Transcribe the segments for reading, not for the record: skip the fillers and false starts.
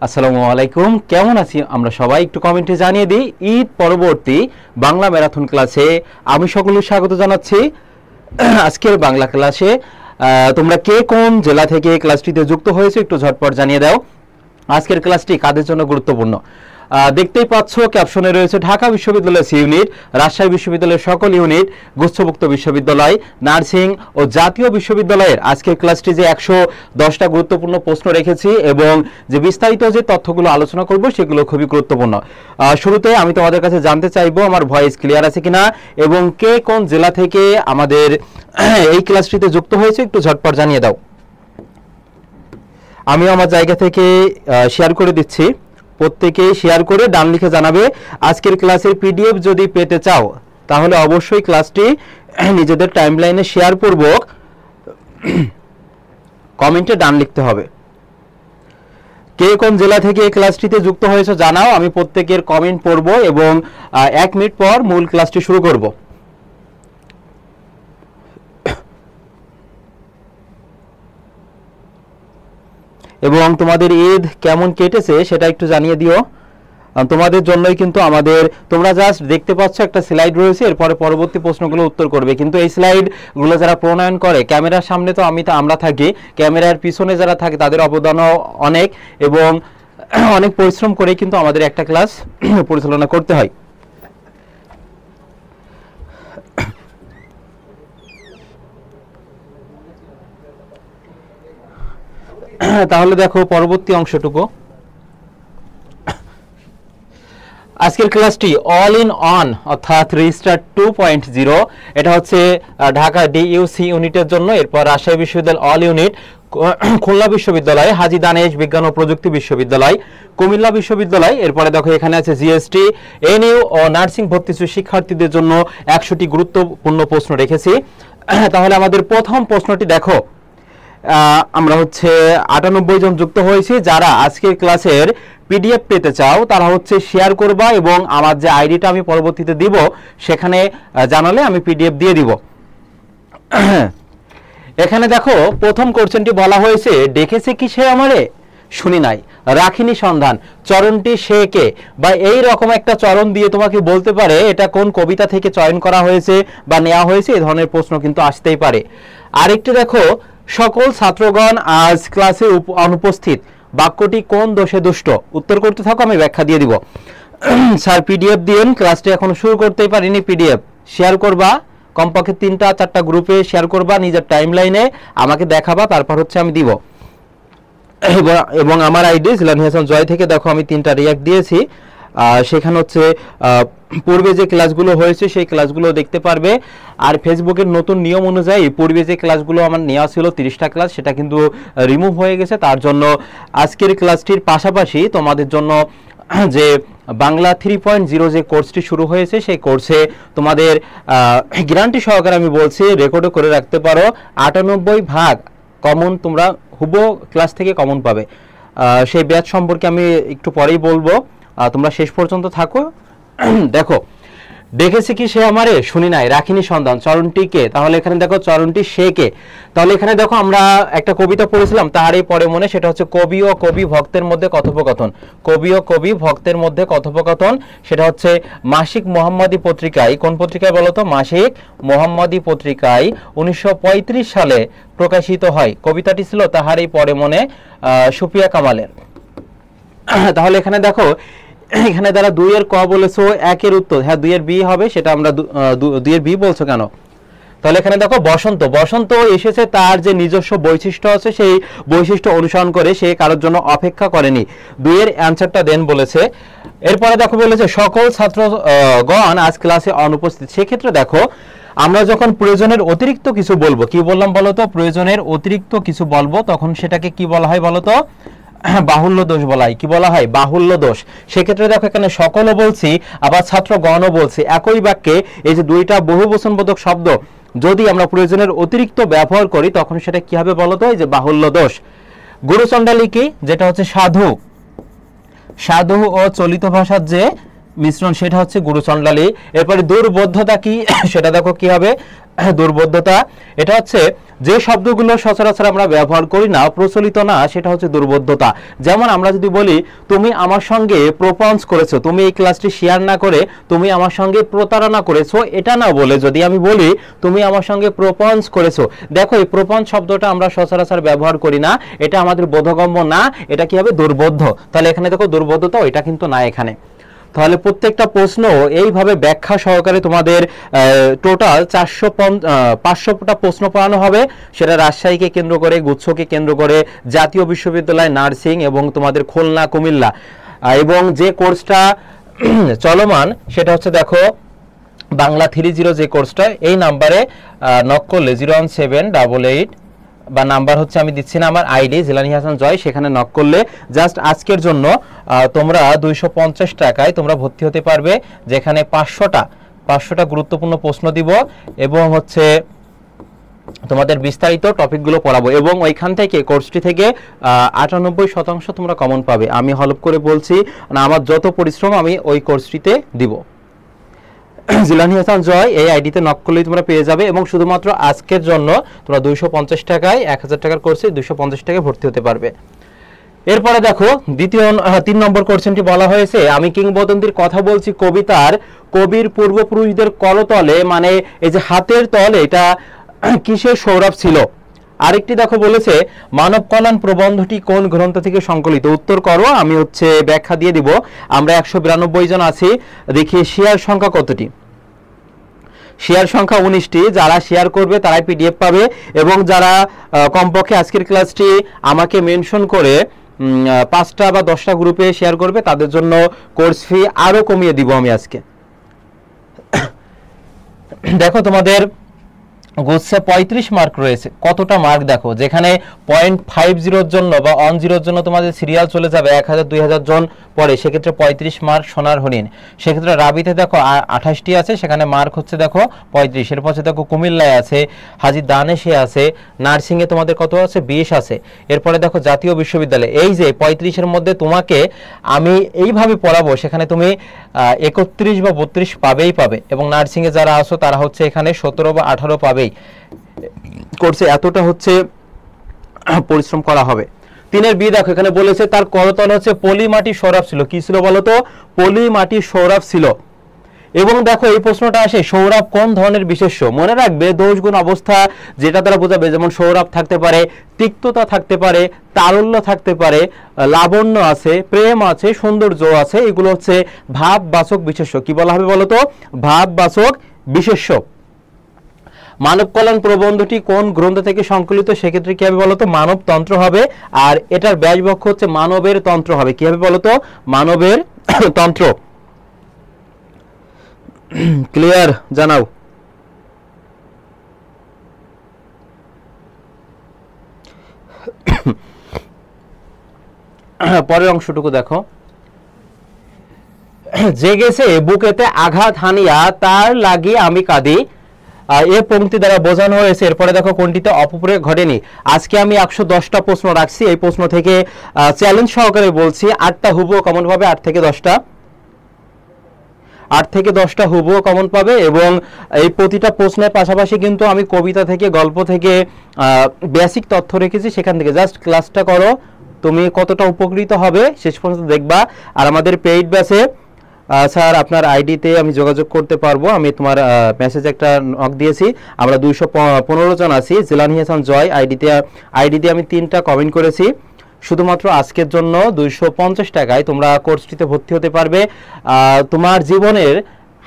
আসসালামু আলাইকুম, কেমন আছি আমরা সবাই? একটু কমেন্টে জানিয়ে দিই। ঈদ পরবর্তী বাংলা ম্যারাথন ক্লাসে আমি সকলকে স্বাগত জানাচ্ছি। আজকের বাংলা ক্লাসে তোমরা কে কোন জেলা থেকে ক্লাসটিতে যুক্ত হয়েছে একটু ঝটপট জানিয়ে দাও। আজকের ক্লাসটি কাদের জন্য গুরুত্বপূর্ণ দেখতেই পাচ্ছ, ক্যাপশনে রয়েছে ঢাকা বিশ্ববিদ্যালয়ের সি ইউনিট, রাজশাহী বিশ্ববিদ্যালয়ের সকল ইউনিট, গুচ্ছভুক্ত বিশ্ববিদ্যালয়, নার্সিং ও জাতীয় বিশ্ববিদ্যালয়ের আজকের ক্লাসটি যে 110টা গুরুত্বপূর্ণ প্রশ্ন রেখেছি এবং যে বিস্তারিত যে তথ্যগুলো আলোচনা করব সেগুলো খুবই গুরুত্বপূর্ণ। শুরুতে আমি তোমাদের কাছে জানতে চাইবো আমার ভয়েস ক্লিয়ার আছে কিনা এবং কে কোন জেলা থেকে আমাদের এই ক্লাসটিতে যুক্ত হয়েছে একটু ঝটপট জানিয়ে দাও। আমি আমার জায়গা থেকে শেয়ার করে দিচ্ছি, প্রত্যেকেই শেয়ার করে ডান লিখে জানাবে। আজকের ক্লাসের পিডিএফ যদি পেতে চাও তাহলে অবশ্যই ক্লাসটি নিজেদের টাইমলাইনে শেয়ার পূর্বক কমেন্টে ডান লিখতে হবে। কে কোন জেলা থেকে এই ক্লাসটিতে যুক্ত হয়েছে জানাও, আমি প্রত্যেকের কমেন্ট পড়ব এবং 1 মিনিট পর মূল ক্লাসটি শুরু করব। এবং তোমাদের ঈদ কেমন কেটেছে সেটা একটু জানিয়ে দিও। তোমাদের জন্যই কিন্তু আমাদের, তোমরা জাস্ট দেখতে পাচ্ছ একটা স্লাইড রয়েছে, এরপরে পরবর্তী প্রশ্নগুলো উত্তর করবে। কিন্তু এই স্লাইডগুলো যারা প্রণয়ন করে, ক্যামেরার সামনে তো আমরা থাকি, ক্যামেরার পিছনে যারা থাকে তাদের অবদানও অনেক এবং অনেক পরিশ্রম করে কিন্তু আমাদের একটা ক্লাস পরিচালনা করতে হয়। তাহলে দেখো পরবর্তী অংশটুকু। আজকের ক্লাসটি অল ইন অন অর্থাৎ রেজিস্টার 2.0, এটা হচ্ছে ঢাকা ডিইউসি ইউনিটের জন্য। এরপর রাজশাহী বিশ্ববিদ্যালয় অল ইউনিট, খুলনা বিশ্ববিদ্যালয়, হাজী দানেশ বিজ্ঞান ও প্রযুক্তি বিশ্ববিদ্যালয়, কুমিল্লা বিশ্ববিদ্যালয়। এরপরে দেখো এখানে আছে জিএসটি, এনইউ ও নার্সিং ভর্তি শিক্ষার্থীদের জন্য 100টি গুরুত্বপূর্ণ প্রশ্ন রেখেছি। তাহলে আমাদের প্রথম প্রশ্নটি দেখো, আমরা হচ্ছে 98 জন যুক্ত হয়েছি। যারা আজকের ক্লাসের পিডিএফ পেতে চাও তারা হচ্ছে শেয়ার করবা এবং আমার যে আইডিটা আমি পরবর্তীতে দিব সেখানে জানালে আমি পিডিএফ দিয়ে দিব। এখানে দেখো প্রথম কোশ্চেনটি বলা হয়েছে, ডেকেছে কি সে আমারে, শুনি নাই, রাখিনি সন্ধান, চরণটি সে কে? বা এই রকম একটা চরণ দিয়ে তোমাকে বলতে পারে এটা কোন কবিতা থেকে চয়ন করা হয়েছে বা নেওয়া হয়েছে, এই ধরনের প্রশ্ন কিন্তু আসতেই পারে। আরেকটি দেখো, সকল ছাত্রগণ আজ ক্লাসে অনুপস্থিত, বাক্যটি কোন দোষে দুষ্ট? উত্তর করতে থাকো, আমি ব্যাখ্যা দিয়ে দিব। স্যার পিডিএফ দিন, ক্লাসটি এখন শুরু করতেই পারিনি। পিডিএফ শেয়ার করবা, কমপক্ষে 3টা-4টা গ্রুপে শেয়ার করবা, নিজের টাইমলাইনে আমাকে দেখাবা, তারপর হচ্ছে আমি দিব। এবং আমার আইডি জিলানী হাসান জয় থেকে দেখো আমি 3টা রিঅ্যাক্ট দিয়েছি, সেখানে হচ্ছে পূর্বে যে ক্লাসগুলো হয়েছে সেই ক্লাসগুলো দেখতে পারবে। আর ফেসবুকের নতুন নিয়ম অনুযায়ী পূর্বে যে ক্লাসগুলো আমার নেওয়া ছিল 30টা ক্লাস, সেটা কিন্তু রিমুভ হয়ে গেছে। তার জন্য আজকের ক্লাসটির পাশাপাশি তোমাদের জন্য যে বাংলা 3.0 যে কোর্সটি শুরু হয়েছে সেই কোর্সে তোমাদের গ্যারান্টি সহকারে আমি বলছি, রেকর্ডও করে রাখতে পারো, 98% কমন তোমরা হুবহু ক্লাস থেকে কমন পাবে। সেই ব্যাচ সম্পর্কে আমি একটু পরেই বলবো, তোমরা শেষ পর্যন্ত থাকো। দেখো, দেখেছি কি সে আমারে, শুনি নাই, রাখিনি সন্ধান, চরণটি কে? তাহলে এখানে দেখো চরণটি সে কে? তাহলে এখানে দেখো আমরা একটা কবিতা পড়েছিলাম, তারই পরে মনে, সেটা হচ্ছে কবি ও কবি ভক্তের মধ্যে কথোপকথন। কবি ও কবি ভক্তের মধ্যে কথোপকথন, সেটা হচ্ছে মাসিক মোহাম্মদী পত্রিকায়, কোন পত্রিকায় বলো তো? মাসিক মোহাম্মদী পত্রিকায় 1935 সালে প্রকাশিত হয়। কবিতাটি ছিল তাহারই পরে মনে, সুফিয়া কামালের। তাহলে এখানে দেখো, এখানে যারা 2 এর ক বলেছো, 1 এর উত্তর, হ্যাঁ 2 এর বি হবে, সেটা আমরা 2 এর বি বলছো কেন? তাহলে এখানে দেখো বসন্ত, বসন্ত এসেছে, তার যে নিজস্ব বৈশিষ্ট্য আছে সেই বৈশিষ্ট্য অনুসরণ করে, সে কারোর জন্য অপেক্ষা করেনি। 2 এর অ্যান্সারটা দেন বলেছে। এরপরে দেখো বলেছে সকল ছাত্রগণ আজ ক্লাসে অনুপস্থিত। সেক্ষেত্রে দেখো আমরা যখন প্রয়োজনের অতিরিক্ত কিছু বলবো, কি বললাম বলতো? প্রয়োজনের অতিরিক্ত কিছু বলবো, তখন সেটাকে কি বলা হয় বলতো? বাহুল্য দোষ বলা হয়। কি বলা হয়? বাহুল্য দোষ। সেক্ষেত্রে দেখো এখানে সকলও বলছি, আবার ছাত্রগণও বলছি, একই বাক্যে এই যে 2টা বহুবচনবোধক শব্দ যদি আমরা প্রয়োজনের অতিরিক্ত ব্যবহার করি তখন সেটা কি হবে বলতো? এই যে বাহুল্য দোষ। গুরুচণ্ডালী কি? যেটা হচ্ছে সাধু, সাধু ও চলিত ভাষার যে মিশ্রণ সেটা হচ্ছে গুরুচণ্ডালী। এরপরে দুর্বোধ্যতা কি সেটা দেখো কি হবে, দুর্বোধ্যতা এটা হচ্ছে যে শব্দগুলো সচরাচর আমরা ব্যবহার করি না, প্রচলিত না, সেটা হচ্ছে দুর্বোধ্যতা। যেমন আমরা যদি বলি তুমি আমার সঙ্গে প্রপঞ্চ করেছো, তুমি এই ক্লাসটি শেয়ার না করে তুমি আমার সঙ্গে প্রতারণা করেছো, এটা না বলে যদি আমি বলি তুমি আমার সঙ্গে প্রপঞ্চ করেছো, দেখো এই প্রপঞ্চ শব্দটা আমরা সচরাচর ব্যবহার করি না, এটা আমাদের বোধগম্য না, এটা কি হবে দুর্বোধ্য। তাহলে এখানে দেখো দুর্বোধ্যতা, এটা কিন্তু না এখানে। তাহলে প্রত্যেকটা প্রশ্ন এইভাবে ব্যাখ্যা সহকারে তোমাদের টোটাল 500টা প্রশ্ন পড়ানো হবে, সেটা রাজশাহীকে কেন্দ্র করে, গুচ্ছকে কেন্দ্র করে, জাতীয় বিশ্ববিদ্যালয় নার্সিং এবং তোমাদের খুলনা কুমিল্লা। এবং যে কোর্সটা চলমান সেটা হচ্ছে দেখো বাংলা 30 যে কোর্সটা, এই নাম্বারে নক করলে 01788 বা নাম্বার হচ্ছে আমি দিচ্ছি না, আমার আইডি জিলানী হাসান জয়, সেখানে নক করলে জাস্ট আজকের জন্য তোমরা 250 টাকায় তোমরা ভর্তি হতে পারবে, যেখানে 500টা গুরুত্বপূর্ণ প্রশ্ন দিব এবং হচ্ছে তোমাদের বিস্তারিত টপিকগুলো পড়াবো। এবং ওইখান থেকে কোর্সটি থেকে 98% তোমরা কমন পাবে। আমি হলপ করে বলছি না, আমার যত পরিশ্রম আমি ওই কোর্সটিতে দিব। জিলানী হাসান জয় এই আইডিতে নক করলেই তোমরা পেয়ে যাবে। এবং শুধুমাত্র আজকের জন্য তোমরা 250 টাকায় 1000 টাকার কোর্সে 250 টাকায় ভর্তি হতে পারবে। এরপরে দেখো 3 নম্বর কোশ্চেনটি বলা হয়েছে, আমি কিংবদন্তির কথা বলছি কবিতার কবির পূর্বপুরুষদের করতলে, মানে এই যে হাতের তলে, এটা কিসের সৌরভ ছিল। আরেকটি দেখো বলেছে মানব কল্যাণ প্রবন্ধটি কোন গ্রন্থ থেকে সংকলিত, উত্তর করো, আমি হচ্ছে ব্যাখ্যা দিয়ে দিব। আমরা 192 জন আছি, দেখি শেয়ার সংখ্যা কতটি। শেয়ার সংখ্যা 19টি, যারা শেয়ার করবে তারাই পিডিএফ পাবে। এবং যারা কমপক্ষে আজকের ক্লাসটি আমাকে মেনশন করে 5টা বা 10টা গ্রুপে শেয়ার করবে, তাদের জন্য কোর্স ফি আরো কমিয়ে দিব আমি আজকে। দেখো তোমাদের গুচ্ছে 35 মার্ক রয়েছে, কতটা মার্ক দেখো, যেখানে 0.50 জন্য বা 10 জন্য তোমাদের সিরিয়াল চলে যাবে 1000-2000 জন পরে, সেক্ষেত্রে 35 মার্ক সোনার হরিণ। সেক্ষেত্রে রাবিতে দেখো 28টি আছে, সেখানে মার্ক হচ্ছে দেখো 35। এরপর হচ্ছে দেখো কুমিল্লায় আছে, হাজী দানেশে আছে, নার্সিংয়ে তোমাদের কত আছে 20 আছে। এরপরে দেখো জাতীয় বিশ্ববিদ্যালয়, এই যে 35-এর মধ্যে তোমাকে আমি এইভাবে পড়াবো, সেখানে তুমি 31 বা 32 পাবেই পাবে। এবং নার্সিংয়ে যারা আছো তারা হচ্ছে এখানে 17 বা 18 পাবে কোর্সে, এতটা হচ্ছে পরিশ্রম করা হবে। 3 বি দেখো এখানে বলেছে তার করতল হচ্ছে পলি মাটি সৌরভ ছিল, কি ছিল বলতো, পলি মাটি সৌরভ ছিল। এবং দেখো এই প্রশ্নটা আসে সৌরভ কোন ধরনের বিশেষ্য, মনে রাখবে দোষ গুণ অবস্থা যেটা তারা বোঝাবে, যেমন সৌরভ থাকতে পারে, তিক্ততা থাকতে পারে, তারল্য থাকতে পারে, লাবণ্য আছে, প্রেম আছে, সৌন্দর্য আছে, এগুলো হচ্ছে ভাববাচক বিশেষ্য। কি বলা হবে বলতো, ভাববাচক বিশেষ্য। মানব কল্যাণ প্রবন্ধটি কোন গ্রন্থ থেকে সংকলিত, সেক্ষেত্রে কি হবে বলতো, মানবতন্ত্র হবে। আর এটার ব্যাসবক্ষ হচ্ছে মানবের তন্ত্র হবে, কি হবে বলতো, মানবের তন্ত্র। ক্লিয়ার, জানাও। পরের অংশটুকু দেখো, জেগেছে বুকেতে আঘাত হানিয়া তার লাগি আমি কাঁদি, এ পংক্তি দ্বারা বোঝানো হয়েছে। এরপরে দেখো কোনটিতে অপপ্রয়োগ ঘটেনি। আজকে আমি 110টা প্রশ্ন রাখছি, এই প্রশ্ন থেকে চ্যালেঞ্জ সহকারে বলছি 8টা হুবহু কমন পাবে, 8 থেকে 10টা হুবহু কমন পাবে। এবং এই প্রতিটা প্রশ্নের পাশাপাশি কিন্তু আমি কবিতা থেকে, গল্প থেকে বেসিক তথ্য রেখেছি, সেখান থেকে জাস্ট ক্লাসটা করো, তুমি কতটা উপকৃত হবে শেষ পর্যন্ত দেখবা। আর আমাদের পেইড ব্যাচে স্যার আপনার আইডিতে আমি যোগাযোগ করতে পারবো, আমি তোমার মেসেজ একটা নক দিয়েছি, আমরা 215 জন আছি, জিলানী হাসান জয় আইডিতে আমি 3টা কমেন্ট করেছি। শুধুমাত্র আজকের জন্য 250 টাকায় তোমরা কোর্সটিতে ভর্তি হতে পারবে। তোমার জীবনের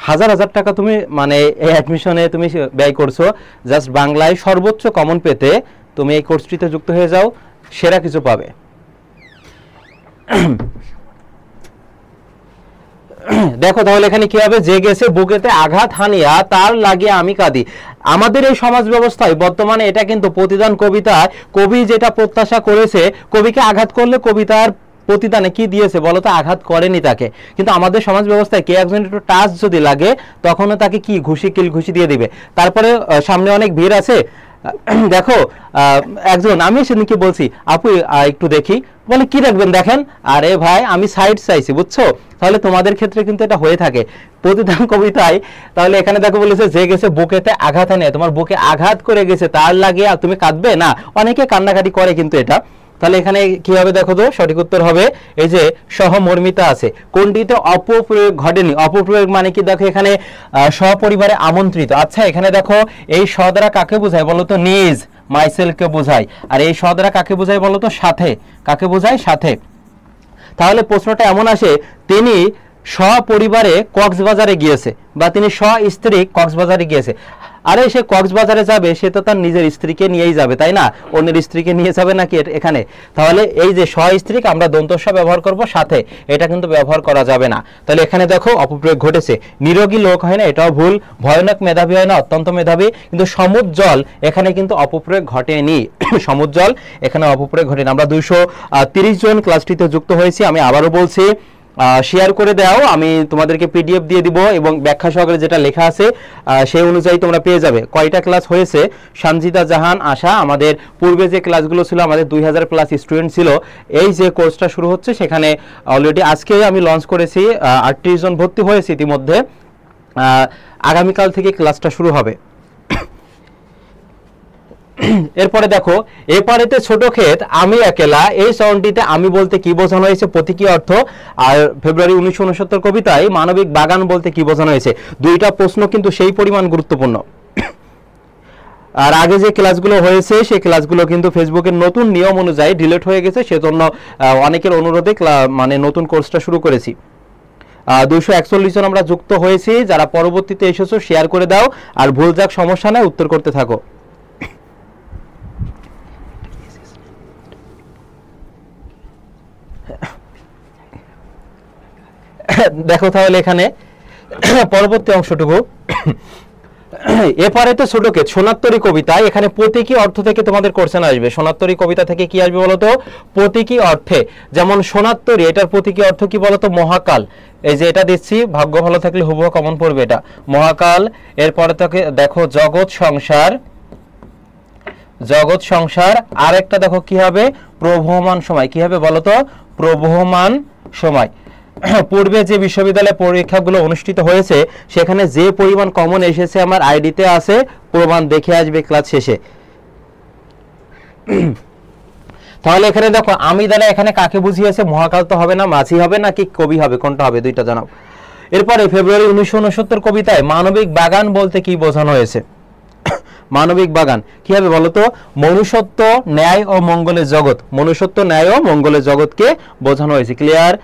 হাজার টাকা তুমি মানে এই অ্যাডমিশনে তুমি ব্যয় করছো, জাস্ট বাংলায় সর্বোচ্চ কমন পেতে তুমি এই কোর্সটিতে যুক্ত হয়ে যাও, সেরা কিছু পাবে। দেখো তাহলে এখানে কি হবে, জেগেছে বুকেতে আঘাত হানিয়া তার লাগিয়ে আমি কাঁদি। আমাদের এই সমাজ ব্যবস্থায় বর্তমানে এটা কিন্তু প্রতিদান কবিতায় কবি যেটা প্রত্যাশা করেছে, কবিকে আঘাত করলে কবিতার প্রতিদানে কি দিয়েছে বলতো, আঘাত করেনি তাকে। কিন্তু আমাদের সমাজ ব্যবস্থায় কে একজন একটু টাচ যদি লাগে তখনও তাকে কি ঘুষি কিল ঘুষি দিয়ে দিবে। তারপরে সামনে অনেক ভিড় আছে, দেখো একজন, আমি সেদিনকে বলছি আপু একটু দেখি, বলে কি রাখবেন দেখেন, আরে ভাই আমি সাইড চাইছি বুঝছো। তাহলে তোমাদের ক্ষেত্রে কিন্তু এটা হয়ে থাকে প্রতিদান কবিতায়। তাহলে এখানে দেখো বলেছে যে গেছে বুকেতে আঘাত এনে, তোমার বুকে আঘাত করে গেছে তার লাগিয়ে তুমি কাঁদবে না, অনেকে কান্নাকাটি করে কিন্তু এটা। তাহলে এখানে কি হবে দেখো তো, সঠিক উত্তর হবে এই যে সহমর্মিতা আছে। কোনটিতে অপপ্রয়োগ ঘটেনি? অপপ্রয়োগ মানে কি দেখো এখানে সপরিবারে আমন্ত্রিত। আচ্ছা এখানে দেখো এই স দ্বারা কাকে বোঝায় বলো তো? নিজ, মাইসেলকে বোঝায়। আর এই স দ্বারা কাকে বোঝায় বলো তো? সাথে। কাকে বোঝায়? সাথে। তাহলে প্রশ্নটা এমন আসে, তিনি সপরিবারে কক্সবাজারে গিয়েছে, বা তিনি স্ত্রী কক্সবাজারে গিয়েছে। আরে সে কক্সবাজারে যাবে, সে তো তার নিজের স্ত্রীকে নিয়েই যাবে, তাই না? অন্যের স্ত্রীকে নিয়ে যাবে নাকি এখানে? তাহলে এই যে স্ত্রীকে আমরা দন্ত স ব্যবহার করব সাথে, এটা কিন্তু ব্যবহার করা যাবে না। তাহলে এখানে দেখো অপপ্রয়োগ ঘটেছে। নিরোগী লোক হয় না, এটাও ভুল। ভয়ানক মেধাবী হয় না, অত্যন্ত মেধাবী। কিন্তু সমুজ্জ্বল, এখানে কিন্তু অপপ্রয়োগ ঘটেনি। সমুজ্জ্বল এখানে অপপ্রয়োগ ঘটেনি। আমরা 230 জন ক্লাসটিতে যুক্ত হয়েছি। আমি আবারও বলছি, শেয়ার করে দাও, আমি তোমাদেরকে পিডিএফ দিয়ে দিব এবং ব্যাখ্যা সহকারে যেটা লেখা আছে সেই অনুযায়ী তোমরা পেয়ে যাবে। কয়টা ক্লাস হয়েছে? সানজিদা জাহান, আশা, আমাদের পূর্বে যে ক্লাসগুলো ছিল, আমাদের 2000 প্লাস স্টুডেন্ট ছিল। এই যে কোর্সটা শুরু হচ্ছে সেখানে অলরেডি আজকে আমি লঞ্চ করেছি, 38 জন ভর্তি হয়েছে ইতিমধ্যে। আগামীকাল থেকে ক্লাসটা শুরু হবে। এরপরে দেখো, এপারেতে ছোট ক্ষেত আমি একেলা, এই চরণটিতে আমি বলতে কি বোঝানো হয়েছে? প্রতীকী অর্থ। আর ফেব্রুয়ারি 1969 কবিতায় মানবিক বাগান বলতে কি বোঝানো হয়েছে? দুইটা প্রশ্ন কিন্তু সেই পরিমাণ গুরুত্বপূর্ণ। আর আগে যে ক্লাসগুলো হয়েছে সেই ক্লাসগুলো কিন্তু ফেসবুকের নতুন নিয়ম অনুযায়ী ডিলিট হয়ে গেছে, সেজন্য অনেকের অনুরোধে মানে নতুন কোর্সটা শুরু করেছি। 241 জন আমরা যুক্ত হয়েছি। যারা পরবর্তীতে এসেছো শেয়ার করে দাও, আর ভুল যাক সমস্যা নাই, উত্তর করতে থাকো। দেখো তাহলে এখানে পরবর্তী অংশটুকু, এপারে তো ছোট ক্ষেত সোনাত্তরী কবিতা, এখানে প্রতীকী অর্থ থেকে তোমাদের কোশ্চেন আসবে। সোনাত্তরী কবিতা থেকে কি আসবে বলতো? প্রতীকী অর্থে। যেমন সোনাত্তরী, এটার প্রতীকী অর্থ কি বলতো? মহাকাল। এই যে এটা দিচ্ছি, ভাগ্য ভালো থাকলে হুবহু কমন পড়বে এটা, মহাকাল। এরপরে থেকে দেখো জগৎ সংসার, জগৎ সংসার। আর একটা দেখো কি হবে? প্রবহমান সময়। কি হবে বলতো? প্রবহমান সময়। পূর্বে যে বিশ্ববিদ্যালয়ে পরীক্ষাগুলো অনুষ্ঠিত হয়েছে সেখানে যে পরিমাণ কমন এসেছে আমার আইডিতে আছে, প্রমাণ দেখে আসবে ক্লাস শেষে। তাহলে এখানে দেখো আমি দ্বারা এখানে কাকে বুঝিয়েছে? মহাকাল তো হবে না, মাঝি হবে নাকি কবি হবে, কোনটা হবে? দুইটা জানাও। এরপরে ফেব্রুয়ারি 1969 কবিতায় মানবিক বাগান বলতে কি বোঝানো হয়েছে? মানবিক বাগান কি হবে বলতো? মনুষ্যত্ব, ন্যায় ও মঙ্গলের জগৎ। মনুষ্যত্ব, ন্যায় ও মঙ্গলের জগৎকে বোঝানো হয়েছে। ক্লিয়ার?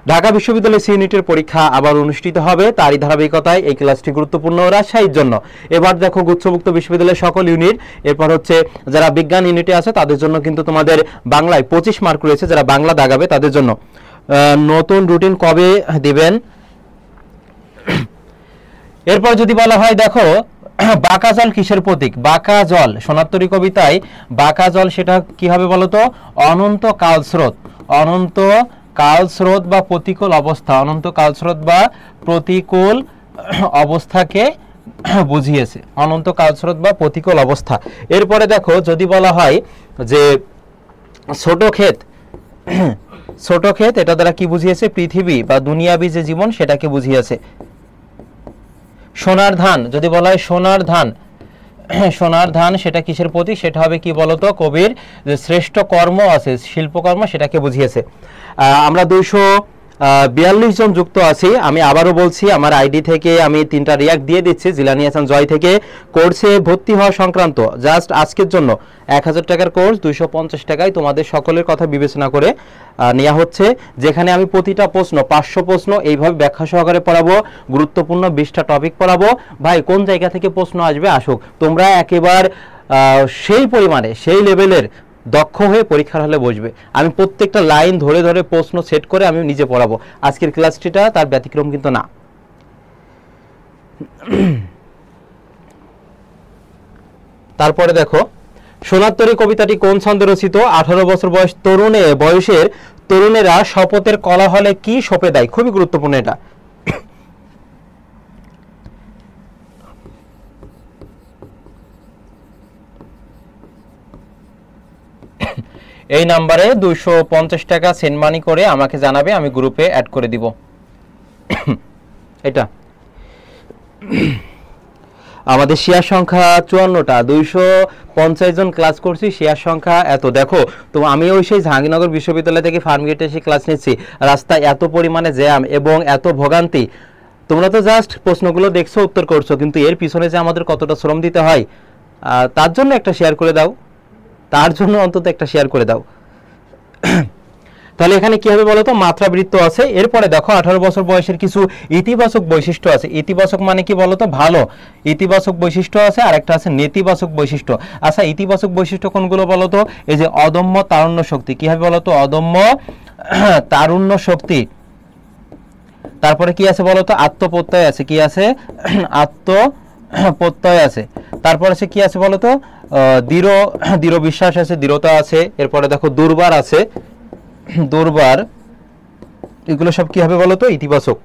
ঢাকা বিশ্ববিদ্যালয় সি ইউনিটের পরীক্ষা আবার অনুষ্ঠিত হবে, তারই ধারাবাহিকতায় এই ক্লাসটি গুরুত্বপূর্ণ রাজশাহীর জন্য। এবার দেখো গুচ্ছভুক্ত বিশ্ববিদ্যালয়ের সকল ইউনিট, এরপর হচ্ছে যারা বিজ্ঞান ইউনিটে আছে তাদের জন্য কিন্তু তোমাদের বাংলায় 25 মার্ক রয়েছে, যারা বাংলা দাগাবে তাদের জন্য। নতুন রুটিন কবে দিবেন? এরপর যদি বলা হয় দেখো, বাঁকা জল কিসের প্রতীক? বাঁকা জল সোনাত্তরী কবিতায় বাঁকা জল সেটা কি হবে বলতো? অনন্ত কাল স্রোত। অনন্ত কাল স্রোত বা প্রতিকূল অবস্থা, অনন্ত কাল স্রোত বা প্রতিকূল অবস্থাকে বুঝিয়েছে। অনন্ত কাল স্রোত বা প্রতিকূল অবস্থা। এরপরে দেখো যদি বলা হয় যে ছোট ক্ষেত, ছোট ক্ষেত এটা দ্বারা কি বুঝিয়েছে? পৃথিবী বা দুনিয়াবি যে জীবন সেটাকে বুঝিয়েছে। সোনার ধান যদি বলা হয় সোনার ধান, সোনার ধান সেটা কিসের প্রতীক? সেটা হবে কি বলতো? কবির যে শ্রেষ্ঠ কর্ম আছে, শিল্পকর্ম, সেটাকে বুঝিয়েছে। আমরা 242 জন যুক্ত আছি। আমি আবারও বলছি, আমার আইডি থেকে আমি 3টা রিয়াক্ট দিয়ে দিচ্ছি। জিলানি হাসান জয় থেকে কোর্সে ভর্তি হওয়া সংক্রান্ত জাস্ট আজকের জন্য 1000 টাকার কোর্স 250 টাকায় তোমাদের সকলের কথা বিবেচনা করে নেওয়া হচ্ছে, যেখানে আমি প্রতিটা প্রশ্ন 500 প্রশ্ন এইভাবে ব্যাখ্যা সহকারে পড়াবো, গুরুত্বপূর্ণ 20টা টপিক পড়াবো। ভাই কোন জায়গা থেকে প্রশ্ন আসবে আসুক, তোমরা একেবারে সেই পরিমাণে সেই লেভেলের দক্ষ হয়ে পরীক্ষার হলে বসবে। আমি প্রত্যেকটা লাইন ধরে ধরে প্রশ্ন সেট করে আমি নিজে পড়াবো। আজকের ক্লাসটিটা তার ব্যতিক্রম কিন্তু না। তারপরে দেখো সোনাত্তরী কবিতাটি কোন ছন্দে রচিত? 18 বছর বয়সের তরুণেরা শপথের কোলাহলে কি সঁপে দেয়? খুবই গুরুত্বপূর্ণ এটা। এই নাম্বারে 250 টাকা সেন্ড মানি করে আমাকে জানাবে, আমি গ্রুপে অ্যাড করে দিব। এটা আমাদের শেয়ার সংখ্যা 54টা, 250 জন ক্লাস করছি, শেয়ার সংখ্যা এত। দেখো তো আমি ওই সেই জাহাঙ্গীরনগর বিশ্ববিদ্যালয় থেকে ফার্মগেটে এসে ক্লাস নিচ্ছি, রাস্তায় এত পরিমাণে জ্যাম এবং এত ভোগান্তি। তোমরা তো জাস্ট প্রশ্নগুলো দেখছো, উত্তর করছো, কিন্তু এর পিছনে যে আমাদের কতটা শ্রম দিতে হয় তার জন্য একটা শেয়ার করে দাও, তার জন্য অন্তত একটা শেয়ার করে দাও। তাহলে এখানে কি হবে বলো তো, মাত্রাবৃত্ত আছে। এরপরে দেখো 18 বছর বয়সের কিছু ইতিবাচক বৈশিষ্ট্য আছে। ইতিবাচক মানে কি বলো তো, ভালো ইতিবাচক বৈশিষ্ট্য আছে, আর একটা আছে নেতিবাচক বৈশিষ্ট্য। আচ্ছা ইতিবাচক বৈশিষ্ট্য কোনগুলো বলো তো, এই যে অদম্য তারুণ্য শক্তি। কি হবে বলো তো, অদম্য তারুণ্য শক্তি। তারপরে কি আছে বলো তো, আত্মপ্রত্যয় আছে। কি আছে? আত্মপ্রত্যয় আছে। তারপর আছে কি আছে বলো তো, দৃঢ় বিশ্বাস আছে, দৃঢ়তা আছে। এরপরে দেখো দুর্বার আছে, দুর্বার। এগুলো সব কি হবে বলতো, ইতিবাচক।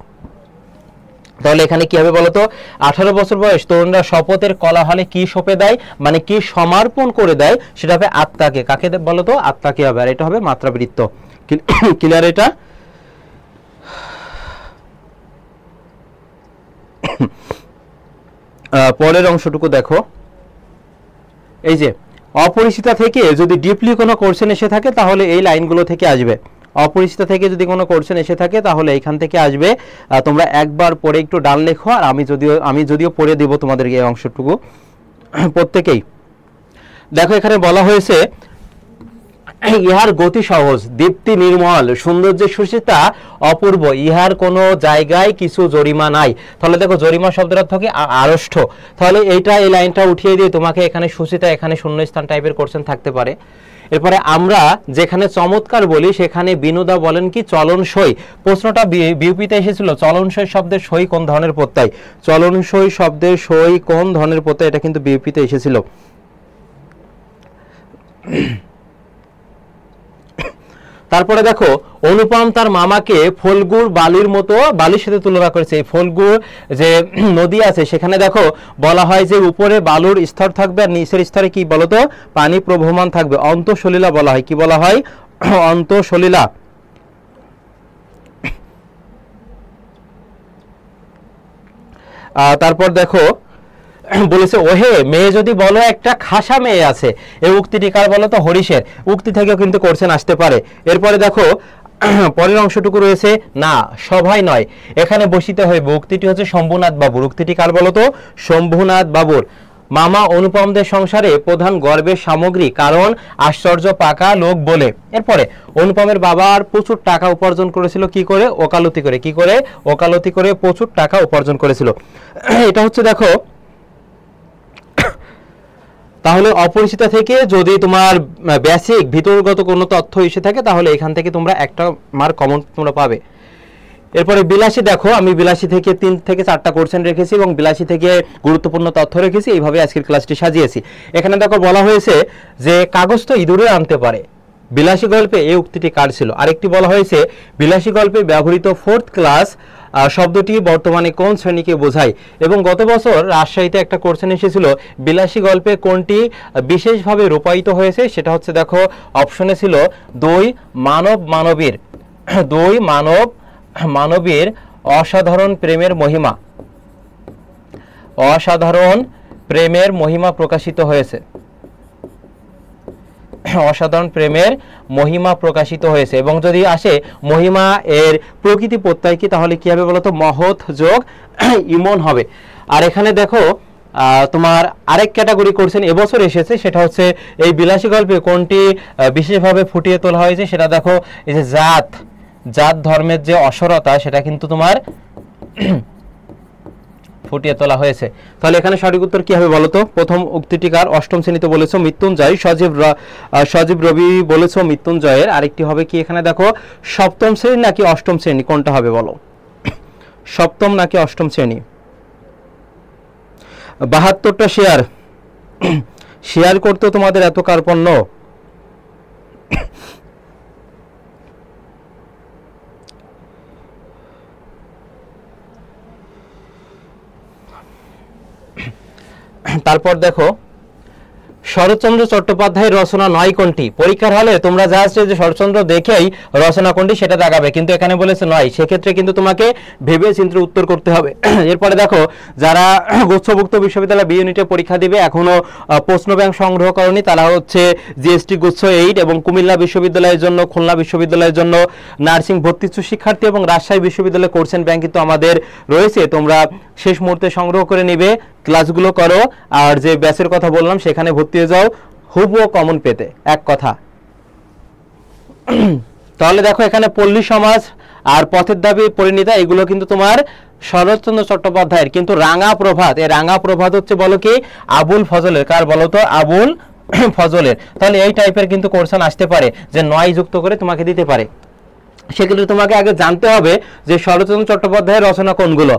তাহলে এখানে কি হবে বলতো, 18 বছর বয়স তরুণরা শপথের কোলাহলে কি সঁপে দেয়, মানে কি সমর্পণ করে দেয়, সেটা হবে আত্মাকে। কাকে বলতো, আত্মাকে হবে। আর এটা হবে মাত্রাবৃত্ত। ক্লিয়ার? এটা পরের অংশটুকু দেখো, এই যে অপরিচিতা থেকে যদি ডিপলি কোনো কোশ্চেন এসে থাকে তাহলে এই লাইনগুলো থেকে আসবে। অপরিচিতা থেকে যদি কোনো কোশ্চেন এসে থাকে তাহলে এইখান থেকে আসবে। তোমরা একবার পরে একটু ডান লেখো, আর আমি যদিও পড়ে দেব তোমাদের এই অংশটুকু প্রত্যেকেই। দেখো এখানে বলা হয়েছে, ইহার গতি সহজ, দীপ্তি নির্মল, সৌন্দর্যের সুচিতা অপূর্ব, ইহার কোনো জায়গায় কিছু জরিমা নাই। তাহলে দেখো জরিমা শব্দের অর্থ কি, আড়ষ্ট। তাহলে এই লাইনটা উঠিয়ে দিয়ে তোমাকে এখানে সুচিতা, এখানে শূন্যস্থান টাইপের কোশ্চেন থাকতে পারে। এরপরে আমরা যেখানে চমৎকার বলি সেখানে বিনোদা বলেন কি, চলনসই। প্রশ্নটা বিউপিতে এসেছিল, চলনসই শব্দের সই কোন ধরনের প্রত্যয়, চলনসই শব্দের সই কোন ধরনের প্রত্যয়, এটা কিন্তু বিউপিতে এসেছিল। তারপরে দেখো অনুপম তার মামাকে ফল্গুর বালির মতো, বালির সাথে তুলনা করেছে। এই ফল্গুর যে নদী আছে সেখানে দেখো বলা হয় যে উপরে বালুর স্তর থাকবে আর নিচের স্তরে কি বলতো, পানি প্রবহমান থাকবে। অন্তঃসলিলা বলা হয়। কি বলা হয়? অন্তঃসলিলা। তারপর দেখো বলেছে, ওহে মেয়ে যদি বলো একটা খাসা মেয়ে আছে। এই উক্তিটি কার বলো তো, হরিশের। উক্তি থেকেও কিন্তু কোশ্চেন আসতে পারে। এরপরে দেখো পরের অংশটুকু রয়েছে, না সভায় নয়, এখানে বসিতে হইবে। উক্তিটি হচ্ছে শম্ভুনাথ বাবুর। উক্তিটি কার বলো তো, শম্ভুনাথ বাবুর। মামা অনুপমদের সংসারে প্রধান গর্বের সামগ্রী, কারণ আশ্চর্য পাকা লোক বলে। এরপরে অনুপমের বাবার প্রচুর টাকা উপার্জন করেছিল কি করে, ওকালতি করে। কি করে? ওকালতি করে প্রচুর টাকা উপার্জন করেছিল। এটা হচ্ছে দেখো, তাহলে অপরিচিতা থেকে যদি তোমার বেসিক ভিতরগত কোনো তথ্য এসে থাকে তাহলে এখান থেকে তোমরা একটা মার্ক কমন তোমরা পাবে। এরপরে বিলাসী, দেখো আমি বিলাসী থেকে 3 থেকে 4টা কোশ্চেন রেখেছি এবং বিলাসী থেকে গুরুত্বপূর্ণ তথ্য রেখেছি। এইভাবে আজকের ক্লাসটি সাজিয়েছি। এখানে দেখো বলা হয়েছে যে কাগজ তো ইঁদুরে আনতে পারে। বিলাসী গল্পে এই উক্তিটি কার ছিল? আরেকটি বলা হয়েছে, বিলাসী গল্পে ব্যবহৃত 4th ক্লাস শব্দটি বর্তমানে কোন শ্রেণীকে বোঝায়? এবং গত বছর রাজশাহীতে একটা কোশ্চেন এসেছিল, বিলাসী গল্পে কোনটি বিশেষভাবে রূপায়িত হয়েছে? সেটা হচ্ছে দেখো অপশনে ছিল 2 মানব মানবীর, 2 মানব মানবীর অসাধারণ প্রেমের মহিমা, অসাধারণ প্রেমের মহিমা প্রকাশিত হয়েছে, অসাধারণ প্রেমের মহিমা প্রকাশিত হয়েছে। এবং যদি আসে মহিমা এর প্রকৃতি প্রত্যয় কি, তাহলে কি হবে বলতো, মহৎ যোগ ইমন হবে। আর এখানে দেখো তোমার আরেক ক্যাটাগরি কোশ্চেন এবছর এসেছে, সেটা হচ্ছে এই বিলাসী গল্পে কোনটি বিশেষভাবে ফুটিয়ে তোলা হয়েছে? সেটা দেখো এই যে জাত ধর্মের যে অসরতা সেটা কিন্তু তোমার ফুটিয়ে তোলা হয়েছে। তাহলে এখানে সঠিক উত্তর কি হবে বলতো? প্রথম উক্তিটিকার 8ম শ্রেণীতে বলেছো মৃত্যুঞ্জয়, সজীব রবি বলেছো মৃত্যুঞ্জয়ের। আরেকটি হবে কি, এখানে দেখো 7ম শ্রেণী নাকি 8ম শ্রেণী, কোনটা হবে বলো? 7ম নাকি 8ম শ্রেণী? 72টা শেয়ার করতে তোমাদের এত কার্পণ্য। তারপর দেখো শরৎচন্দ্র চট্টোপাধ্যায়ের রচনা নয় কোনটি? পরীক্ষার হলে তোমরা জাস্ট যে শরৎচন্দ্র দেখেই রচনা কোনটি সেটা দেখাবে, কিন্তু এখানে বলেছে নয়, সেক্ষেত্রে কিন্তু তোমাকে ভেবে চিন্তে উত্তর করতে হবে। এরপরে দেখো, যারা গুচ্ছভুক্ত বিশ্ববিদ্যালয় বি ইউনিটে পরীক্ষা দিবে এখনো প্রশ্ন ব্যাংক সংগ্রহ করনি, তারা হচ্ছে জিএসটি গুচ্ছ 8 এবং কুমিল্লা বিশ্ববিদ্যালয়ের জন্য, খুলনা বিশ্ববিদ্যালয়ের জন্য নার্সিং ভর্তি ইচ্ছুক শিক্ষার্থী এবং রাজশাহী বিশ্ববিদ্যালয়ের কোশ্চেন ব্যাংক কিন্তু আমাদের রয়েছে। তোমরা শেষ মুহূর্তে সংগ্রহ করে নিবে, ক্লাসগুলো করো, আর যে ব্যাচের কথা বললাম সেখানে ভর্তি হয়ে যাও হুবহু কমন পেতে, এক কথা। তাহলে দেখো এখানে পল্লী সমাজ আর পথের দাবি পরিণীতা এগুলো কিন্তু তোমার শরৎচন্দ্র চট্টোপাধ্যায়ের, কিন্তু রাঙা প্রভাত, এই রাঙা প্রভাত হচ্ছে বলো কি আবুল ফজলের। কার বলো তো? আবুল ফজলের। তাহলে এই টাইপের কিন্তু কোশ্চেন আসতে পারে যে 9 যুক্ত করে তোমাকে দিতে পারে। সেক্ষেত্রে তোমাকে আগে জানতে হবে যে শরৎচন্দ্র চট্টোপাধ্যায়ের রচনা কোনগুলো।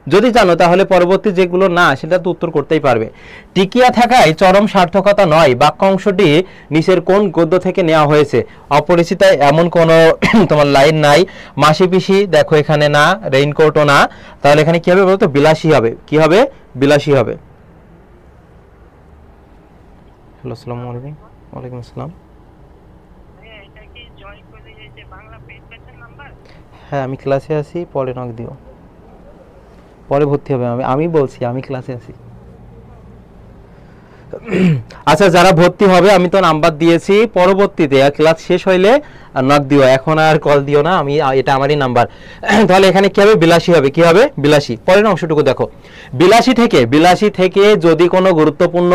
যদি জানো তাহলে পরবর্তী যেগুলো না সেটা তো উত্তর করতেই পারবে। টিকিয়া থাকায় চরম সার্থকতা নয় বাক্যাংশটি নিচের কোন গদ্য থেকে নেওয়া হয়েছে? অপরিচিত এমন কোন তোমার লাইন নাই। মাসি পিসি দেখো এখানে না, রেইনকোটও না, তাহলে এখানে কি হবে বলতো? বিলাসী হবে। কি হবে? বিলাসী হবে। হ্যালো, আসসালামু আলাইকুম। ওয়ালাইকুম আসসালাম। হ্যাঁ, আমি ক্লাসে আছি, পরে নক দিও, পরে ভর্তি হবে। আমি বলছি আমি ক্লাসে আছি। আচ্ছা, যারা ভর্তি হবে আমি তো নাম্বার দিয়েছি, পরবর্তীতে ক্লাস শেষ হইলে নক দিও, এখন আর কল দিও না, আমি এটা আমারই নাম্বার। তাহলে এখানে কি হবে? বিলাসী হবে। কি হবে? বিলাসী। পরের অংশটুকু দেখো, বিলাসী থেকে যদি কোনো গুরুত্বপূর্ণ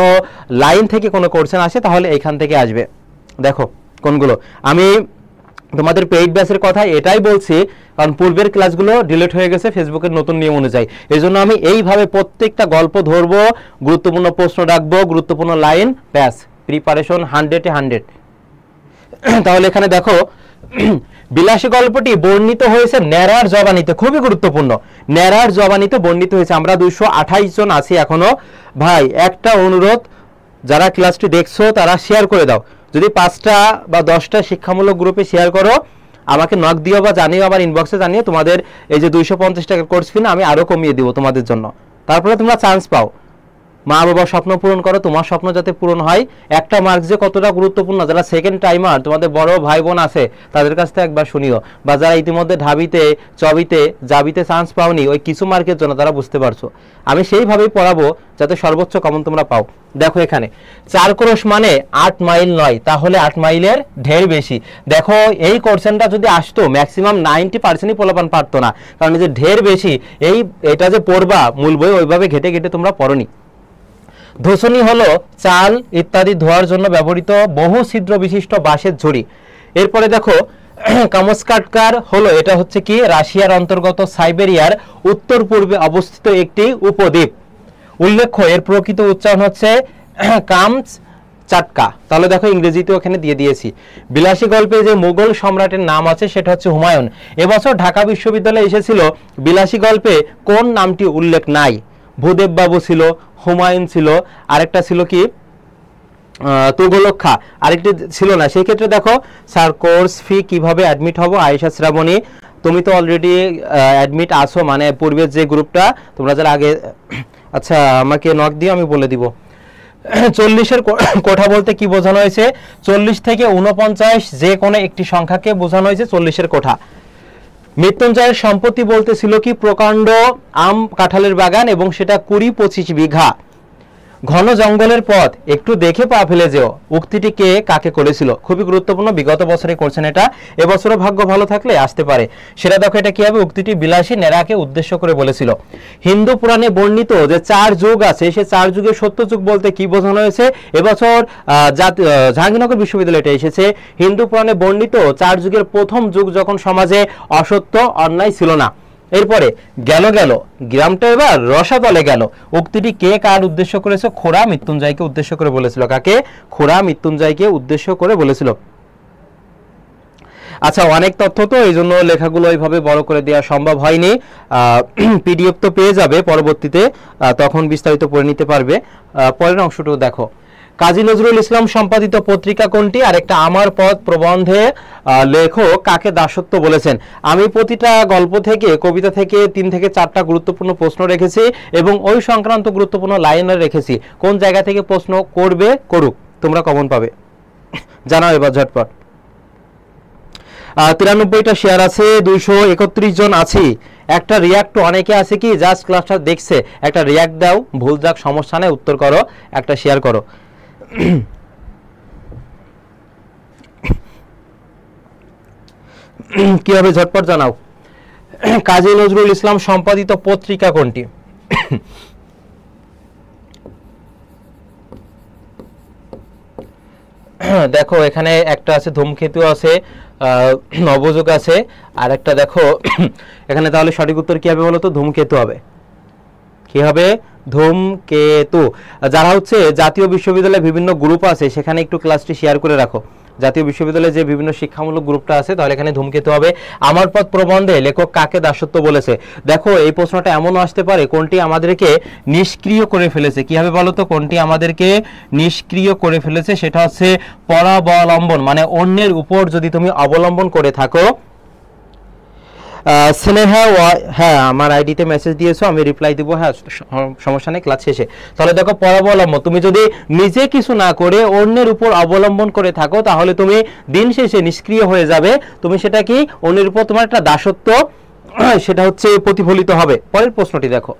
লাইন থেকে কোনো কোশ্চেন আসে তাহলে এখান থেকে আসবে। দেখো কোনগুলো, আমি তোমাদের পেইড ব্যাচের কথা এটাই বলছি কারণ পূর্বের ক্লাসগুলো ডিলিট হয়ে গেছে ফেসবুকের নতুন নিয়ম অনুযায়ী। এই জন্য আমি এইভাবে প্রত্যেকটা গল্প ধরবো, গুরুত্বপূর্ণ প্রশ্ন রাখবো, গুরুত্বপূর্ণ লাইন, ব্যাস প্রিপারেশন 100-এ 100। তাহলে এখানে দেখো, বিলাসী গল্পটি বর্ণিত হয়েছে ন্যাড়ার জবানিতে, খুবই গুরুত্বপূর্ণ, ন্যাড়ার জবানিতে বর্ণিত হয়েছে। আমরা 228 জন আছি এখনো। ভাই একটা অনুরোধ, যারা ক্লাসটি দেখছো তারা শেয়ার করে দাও। যদি 5টা বা 10টা শিক্ষামূলক গ্রুপে শেয়ার করো, আমাকে নক দিও বা জানিও, আমার ইনবক্সে জানিয়ে তোমাদের এই যে 250 টাকার কোর্স ফি না আমি আরো কমিয়ে দিব তোমাদের জন্য। তারপরে তোমরা চান্স পাও, মা বাবার স্বপ্ন পূরণ করো, তোমার স্বপ্ন যাতে পূরণ হয়। একটা মার্ক যে কতটা গুরুত্বপূর্ণ, যারা সেকেন্ড টাইমার তোমাদের বড় ভাই বোন আছে তাদের কাছ থেকে একবার শুনিও, বা যারা ইতিমধ্যে ঢাবিতে, চবিতে, জাবিতে চান্স পাওনি ওই কিছু মার্কের জন্য, তারা বুঝতে পারছো। আমি সেইভাবেই পড়াবো যাতে সর্বোচ্চ কমন তোমরা পাও। দেখো এখানে 4 ক্রোশ মানে 8 মাইল নয়, তাহলে 8 মাইলের ঢের বেশি। দেখো এই কোশ্চেনটা যদি আসতো ম্যাক্সিমাম 90%ই পোলাপান পারতো না, কারণ এই যে ঢের বেশি, এটা যে পড়বা মূল বই ওইভাবে ঘেটে ঘেটে তোমরা পড়নি। ধোসনি হলো চাল ইত্যাদি ধোয়ার জন্য ব্যবহৃত বহু ছিদ্র বিশিষ্ট বাঁশের ঝুড়ি। এরপরে দেখো কামস্কাটকার হলো, এটা হচ্ছে কি রাশিয়ার অন্তর্গত সাইবেরিয়ার উত্তর পূর্বে অবস্থিত একটি উপদ্বীপ। উল্লেখ্য এর প্রকৃত উচ্চারণ হচ্ছে কামচ চাটকা। তাহলে দেখো ইংরেজিতেও এখানে দিয়ে দিয়েছি। বিলাসী গল্পে যে মুঘল সম্রাটের নাম আছে সেটা হচ্ছে হুমায়ুন। এবছর ঢাকা বিশ্ববিদ্যালয়ে এসেছিল, বিলাসী গল্পে কোন নামটি উল্লেখ নাই? ভূদেব বাবু ছিল, হুমায়ুন ছিল, আরেকটা ছিল কি তুগলক্ষা, আরেকটি ছিল না। সেই ক্ষেত্রে দেখো স্যার কোর্স ফি কিভাবে অ্যাডমিট হব? আয়েশা শ্রাবণী, তুমি তো অলরেডি অ্যাডমিট আছো, মানে পূর্বের যে গ্রুপটা তোমরা যারা আগে, আচ্ছা আমাকে নক দিও আমি বলে দিব। 40-এর কোঠা বলতে কি বোঝানো হয়েছে? 40 থেকে 49 যে কোনো একটি সংখ্যাকে বোঝানো হয়েছে 40-এর কোঠা। মৃত্যুঞ্জয়ের সম্পত্তি বলতে ছিল কি প্রকাণ্ড আম কাঁঠালের বাগান এবং সেটা 20-25 বিঘা। ঘন জঙ্গলের পথ একটু দেখে পা ফেলে যেও, উক্তিটি কে কাকে করেছিল? খুবই গুরুত্বপূর্ণ, বিগত বছরে করছেন এটা, এবছরও ভাগ্য ভালো থাকলে আসতে পারে। সেটা দেখো এটা কি হবে? উক্তিটি বিলাসী নেড়াকে উদ্দেশ্য করে বলেছিল। হিন্দু পুরাণে বর্ণিত যে 4 যুগ আছে, সে 4 যুগের সত্য যুগ বলতে কি বোঝানো হয়েছে? এবছর জাহাঙ্গীরনগর বিশ্ববিদ্যালয়ে এটা এসেছে। হিন্দু পুরাণে বর্ণিত 4 যুগের প্রথম যুগ যখন সমাজে অসত্য অন্যায় ছিল না। এরপরে গেল গ্রামটা এবার রসাতলে গেল, উক্তিটি কে কার উদ্দেশ্য করেছে? খোড়া মৃত্যুঞ্জয়কে উদ্দেশ্য করে বলেছিল। কাকে? খোড়া মৃত্যুঞ্জয়কে উদ্দেশ্য করে বলেছিল। আচ্ছা, অনেক তথ্য তো এই জন্য লেখাগুলো এইভাবে বড় করে দেওয়া সম্ভব হয়নি। পিডিএফ তো পেয়ে যাবে পরবর্তীতে, তখন বিস্তারিত পড়ে নিতে পারবে। পরের অংশটুকু দেখো, কাজী নজরুল ইসলাম সম্পাদিত পত্রিকা কোনটি? আর একটা আমার পথ প্রবন্ধে লেখক কাকে দাসত্ব বলেছেন? আমি প্রতিটা গল্প থেকে, কবিতা থেকে 3 থেকে 4টা গুরুত্বপূর্ণ প্রশ্ন রেখেছি এবং ওই সংক্রান্ত গুরুত্বপূর্ণ লাইনে রেখেছি। কোন জায়গা থেকে প্রশ্ন করবে করুক, তোমরা কমন পাবে। জানাও এবার ঝটপট। 93টা শেয়ার আছে, 231 জন আছি। একটা রিয়াক্ট অনেকে আছে কি জাস্ট ক্লাসটা দেখছে, একটা রিয়াক্ট দাও, ভুল যাক সমস্যা নেই, উত্তর করো, একটা শেয়ার করো। কি হবে ঝটপট জানাও। কাজী নজরুল ইসলাম সম্পাদিত পত্রিকা কোনটি? দেখো এখানে একটা আছে ধূমকেতু আছে, নবযুগ আছে, আর একটা দেখো এখানে, তাহলে সঠিক উত্তর কি হবে বলো তো? ধূমকেতু হবে। কি হবে? ধূমকেতু। যারা হচ্ছে জাতীয় বিশ্ববিদ্যালয়ে বিভিন্ন গ্রুপ আছে সেখানে একটু ক্লাসটি শেয়ার করে রাখো। জাতীয় বিশ্ববিদ্যালয়ে যে বিভিন্ন শিক্ষামূলক গ্রুপটা আছে, তাহলে এখানে ধূমকেতু হবে। আমার পথ প্রবন্ধে লেখক কাকে দাসত্ব বলেছে? দেখো এই প্রশ্নটা এমনও আসতে পারে, কোনটি আমাদেরকে নিষ্ক্রিয় করে ফেলেছে? কি হবে বলো তো? কোনটি আমাদেরকে নিষ্ক্রিয় করে ফেলেছে? সেটা হচ্ছে পরাবলম্বন, মানে অন্যের উপর যদি তুমি অবলম্বন করে থাকো। স্নেহা, হ্যাঁ আমার আইডিতে মেসেজ দিয়েছো, আমি রিপ্লাই দিব, হ্যাঁ সমস্যা নেই ক্লাস শেষে। তাহলে দেখো পরাবলম্বন, তুমি যদি নিজে কিছু না করে অন্যের উপর অবলম্বন করে থাকো তাহলে তুমি দিন শেষে নিষ্ক্রিয় হয়ে যাবে। তুমি সেটা কি, অন্যের উপর তোমার একটা দাসত্ব সেটা হচ্ছে প্রতিফলিত হবে। পরের প্রশ্নটি দেখো,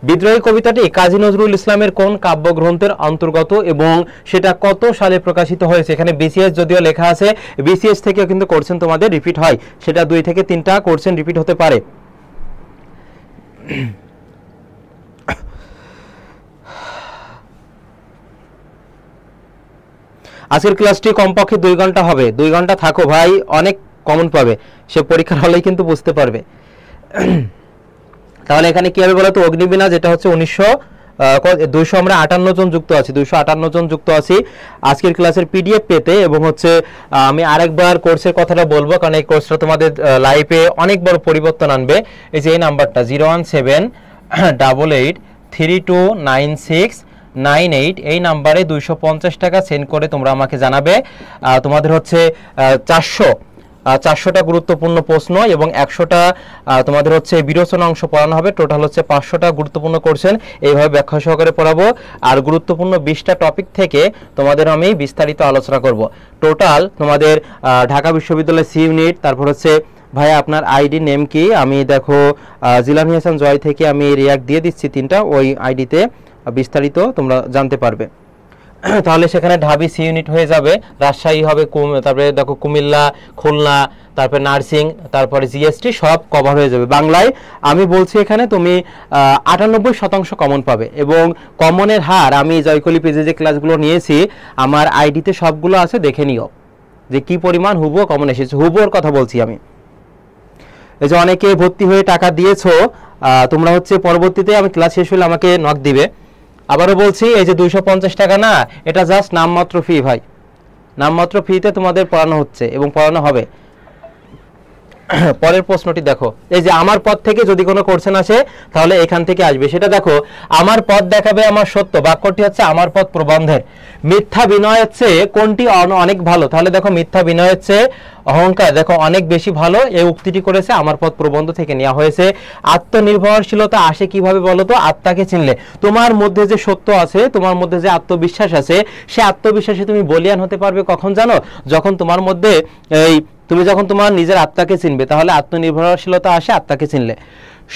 বিদ্রোহী কবিতাটি কাজী নজরুল ইসলামের কোন কাব্যগ্রন্থের অন্তর্গত এবং সেটা কত সালে প্রকাশিত হয়েছে? এখানে বিসিএস যদিও লেখা আছে, বিসিএস থেকেও কিন্তু কোশ্চেন তোমাদের রিপিট হয়, সেটা 2 থেকে 3টা কোশ্চেন রিপিট হতে পারে। আজকের ক্লাসটি কমপক্ষে 2 ঘন্টা হবে। 2 ঘন্টা থাকো ভাই, অনেক কমন পাবে, সে পরীক্ষার হলেই কিন্তু বুঝতে পারবে। তাহলে এখানে কি হবে বলতো? অগ্নিবীণা, যেটা হচ্ছে 258 জন যুক্ত আছে, 258 জন যুক্ত আছি আজকের ক্লাসের পিডিএফ পেতে। এবং হচ্ছে আমি আরেকবার কোর্সের কথাটা বলবো, কারণ এই কোর্সটা তোমাদের লাইফে অনেক বড় পরিবর্তন আনবে। এই যে এই নাম্বারটা 01788329698, এই নাম্বারে 250 টাকা সেন্ড করে তোমরা আমাকে জানাবে তোমাদের হচ্ছে 400টা গুরুত্বপূর্ণ প্রশ্ন এবং 100টা তোমাদের হচ্ছে বিরোচনা অংশ পড়ানো হবে। টোটাল হচ্ছে 500টা গুরুত্বপূর্ণ কোশ্চেন এইভাবে ব্যাখ্যা সহকারে পড়াবো। আর গুরুত্বপূর্ণ 20টা টপিক থেকে তোমাদের আমি বিস্তারিত আলোচনা করব। টোটাল তোমাদের ঢাকা বিশ্ববিদ্যালয়ের সি ইউনিট, তারপর হচ্ছে ভাই আপনার আইডি নেম কি? আমি দেখো জিলানি হাসান জয় থেকে আমি রিয়াক্ট দিয়ে দিচ্ছি 3টা, ওই আইডিতে বিস্তারিত তোমরা জানতে পারবে। তাহলে সেখানে ঢাবি সি ইউনিট হয়ে যাবে, রাজশাহী হবে, তারপরে দেখো কুমিল্লা, খুলনা, তারপরে নার্সিং, তারপরে জিএসটি সব কভার হয়ে যাবে। বাংলায় আমি বলছি এখানে তুমি 98% কমন পাবে। এবং কমনের হার আমি জয়কলি পেজে যে ক্লাসগুলো নিয়েছি আমার আইডিতে সবগুলো আছে, দেখে নিও যে কি পরিমাণ হুবহু কমন এসেছে। হুবহুর কথা বলছি আমি। এই যে অনেকে ভর্তি হয়ে টাকা দিয়েছো, তোমরা হচ্ছে পরবর্তীতে আমি ক্লাস শেষ হলে আমাকে নক দিবে। আবারও বলছি, এই যে 250 টাকা না, এটা জাস্ট নামমাত্র ফি ভাই, নামমাত্র ফিতে তোমাদের পড়ানো হচ্ছে এবং পড়ানো হবে। পরের প্রশ্নটি দেখো, এই যে আমার পথ থেকে যদি কোনো কোশ্চেন আসে তাহলে এখান থেকে আসবে। সেটা দেখো, আমার পথ দেখাবে আমার সত্য, বাক্যটি হচ্ছে আমার পথ প্রবন্ধের। মিথ্যা বিনয়ের চেয়ে কোনটি অনেক ভালো? তাহলে দেখো মিথ্যা বিনয়ের চেয়ে অহংকার দেখো অনেক বেশি ভালো, এই উক্তিটি করেছে আমার পথ প্রবন্ধ থেকে নেওয়া হয়েছে। আত্মনির্ভরশীলতা আসে কিভাবে বলো তো? আত্মাকে চিনলে। তোমার মধ্যে যে সত্য আছে, তোমার মধ্যে যে আত্মবিশ্বাস আছে, সে আত্মবিশ্বাসে তুমি বলিয়ান হতে পারবে কখন জানো? যখন তোমার মধ্যে তুমি যখন তোমার নিজের আত্মাকে চিনবে, তাহলে আত্মনির্ভরশীলতা আসে আত্মাকে চিনলে।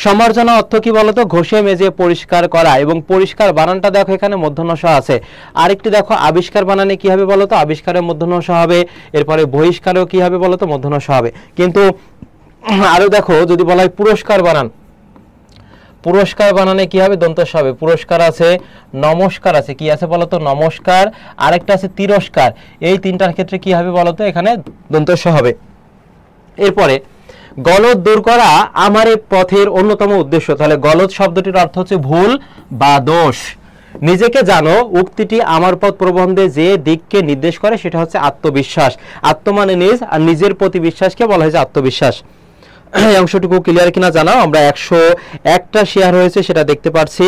সমার্জনা অর্থ কি বলতো? ঘষে মেজে পরিষ্কার করা। এবং পরিষ্কার বানানটা দেখো এখানে মূর্ধন্য ষ আছে। আরেকটি দেখো আবিষ্কার বানানে কি হবে বলতো? আবিষ্কারের মূর্ধন্য ষ হবে। এরপরে বহিষ্কারেও কি হবে বলতো? মূর্ধন্য ষ হবে। কিন্তু আরো দেখো যদি বলা হয় পুরস্কার বানান, পুরস্কার বানানে কি হবে? দন্ত স হবে। পুরস্কার আছে, নমস্কার আছে, কি আছে বলতো? নমস্কার। আরেকটা আছে তিরস্কার। এই 3টার ক্ষেত্রে কি হবে বলতো? এখানে দন্ত স হবে। এরপরে গলদ দূর করা আমার এই পথের অন্যতম উদ্দেশ্য। তাহলে গলদ শব্দটির অর্থ হচ্ছে ভুল বা দোষ। নিজেকে জানো উক্তিটি আমার পথ প্রবন্ধে যে দিককে নির্দেশ করে সেটা হচ্ছে আত্মবিশ্বাস। আত্ম মানে নিজ, আর নিজের প্রতি বিশ্বাসকে বলা হয়েছে আত্মবিশ্বাস। এই অংশটুকু ক্লিয়ার কিনা জানাও। আমরা 101টা শেয়ার হয়েছে সেটা দেখতে পাচ্ছি।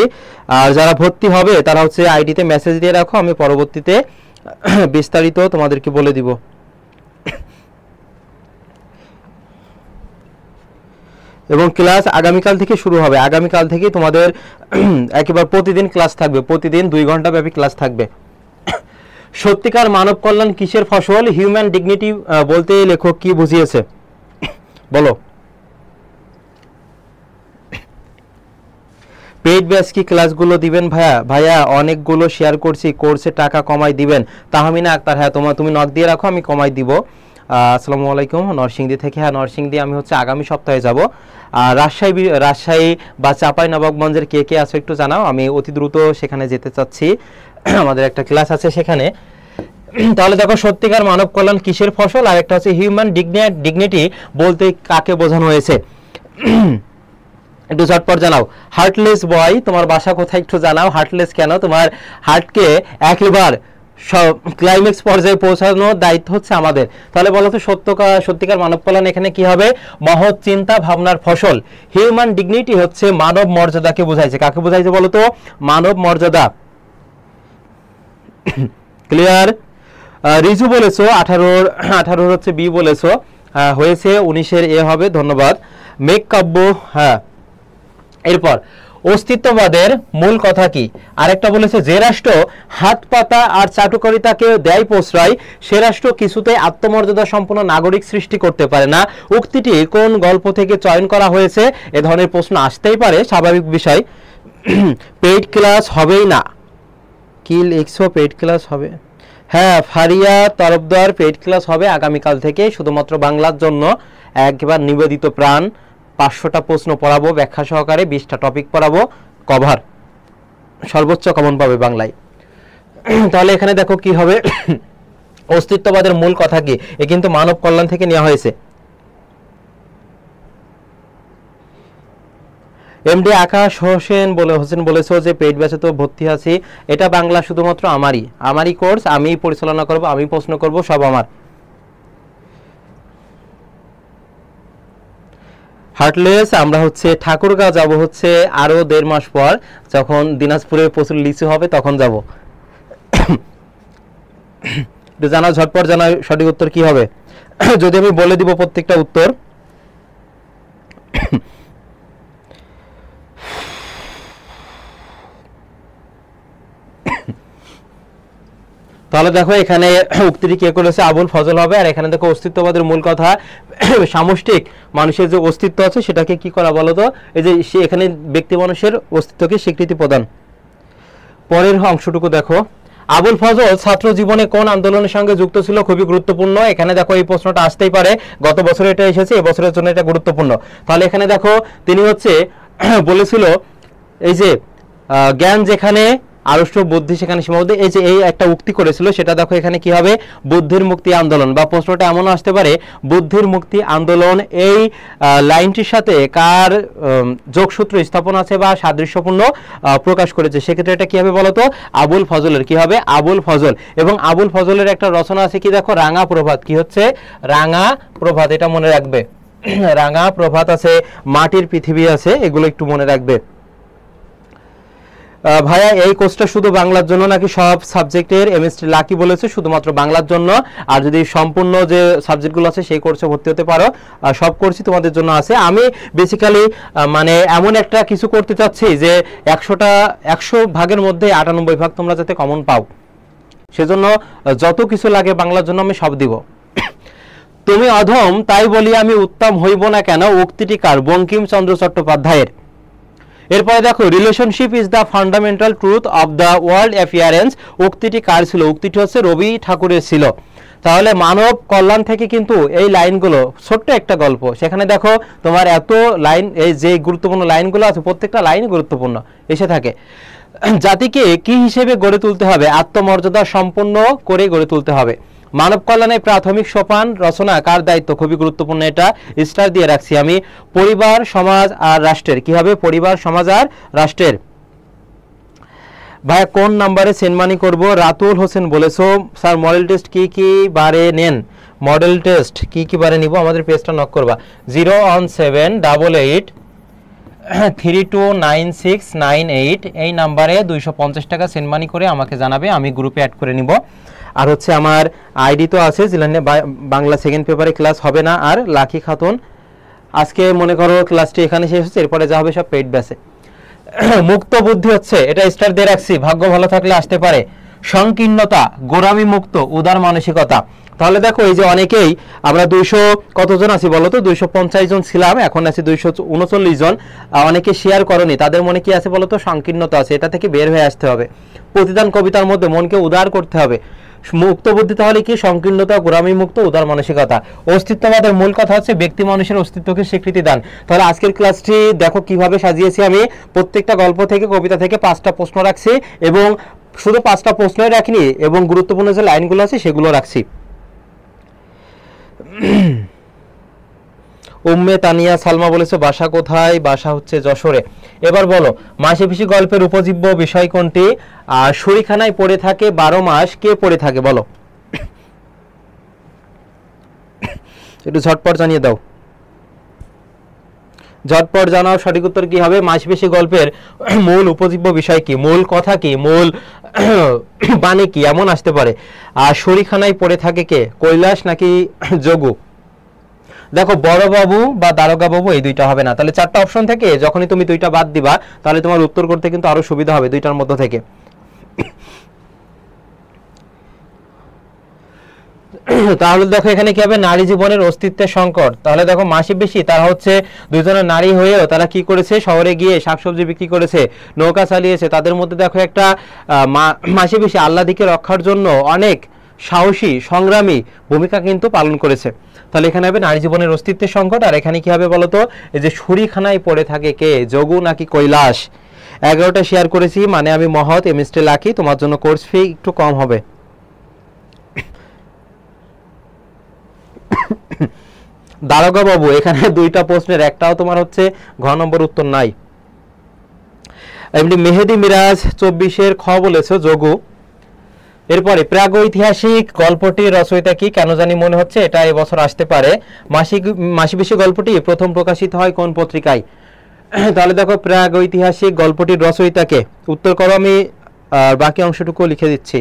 আর যারা ভর্তি হবে তারা হচ্ছে আইডিতে মেসেজ দিয়ে রাখো, আমি পরবর্তীতে বিস্তারিত তোমাদেরকে বলে দিব। এবং ক্লাস আগামীকাল থেকে শুরু হবে। আগামীকাল থেকে তোমাদের একেবারে প্রতিদিন ক্লাস থাকবে, প্রতিদিন 2 ঘন্টা ব্যাপী ক্লাস থাকবে। সত্যিকার মানব কল্যাণ কিসের ফসল? হিউম্যান ডিগনিটি বলতে লেখক কি বুঝিয়েছে বলো। পেইড ব্যাচ কি ক্লাসগুলো দিবেন ভাইয়া? ভাইয়া অনেকগুলো শেয়ার করছি, কোর্সে টাকা কমাই দিবেন। তাহমিনা আক্তার, হ্যাঁ তুমি নক দিয়ে রাখো, আমি কমাই দিব। আসসালামু আলাইকুম, নরসিংদী থেকে। হ্যাঁ নরসিংদী আমি হচ্ছে আগামী সপ্তাহে যাব। রাজশাহী বা চাঁপাইনবাবগঞ্জের কে কে আছো একটু জানাও, আমি অতি দ্রুত সেখানে যেতে চাচ্ছি, আমাদের একটা ক্লাস আছে সেখানে। তাহলে দেখো সত্যিকার মানব কল্যাণ কিসের ফসল, আর একটা হচ্ছে হিউম্যান ডিগনিটি বলতে কাকে বোঝানো হয়েছে একটু ঝটপট জানাও। হার্টলেস বয়, তোমার বাসা কোথায় একটু জানাও। হার্টলেস কেন? তোমার হার্টকে একবার ক্লাইম্যাক্স পর্যায়ে পৌঁছানোর দায়িত্ব হচ্ছে আমাদের। তাহলে বলো তো সত্যিকার মানব কল্যাণ এখানে কি হবে? মহৎ চিন্তা ভাবনার ফসল। হিউম্যান ডিগনিটি হচ্ছে মানব মর্যাদাকে বোঝাইছে। কাকে বোঝাইছে বলো তো? মানব মর্যাদা। ক্লিয়ার? রিজু বলেছো 18 হচ্ছে বি বলেছো, হয়েছে 19-এর এ হবে, ধন্যবাদ। মেঘ কাব্য, হ্যাঁ। এরপর অস্তিত্ববাদের মূল কথা কি? আরেকটা বলেছে যে রাষ্ট্র হাত পাতা আর চাটুকারিতাকে দেয় প্রশ্রয় সে রাষ্ট্র কিছুতে আত্মমর্যাদা সম্পন্ন নাগরিক সৃষ্টি করতে পারে না। উক্তিটি কোন গল্প থেকে চয়ন করা হয়েছে? এ ধরনের প্রশ্ন আসতেই পারে, স্বাভাবিক বিষয়। পেইড ক্লাস হবেই না, কি লিখছো? পেইড ক্লাস হবে? হ্যাঁ ফারিয়া তরফদার, পেইড ক্লাস হবে আগামীকাল থেকে, শুধুমাত্র বাংলার জন্য। একবার নিবেদিত প্রাণ, 500টা প্রশ্ন পড়াবো ব্যাখ্যা সহকারে, 20টা টপিক পড়াবো, কভার, সর্বোচ্চ কমন পাবে বাংলায়। তাহলে এখানে দেখো কি হবে, অস্তিত্ববাদের মূল কথা কি? এ কিন্তু মানব কল্যাণ থেকে নেওয়া হয়েছে। এমডি আকাশ হোসেন বলেছো যে পেইড ব্যাচে তো ভর্তি আছি। এটা বাংলা শুধুমাত্র আমারই কোর্স, আমি পরিচালনা করব, আমি প্রশ্ন করব, সব আমার। হার্টলেস আমরা হচ্ছে ঠাকুরগাঁও যাব হচ্ছে আরো 1.5 মাস পর, যখন দিনাজপুরে প্রচুর লিচু হবে তখন যাব। জানাও ঝটপট, জানাও সঠিক উত্তর কি হবে, যদি আমি বলে দিব প্রত্যেকটা উত্তর। তাহলে দেখো এখানে উক্তিটি কে করেছে? আবুল ফজল হবে। আর এখানে দেখো অস্তিত্ববাদের মূল কথা, সামষ্টিক মানুষের যে অস্তিত্ব আছে সেটাকে কি করা বলো তো? এই যে সে এখানে ব্যক্তি মানুষের অস্তিত্বকে স্বীকৃতি প্রদান। পরের অংশটুকু দেখো, আবুল ফজল ছাত্র জীবনে কোন আন্দোলনের সঙ্গে যুক্ত ছিল? খুবই গুরুত্বপূর্ণ। এখানে দেখো এই প্রশ্নটা আসতেই পারে, গত বছরে এটা এসেছে, এবছরের জন্য এটা গুরুত্বপূর্ণ। তাহলে এখানে দেখো তিনি হচ্ছে বলেছিল এই যে জ্ঞান যেখানে আড়ষ্ট বুদ্ধি সেখানে সীমাবদ্ধ, এই যে এই একটা উক্তি করেছিল, সেটা দেখো এখানে কি হবে? বুদ্ধির মুক্তি আন্দোলন। বা প্রশ্নটা এমনও আসতে পারে বুদ্ধির মুক্তি আন্দোলন, এই লাইনটির সাথে কার যোগসূত্র স্থাপন আছে বা সাদৃশ্যপূর্ণ প্রকাশ করেছে? সেক্ষেত্রে এটা কি হবে বলতো? আবুল ফজলের। কি হবে? আবুল ফজল। এবং আবুল ফজলের একটা রচনা আছে কি দেখো, রাঙা প্রভাত। কি হচ্ছে? রাঙা প্রভাত, এটা মনে রাখবে। রাঙা প্রভাত আছে, মাটির পৃথিবী আছে, এগুলো একটু মনে রাখবে। ভাইয়া এই কোর্সটা শুধু বাংলার জন্য নাকি সব সাবজেক্টের? এমএসটি লাকি বলেছে শুধুমাত্র বাংলার জন্য। আর যদি সম্পূর্ণ যে সাবজেক্টগুলো আছে সেই কোর্সে ভর্তি হতে পারো, সব কোর্সই তোমাদের জন্য আছে। আমি বেসিক্যালি মানে এমন একটা কিছু করতে চাচ্ছি যে 100 ভাগের মধ্যে 98 ভাগ তোমরা যাতে কমন পাও, সেজন্য যত কিছু লাগে বাংলার জন্য আমি সব দিব। তুমি অধম তাই বলি আমি উত্তম হইব না কেন, উক্তিটি কার? বঙ্কিমচন্দ্র চট্টোপাধ্যায়ের। এরপরে দেখো, relationship is the fundamental truth of the world affairs, উক্তিটি কার ছিল? উক্তিটি হচ্ছে রবি ঠাকুরের ছিল। তাহলে মানব কল্যাণ থেকে কিন্তু এই লাইনগুলো, ছোট্ট একটা গল্প, সেখানে দেখো তোমার এত লাইন, এই যে গুরুত্বপূর্ণ লাইনগুলো আছে প্রত্যেকটা লাইন গুরুত্বপূর্ণ এসে থাকে। জাতিকে কি হিসেবে গড়ে তুলতে হবে? আত্মমর্যাদা সম্পন্ন করে গড়ে তুলতে হবে। মানব কল্যাণের প্রাথমিক সোপান রচনা কার দায়িত্ব? খুবই গুরুত্বপূর্ণ, এটা স্টার দিয়ে রাখছি আমি। পরিবার, সমাজ আর রাষ্ট্রের। কি হবে? পরিবার, সমাজ আর রাষ্ট্রের। ভাইয়া কোন নাম্বারে সেন্ড মানি করবো? রাতুল হোসেন বলেছো স্যার মডেল টেস্ট কি কি বারে নেন? মডেল টেস্ট কি কি বারে নিব, আমাদের পেজটা নক করবা 01788329698 এই নাম্বারে 250 টাকা সেন্ড মানি করে আমাকে জানাবে, আমি গ্রুপে অ্যাড করে নিব। আর হচ্ছে আমার আইডি তো আছে, জিলানে বাংলা সেকেন্ড পেপারে ক্লাস হবে না। আর লাকি খাতুন আজকে মনে করো ক্লাসটি এখানে শেষ হচ্ছে, এরপরে যা হবে সব পেইড ব্যাচে। মুক্ত বুদ্ধি হচ্ছে, এটা স্টার দিয়ে রাখছি, ভাগ্য ভালো থাকলে আসতে পারে। সংকীর্ণতা, গোরামি মুক্ত, উদার মানসিকতা। তাহলে দেখো এই যে অনেকেই আমরা 200 কতজন আছি বলো তো, 250 জন ছিলাম, এখন আছি 239 জন। অনেকে শেয়ার করনি, তাদের মনে কি আছে বলো তো, সংকীর্ণতা আছে, এটা থেকে বের হয়ে আসতে হবে। প্রতিদান কবিতার মধ্যে মনকে উদার করতে হবে। মুক্ত বুদ্ধি তাহলে কি, সংকীর্ণতা, গোরামি মুক্ত, উদার মানসিকতা। অস্তিত্ববাদের মূল কথা হচ্ছে ব্যক্তি মানুষের অস্তিত্বকে স্বীকৃতি দান। তাহলে আজকের ক্লাসটি দেখো কিভাবে সাজিয়েছি আমি, প্রত্যেকটা গল্প থেকে কবিতা থেকে 5টা প্রশ্ন রাখছি, এবং শুধু 5টা প্রশ্নই রাখিনি, এবং গুরুত্বপূর্ণ যে লাইনগুলো আছে সেগুলো রাখছি। উম্মে তানিয়া সালমা বলেছে বাসা কোথায়, বাসা হচ্ছে যশোরে। এবার বলো মাসে পিসি গল্পের উপজীব্য বিষয় কোনটি? আর শরীখানায় পড়ে থাকে 12 মাস, কে পড়ে থাকে বলো, একটু ঝটপট জানিয়ে দাও, ঝটপট জানাও সঠিক উত্তর কি হবে। মাসে পিসি গল্পের মূল উপজীব্য বিষয় কি, মূল কথা কি, মূল বাণী কি, এমন আসতে পারে। আর শরীখানায় পড়ে থাকে কে, কৈলাস নাকি যোগু? দেখো বড় বাবু বা দারোগা বাবু এই দুইটা হবে না, তাহলে 4টা অপশন থেকে যখনই তুমি 2টা বাদ দিবা তাহলে তোমার উত্তর করতে কিন্তু আরো সুবিধা হবে 2টার মধ্য থেকে। তাহলে দেখো এখানে কি হবে, নারী জীবনের অস্তিত্বের সংকট। তাহলে দেখো মাসি বেশি তারা হচ্ছে দুইজনের নারী হয়েও তারা কি করেছে, শহরে গিয়ে শাকসবজি বিক্রি করেছে, নৌকা চালিয়েছে। তাদের মধ্যে দেখো একটা মাসি বেশি আল্লাহ দিকে রক্ষার জন্য অনেক সাহসী সংগ্রামী ভূমিকা কিন্তু পালন করেছে। তাহলে এখানে হবে নারী জীবনের অস্তিত্বের সংকট। আর এখানে কি হবে বলতো, এই যে শরীখানায় পড়ে থাকে কে, যোগু নাকি কৈলাস? 11টা শেয়ার করেছি, মানে আমি মহৎ, এমএসটি লাকি, তোমার জন্য কোর্স ফি একটু কম হবে। দারোগা বাবু, এখানে 2টা প্রশ্নের একটাও তোমার হচ্ছে ঘ নম্বর উত্তর নাই। এমনি মেহেদি মিরাজ 24-এর খ বলেছো যোগু। এরপরে প্রাগৈতিহাসিক গল্পটির রচয়িতা কি, কেন জানি মনে হচ্ছে এটা এবছর আসতে পারে। মাসি পিসি গল্পটি প্রথম প্রকাশিত হয় কোন পত্রিকায়? তাহলে দেখো প্রাগৈতিহাসিক গল্পটির রচয়িতা কে, উত্তর করো, আমি বাকি অংশটুকু লিখে দিচ্ছি।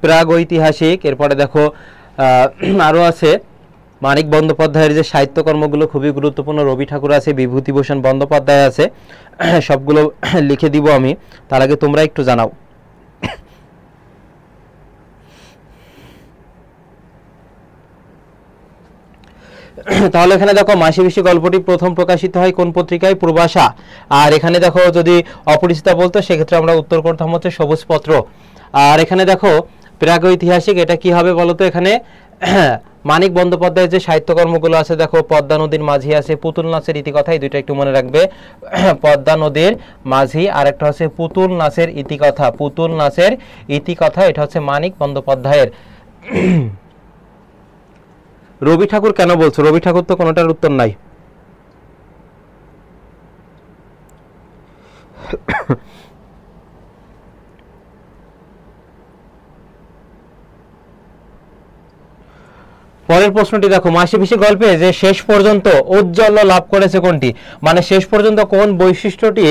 প্রাগৈতিহাসিক। এরপরে দেখো আরো আছে মানিক বন্দ্যোপাধ্যায়ের যে সাহিত্যকর্মগুলো খুবই গুরুত্বপূর্ণ, রবি ঠাকুর আছে, বিভূতিভূষণ বন্দ্যোপাধ্যায় আছে, সবগুলো লিখে দিব আমি, তার আগে তোমরা একটু জানাও। তাহলে এখানে দেখো মাসি পিসি গল্পটি প্রথম প্রকাশিত হয় কোন পত্রিকায়, পূর্বাশা। আর এখানে দেখো যদি অপরিচিতা বলতো সেক্ষেত্রে আমরা উত্তর করতাম হচ্ছে সবুজ পত্র। আর এখানে দেখো প্রাগৈতিহাসিক, এটা কি হবে বলতো, এখানে মানিক বন্দ্যোপাধ্যায়ের যে সাহিত্যকর্মগুলো আছে দেখো, পদ্মা নদীর মাঝি আছে, পুতুল নাচের ইতিকথা, এই দুইটা একটু মনে রাখবে। পদ্মা নদীর মাঝি আর একটা হচ্ছে পুতুল নাচের ইতিকথা, পুতুল নাচের ইতিকথা, এটা হচ্ছে মানিক বন্দ্যোপাধ্যায়ের। রবি ঠাকুর কেন বলছো, রবি ঠাকুর তো কোনোটার উত্তর নাই। পরের প্রশ্নটি দেখো, মাসি পিসি গল্পে যে শেষ পর্যন্ত ঔজ্জ্বল্য লাভ করেছে কোনটি, মানে শেষ পর্যন্ত কোন বৈশিষ্ট্যটি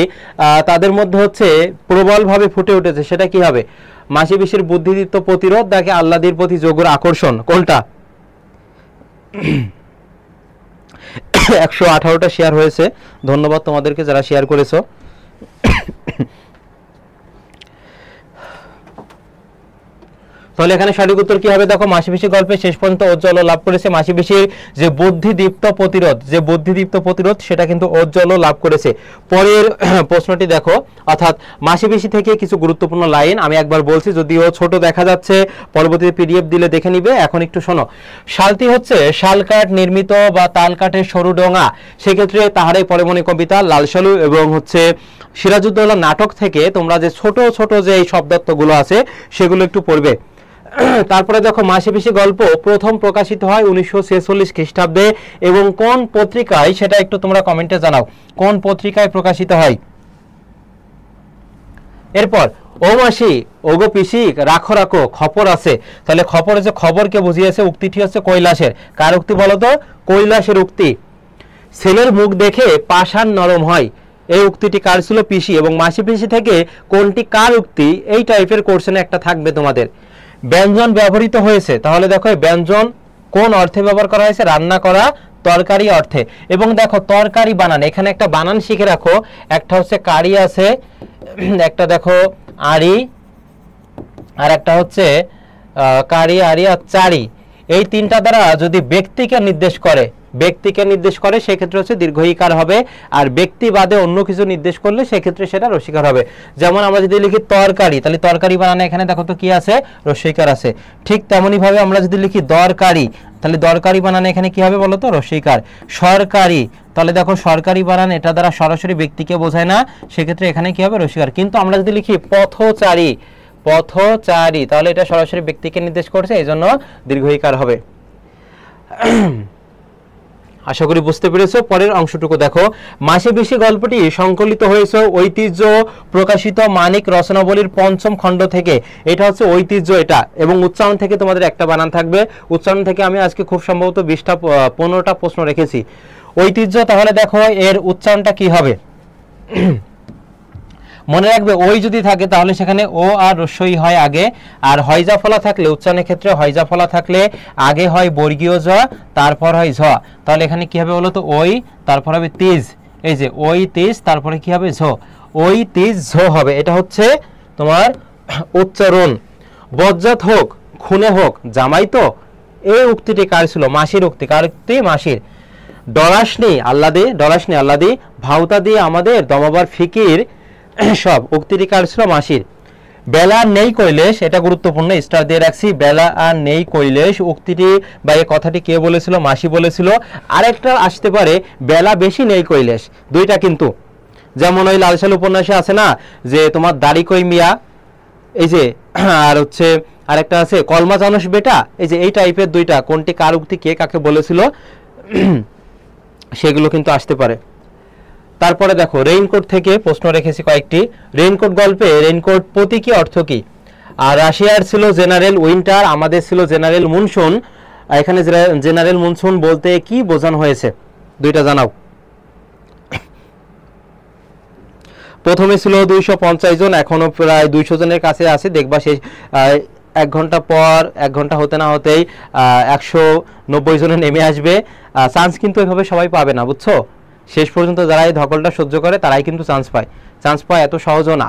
তাদের মধ্যে হচ্ছে প্রবলভাবে ফুটে উঠেছে, সেটা কি হবে? মাসি পিসির বুদ্ধিদীপ্ত প্রতিরোধ নাকি আল্লাদির প্রতি যোগের আকর্ষণ, কোনটা? 118টা শেয়ার হয়েছে, ধন্যবাদ তোমাদেরকে যারা শেয়ার করেছো। তাহলে এখানে সঠিক উত্তর কি হবে দেখো, মাসি পিসি গল্পে শেষ পর্যন্ত ঔজ্জ্বল্য লাভ করেছে মাসি পিসির যে বুদ্ধিদীপ্ত প্রতিরোধ, যে বুদ্ধিদীপ্ত প্রতিরোধ সেটা কিন্তু ঔজ্জ্বল্য লাভ করেছে। পরের প্রশ্নটি দেখো, অর্থাৎ মাসি পিসি থেকে কিছু গুরুত্বপূর্ণ লাইন আমি একবার বলছি, যদিও ছোট দেখা যাচ্ছে, পরবর্তীতে পিডিএফ দিলে দেখে নিবে, এখন একটু শোনো। শালটি হচ্ছে শালকাঠ নির্মিত বা তালকাঠের সরু ডোঙা, সেক্ষেত্রে তাহারাই পরমণি কবিতা, লালসালু এবং হচ্ছে সিরাজউদ্দৌলা নাটক থেকে তোমরা যে ছোট ছোট যে এই শব্দার্থগুলো আছে সেগুলো একটু পড়বে। তারপরে দেখো মাসি পিসি গল্প প্রথম প্রকাশিত হয় 1946 খ্রিস্টাব্দে, এবং কোন পত্রিকায় সেটা একটু তোমরা কমেন্টে জানাও, কোন পত্রিকায় প্রকাশিত হয়। এরপর ও মাসি ওগো পিসি রাখো রাখো খবর আছে, তাহলে খবর যে খবরকে বুঝিয়েছে, উক্তিটি হচ্ছে কৈলাসের। কার উক্তি বলতো? কৈলাসের উক্তি। ছেলের মুখ দেখে পাষাণ নরম হয়, এই উক্তিটি কার ছিল? পিসি। এবং মাসি পিসি থেকে কোনটি কার উক্তি, এই টাইপের কোশ্চেনে একটা থাকবে তোমাদের। ব্যঞ্জন ব্যবহৃত হয়েছে, তাহলে দেখো ব্যঞ্জন কোন অর্থে ব্যবহার করা হয়েছে? রান্না করা, তরকারি অর্থে। এবং দেখো তরকারি বানান, এখানে একটা বানান শিখে রাখো, একটা হচ্ছে কারি আছে, একটা দেখো আড়ি, আর একটা হচ্ছে কারি, আড়ি আর চারি। এই তিনটা দ্বারা যদি ব্যক্তিকে নির্দেশ করে সেক্ষেত্রে হচ্ছে দীর্ঘ ইকার হবে, আর ব্যক্তি বাদে অন্য কিছু নির্দেশ করলে সেক্ষেত্রে সেটা রস্যইকার হবে। যেমন আমরা যদি লিখি তরকারি, তাহলে তরকারি বানানো, এখানে দেখো তো কি আছে? রস্যইকার আছে। ঠিক তেমনি ভাবে আমরা যদি লিখি দরকারি, তাহলে দরকারি বানানো এখানে কি হবে বলো তো? রস্যইকার। সরকারি, তাহলে দেখো সরকারি বানান, এটা দ্বারা সরাসরি ব্যক্তিকে বোঝায় না, সেক্ষেত্রে এখানে কি হবে? রস্যইকার। কিন্তু আমরা যদি লিখি পথচারী, তাহলে এটা সরাসরি ব্যক্তিকে নির্দেশ করছে, এই জন্য দীর্ঘ ইকার হবে। আশা করি বুঝতে পেরেছো। পরের অংশটুকু দেখো, মাসে বেশি গল্পটি সংকলিত হয়েছে ঐতিহ্য প্রকাশিত মানিক রচনাবলীর ৫ম খণ্ড থেকে। এটা হচ্ছে ঐতিহ্য, এটা। এবং উচ্চারণ থেকে তোমাদের একটা বানান থাকবে। উচ্চারণ থেকে আমি আজকে খুব সম্ভবত 15টা প্রশ্ন রেখেছি। ঐতিহ্য, তাহলে দেখো এর উচ্চারণটা কি হবে? মনে রাখবে ওই যদি থাকে তাহলে সেখানে ও আর রস্যই হয় আগে, আর হয়জা ফলা থাকলে, উচ্চারণের ক্ষেত্রে হয়জা ফলা থাকলে আগে হয় বর্গীয় জ, তারপর হয় ঝ। তাহলে এখানে কি হবে বলো তো? ওই, তারপর হবে তেজ, এই যে ওই তেজ, তারপরে কি হবে? ঝ, ওই তেজ ঝ হবে। এটা হচ্ছে তোমার উচ্চারণ। বজ্জাত হোক, খুনে হোক, জামাই তো, এই উক্তিটি কার ছিল? মাসির উক্তি। কার উক্তি? মাসির। ডরাসনি আল্লাদি ভাউতা দিয়ে আমাদের দমাবার ফিকির সব, উক্তিটি কার ছিল? মাসির। বেলা নেই কৈলেশ, এটা গুরুত্বপূর্ণ, স্টার দিয়ে রাখছি। বেলা আর নেই কৈলেশ উক্তিটি বা এই কথাটি কে বলেছিল? মাসি বলেছিল। আরেকটা আসতে পারে বেলা বেশি নেই কৈলেশ, দুইটা কিন্তু। যেমন ওই লালসাল উপন্যাসে আছে না যে তোমার দাড়ি কই মিয়া, এই যে, আর হচ্ছে আরেকটা আছে কলমা জানোস বেটা, এই যে এই টাইপের দুইটা, কোনটি কার উক্তি, কে কাকে বলেছিল, সেগুলো কিন্তু আসতে পারে। তারপরে দেখো রেইনকোট থেকে প্রশ্ন রেখেছি কয়েকটি। রেইনকোট গল্পে রেইনকোট প্রতীকী অর্থ কি? আর রাশিয়ার ছিল জেনারেল উইন্টার, আমাদের ছিল জেনারেল মনসুন। এখানে জেনারেল মনসুন বলতে কি বোঝানো হয়েছে? দুইটা জানাও। প্রথমে ছিল 250 জন, এখনো প্রায় 200 জনের কাছে আছে। দেখবা শেষ 1 ঘন্টা পর, 1 ঘন্টা হতে না হতেই 190 জনে নেমে আসবে। চান্স কিন্তু এভাবে সবাই পাবে না, বুঝছো? শেষ পর্যন্ত যারা এই ধকলটা সহ্য করে তারাই কিন্তু চান্স পায়, এত সহজও না।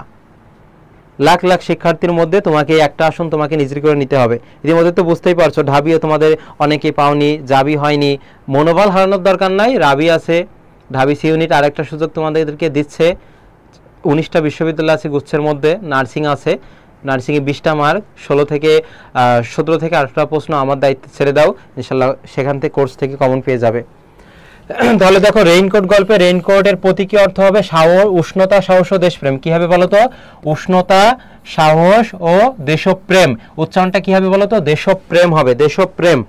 লাখ লাখ শিক্ষার্থীর মধ্যে তোমাকে একটা আসন তোমাকে নিজের করে নিতে হবে। ইতিমধ্যে তো বুঝতেই পারছো, ঢাবিও তোমাদের অনেকেই পাওনি, জাবি হয়নি। মনোবল হারানোর দরকার নাই, রাবি আছে, ঢাবি সি ইউনিট আরেকটা সুযোগ তোমাদেরকে দিচ্ছে। 19টা বিশ্ববিদ্যালয় আছে গুচ্ছের মধ্যে, নার্সিং আছে, নার্সিংয়ে 20টা মার্ক, 17 থেকে 18টা প্রশ্ন আমার দায়িত্বে ছেড়ে দাও, ইনশাল্লাহ সেখান থেকে কোর্স থেকে কমন পেয়ে যাবে। তাহলে দেখো রেইনকোট গল্পে রেইনকোটের প্রতীকী অর্থ হবে সাহস, উষ্ণতা, সাহস ও দেশপ্রেম। কি হবে বলতো? উষ্ণতা, সাহস ও দেশপ্রেম। উচ্চারণটা কি হবে বলতো? দেশপ্রেম হবে, দেশপ্রেম।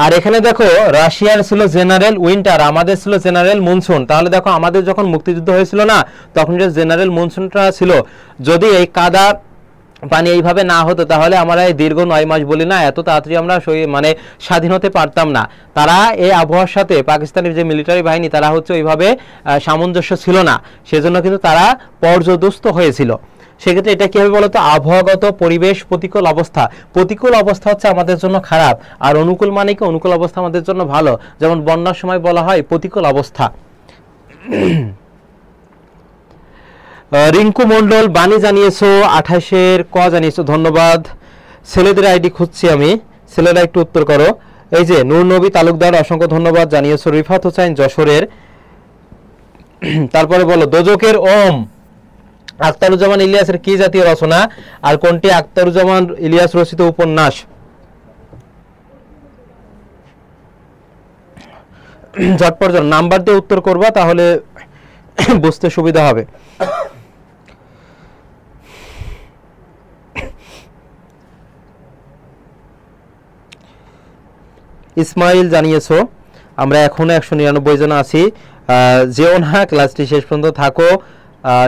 আর এখানে দেখো রাশিয়ার ছিল জেনারেল উইন্টার, আমাদের ছিল জেনারেল মনসুন। তাহলে দেখো আমাদের যখন মুক্তিযুদ্ধ হয়েছিল না, তখন যে জেনারেল মনসুনটা ছিল, যদি এই কাদা পানি এইভাবে না হতো তাহলে আমরা এই দীর্ঘ 9 মাস বলি না, এত তাড়াতাড়ি আমরা মানে স্বাধীন হতে পারতাম না। তারা এই আবহাওয়ার সাথে পাকিস্তানের যে মিলিটারি বাহিনী, তারা হচ্ছে ওইভাবে সামঞ্জস্য ছিল না, সেজন্য কিন্তু তারা পর্যদস্ত হয়েছিল। সেক্ষেত্রে এটা কি হবে বলতো? আবহাওয়াগত পরিবেশ প্রতিকূল অবস্থা। প্রতিকূল অবস্থা হচ্ছে আমাদের জন্য খারাপ, আর অনুকূল মানে কি? অনুকূল অবস্থা আমাদের জন্য ভালো। যেমন বন্যার সময় বলা হয় প্রতিকূল অবস্থা। রিঙ্কু মন্ডল বাণী জানিয়েছো, 28-এর ক জানিয়েছো, ধন্যবাদ। ছেলেদের আইডি খুঁজছি আমি, ছেলেরা একটু উত্তর করো। এই যে নূর নবী তালুকদার, অসংখ্য ধন্যবাদ জানিয়েছো। রিফাত হোসেন যশোরের। তারপরে বলো দোজকের ওম আখতারুজ্জামান ইলিয়াসের কি জাতীয় রচনা, আর কোনটি আখতারুজ্জামান ইলিয়াস রচিত উপন্যাস? ঝটপট নাম্বার দিয়ে উত্তর করবা, তাহলে বুঝতে সুবিধা হবে। ইসমাইল জানিয়েছো, আমরা এখনো 199 জন আছি। যেও না, ক্লাসটি শেষ পর্যন্ত থাকো।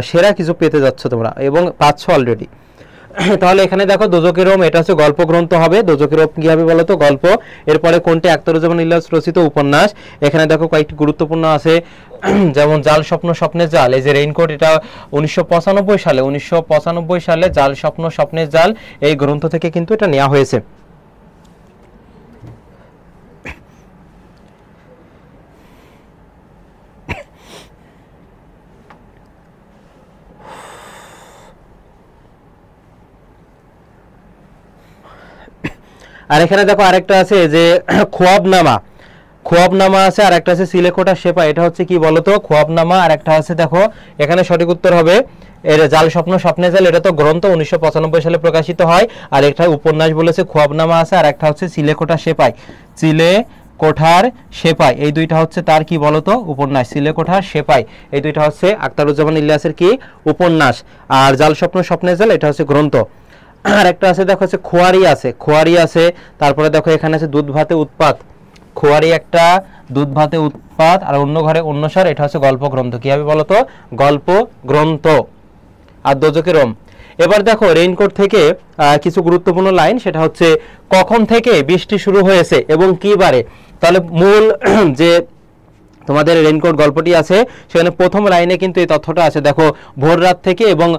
সেরা কিছু পেতে যাচ্ছ তোমরা এবং পাচ্ছ অলরেডি। তাহলে এখানে দেখো দোজখের রোম, এটা হচ্ছে গল্প গ্রন্থ হবে। দোজখের রোম কি হবে বলো তো? গল্প। এরপরে কোনটি আখতারুজ্জামান ইলিয়াস রচিত উপন্যাস? এখানে দেখো কয়েকটি গুরুত্বপূর্ণ আছে, যেমন জাল স্বপ্ন স্বপ্নের জাল, এই যে রেইনকোট, এটা 1995 সালে জাল স্বপ্ন স্বপ্নের জাল এই গ্রন্থ থেকে কিন্তু এটা নেওয়া হয়েছে। আর এখানে দেখো আরেকটা আছে যে খোয়াবনামা, খোয়াবনামা আছে, আর একটা আছে সিলেকোটা শেপা। এটা হচ্ছে কি বলতো? খোয়াবনামা। আর একটা আছে দেখো, এখানে সঠিক উত্তর হবে এর জাল স্বপ্ন স্বপ্নে জাল, এটা তো গ্রন্থ 1995 সালে প্রকাশিত হয়। আর একটা উপন্যাস বলেছে খোয়াবনামা আছে, আর একটা হচ্ছে সিলেকোটা শেপাই, চিলে কোঠার সেপাই, এই দুইটা হচ্ছে তার কি বলতো? উপন্যাস। সিলে কোঠার সেপাই এই দুইটা হচ্ছে আখতারুজ্জামান ইলিয়াসের কি? উপন্যাস। আর জাল স্বপ্ন স্বপ্নের জাল এটা হচ্ছে গ্রন্থ। আর একটা আছে দেখো হচ্ছে খোয়ারি আছে, খোয়ারি আছে। তারপরে দেখো এখানে আছে দুধ ভাতে উৎপাত, খোয়ারি একটা, দুধ ভাতে উৎপাত, আর অন্য ঘরে অন্য সার, এটা হচ্ছে গল্প গ্রন্থ। কি হবে বলতো? গল্প গ্রন্থ। আর দোজখের রোম। এবার দেখো রেইনকোট থেকে কিছু গুরুত্বপূর্ণ লাইন, সেটা হচ্ছে কখন থেকে বৃষ্টি শুরু হয়েছে এবং কি বারে। তাহলে মূল যে তোমাদের রেইনকোট গল্পটি আছে সেখানে প্রথম লাইনে কিন্তু এই তথ্যটা আছে, দেখো ভোর রাত থেকে এবং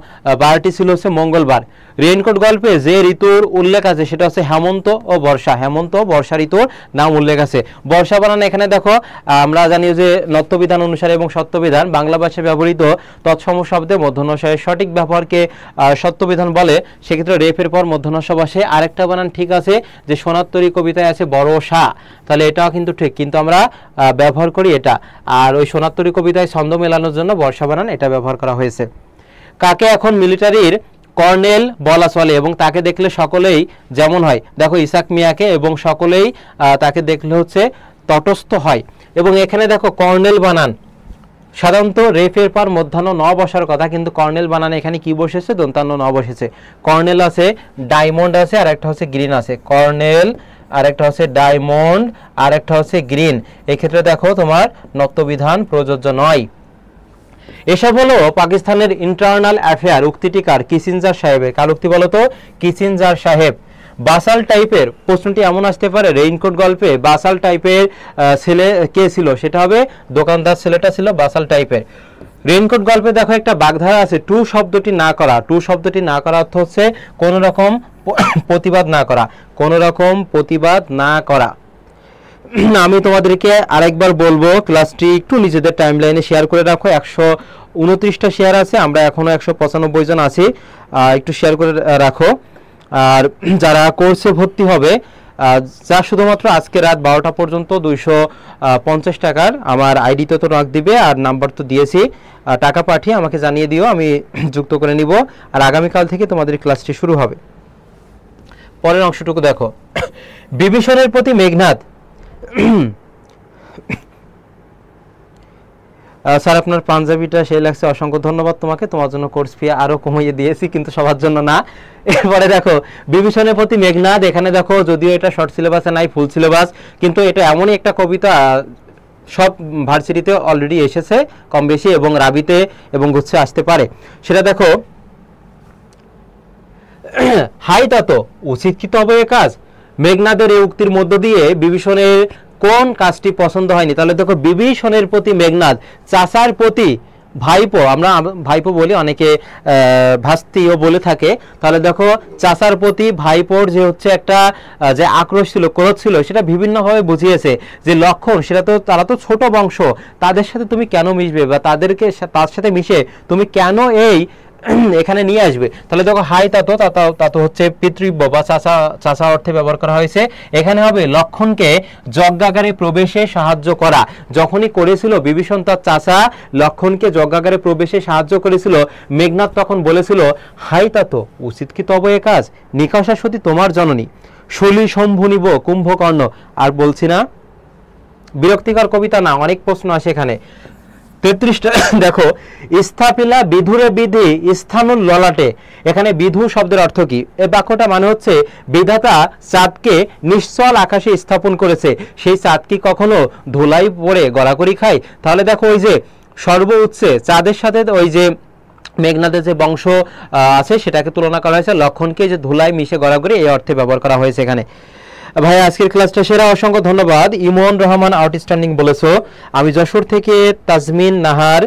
বারটি ছিল হচ্ছে মঙ্গলবার। রেইনকোট গল্পে যে ঋতুর উল্লেখ আছে সেটা হচ্ছে হেমন্ত ও বর্ষা, হেমন্ত ও বর্ষা ঋতুর নাম উল্লেখ আছে। বর্ষা বানান এখানে দেখো আমরা জানি যে নত্যবিধান অনুসারে এবং সত্যবিধান বাংলা ভাষায় ব্যবহৃত তৎসম শব্দে মধ্যনশয়ের সঠিক ব্যবহারকে সত্যবিধান বলে, সেক্ষেত্রে রেফের পর মধ্যনস্য বসে। আরেকটা বানান ঠিক আছে যে সোনাত্তরী কবিতায় আছে বর্ষা, তাহলে এটাও কিন্তু ঠিক, কিন্তু আমরা ব্যবহার করি এটা। আর ওই সোনাত্তরী কবিতায় ছন্দ মেলানোর জন্য বর্ষা বানান এটা ব্যবহার করা হয়েছে। কাকে এখন মিলিটারির কর্নেল বলা চলে এবং তাকে দেখলে সকলেই যেমন হয়? দেখো ইসাক মিয়াকে, এবং সকলেই তাকে দেখলে হচ্ছে তটস্থ হয়। এবং এখানে দেখো কর্নেল বানান সাধারণত রেফের পর মধ্যাহ্ন ন বসার কথা, কিন্তু কর্নেল বানানে এখানে কি বসেছে? দন্তান্ন ন বসেছে। কর্নেল আছে, ডায়মন্ড আছে, আর একটা হচ্ছে গ্রিন আছে। কর্নেল, আর একটা হচ্ছে ডায়মন্ড, আর একটা হচ্ছে গ্রিন। এই ক্ষেত্রে দেখো তোমার নত্যবিধান প্রযোজ্য নয়। এসব হলো পাকিস্তানের ইন্টারনাল অ্যাফেয়ার। উক্তিটি কার? কিসিঞ্জার সাহেবের। কার উক্তি বলতো? কিসিঞ্জার সাহেব। বাসাল টাইপের প্রশ্নটি এমন আসতে পারে, রেইনকোট গল্পে বাসাল টাইপের ছেলে কে ছিল? সেটা হবে দোকানদার ছেলেটা ছিল বাসাল টাইপের। রেইনকোট গল্পে দেখো একটা বাগধারা আছে, টু শব্দটি না করা। টু শব্দটি না করা অর্থ হচ্ছে কোন রকম প্রতিবাদ না করা, কোন রকম প্রতিবাদ না করা। আমি তোমাদেরকে আরেকবার বলবো, ক্লাসটি একটু নিজেদের টাইমলাইনে শেয়ার করে রাখো। 129টা শেয়ার আছে, আমরা এখনো 195 জন আছি, একটু শেয়ার করে রাখো। আর যারা কোর্সে ভর্তি হবে, যা শুধুমাত্র আজকে রাত 12টা পর্যন্ত 250 টাকার আমার আইডিতে তো রাখ দিবে, আর নাম্বার তো দিয়েছি, টাকা পাঠিয়ে আমাকে জানিয়ে দিও, আমি যুক্ত করে নিব। আর আগামীকাল থেকে তোমাদের ক্লাসটি শুরু হবে। পরের অংশটুকু দেখো, বিভীষণের প্রতি মেঘনাদ। স্যার আপনার পাঞ্জাবিটা সেই লাগছে, অসংখ্য ধন্যবাদ তোমাকে, তোমার জন্য কোর্স ফি আরো কমিয়ে দিয়েছি, কিন্তু সবার জন্য না। এরপরে দেখো বিভীষণের প্রতি মেঘনাদ, এখানে দেখো যদিও এটা শর্ট সিলেবাসে নাই, ফুল সিলেবাস, কিন্তু এটা এমনই একটা কবিতা সব ভার্সিটিতে অলরেডি এসেছে কম বেশি, এবং রাবিতে এবং গুচ্ছে আসতে পারে। সেটা দেখো, হাই তত উচিত কি তবে এ কাজ। মেঘনাদের এই উক্তির মধ্য দিয়ে বিভীষণের কোন কাজটি পছন্দ হয়নি? তাহলে দেখো বিভীষণের প্রতি মেঘনাদ, চাচার প্রতি ভাইপো, আমরা ভাইপো বলি, অনেকে ভাস্তিও বলে থাকে। তাহলে দেখো চাচার প্রতি ভাইপোর যে হচ্ছে একটা যে আক্রোশ ছিল, ক্রোধ ছিল, সেটা বিভিন্নভাবে বুঝিয়েছে। যে লক্ষণ, সেটা তো তারা তো ছোট বংশ, তাদের সাথে তুমি কেন মিশবে, বা তাদেরকে তার সাথে মিশে তুমি কেন এই এখানে নিয়ে আসবে। তাহলে দেখো হাই তাতো হচ্ছে পিতৃব্য বা চাচা অর্থে ব্যবহার করা হয়েছে। এখানে হবে লক্ষণকে যজ্ঞাগারে প্রবেশে সাহায্য করা। যখনই করেছিল বিভীষণ তার চাচা লক্ষণকে যজ্ঞাগারে প্রবেশে সাহায্য করেছিল, মেঘনাদ তখন বলেছিল হাই তাতো উচিত কি তবে এ কাজ, নিকাশা সতী তোমার জননী, শলী শম্ভু নিব কুম্ভকর্ণ। আর বলছি না, বিরক্তিকর কবিতা না, অনেক প্রশ্ন আসে এখানে। 33টা দেখো, স্থাপিলা বিধুরে বিধি স্থানুল ললাটে। এখানে বিধু শব্দের অর্থ কি? এই বাক্যটা মানে হচ্ছে বিধাতা চাঁদকে নিশ্চল আকাশে স্থাপন করেছে, সেই চাঁদ কি কখনো ধুলাই পড়ে গড়াগড়ি খায়? তাহলে দেখো ওই যে সর্ব উৎসে চাঁদের সাথে ওই যে মেঘনাদের যে বংশ আছে সেটাকে তুলনা করা হয়েছে, লক্ষণকে যে ধুলায় মিশে গড়াগড়ি এই অর্থে ব্যবহার করা হয়েছে এখানে। ভাই আজকের ক্লাসটা সেরা, অসংখ্য ধন্যবাদ। ইমন রহমান আউটস্ট্যান্ডিং বলেছো। আমি যশোর থেকে তাজমিন নাহার।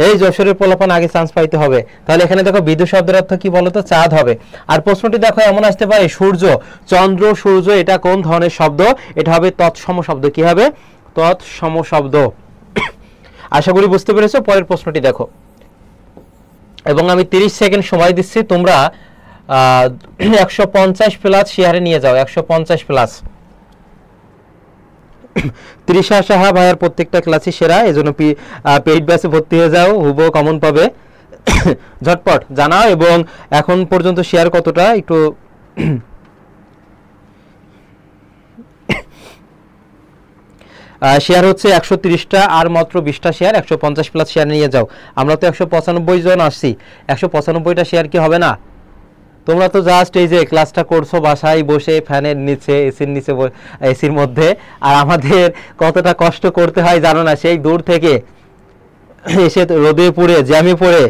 এই যশোরের পোলাপান আগে চান্স পাইতে হবে। তাহলে এখানে দেখো বিদ্যুৎ শব্দের অর্থ কি বলতো, চাঁদ হবে। আর প্রশ্নটি দেখো এমন আসতে পারে সূর্য, চন্দ্র, সূর্য, এটা কোন ধরনের শব্দ? এটা হবে তৎসম শব্দ। কি হবে? তৎসম শব্দ। আশা করি বুঝতে পেরেছো। পরের প্রশ্নটি দেখো, এবং আমি 30 সেকেন্ড সময় দিচ্ছি, তোমরা 150 প্লাস শেয়ারে নিয়ে যাও, 150 প্লাস। তৃষা সাহা ভাইয়ার প্রত্যেকটা ক্লাসই সেরা, এজন্য পেইড ব্যাচে ভর্তি হয়ে যাও, হুবহু কমন পাবে। ঝটপট জানাও, এবং এখন পর্যন্ত শেয়ার কতটা একটু শেয়ার হচ্ছে 130টা, আর মাত্র 20টা শেয়ার, 150 প্লাস শেয়ার নিয়ে যাও। আমরা তো 195 জন আসছি, 195টা শেয়ার কি হবে না? তোমরা তো জাস্ট এই যে ক্লাসটা করছো বাসায় বসে ফ্যানের নিচে, এসির নিচে, এসির মধ্যে, আর আমাদের কতটা কষ্ট করতে হয় জানো না? সেই দূর থেকে এসে রোদে পুড়ে, জ্যামে পড়ে।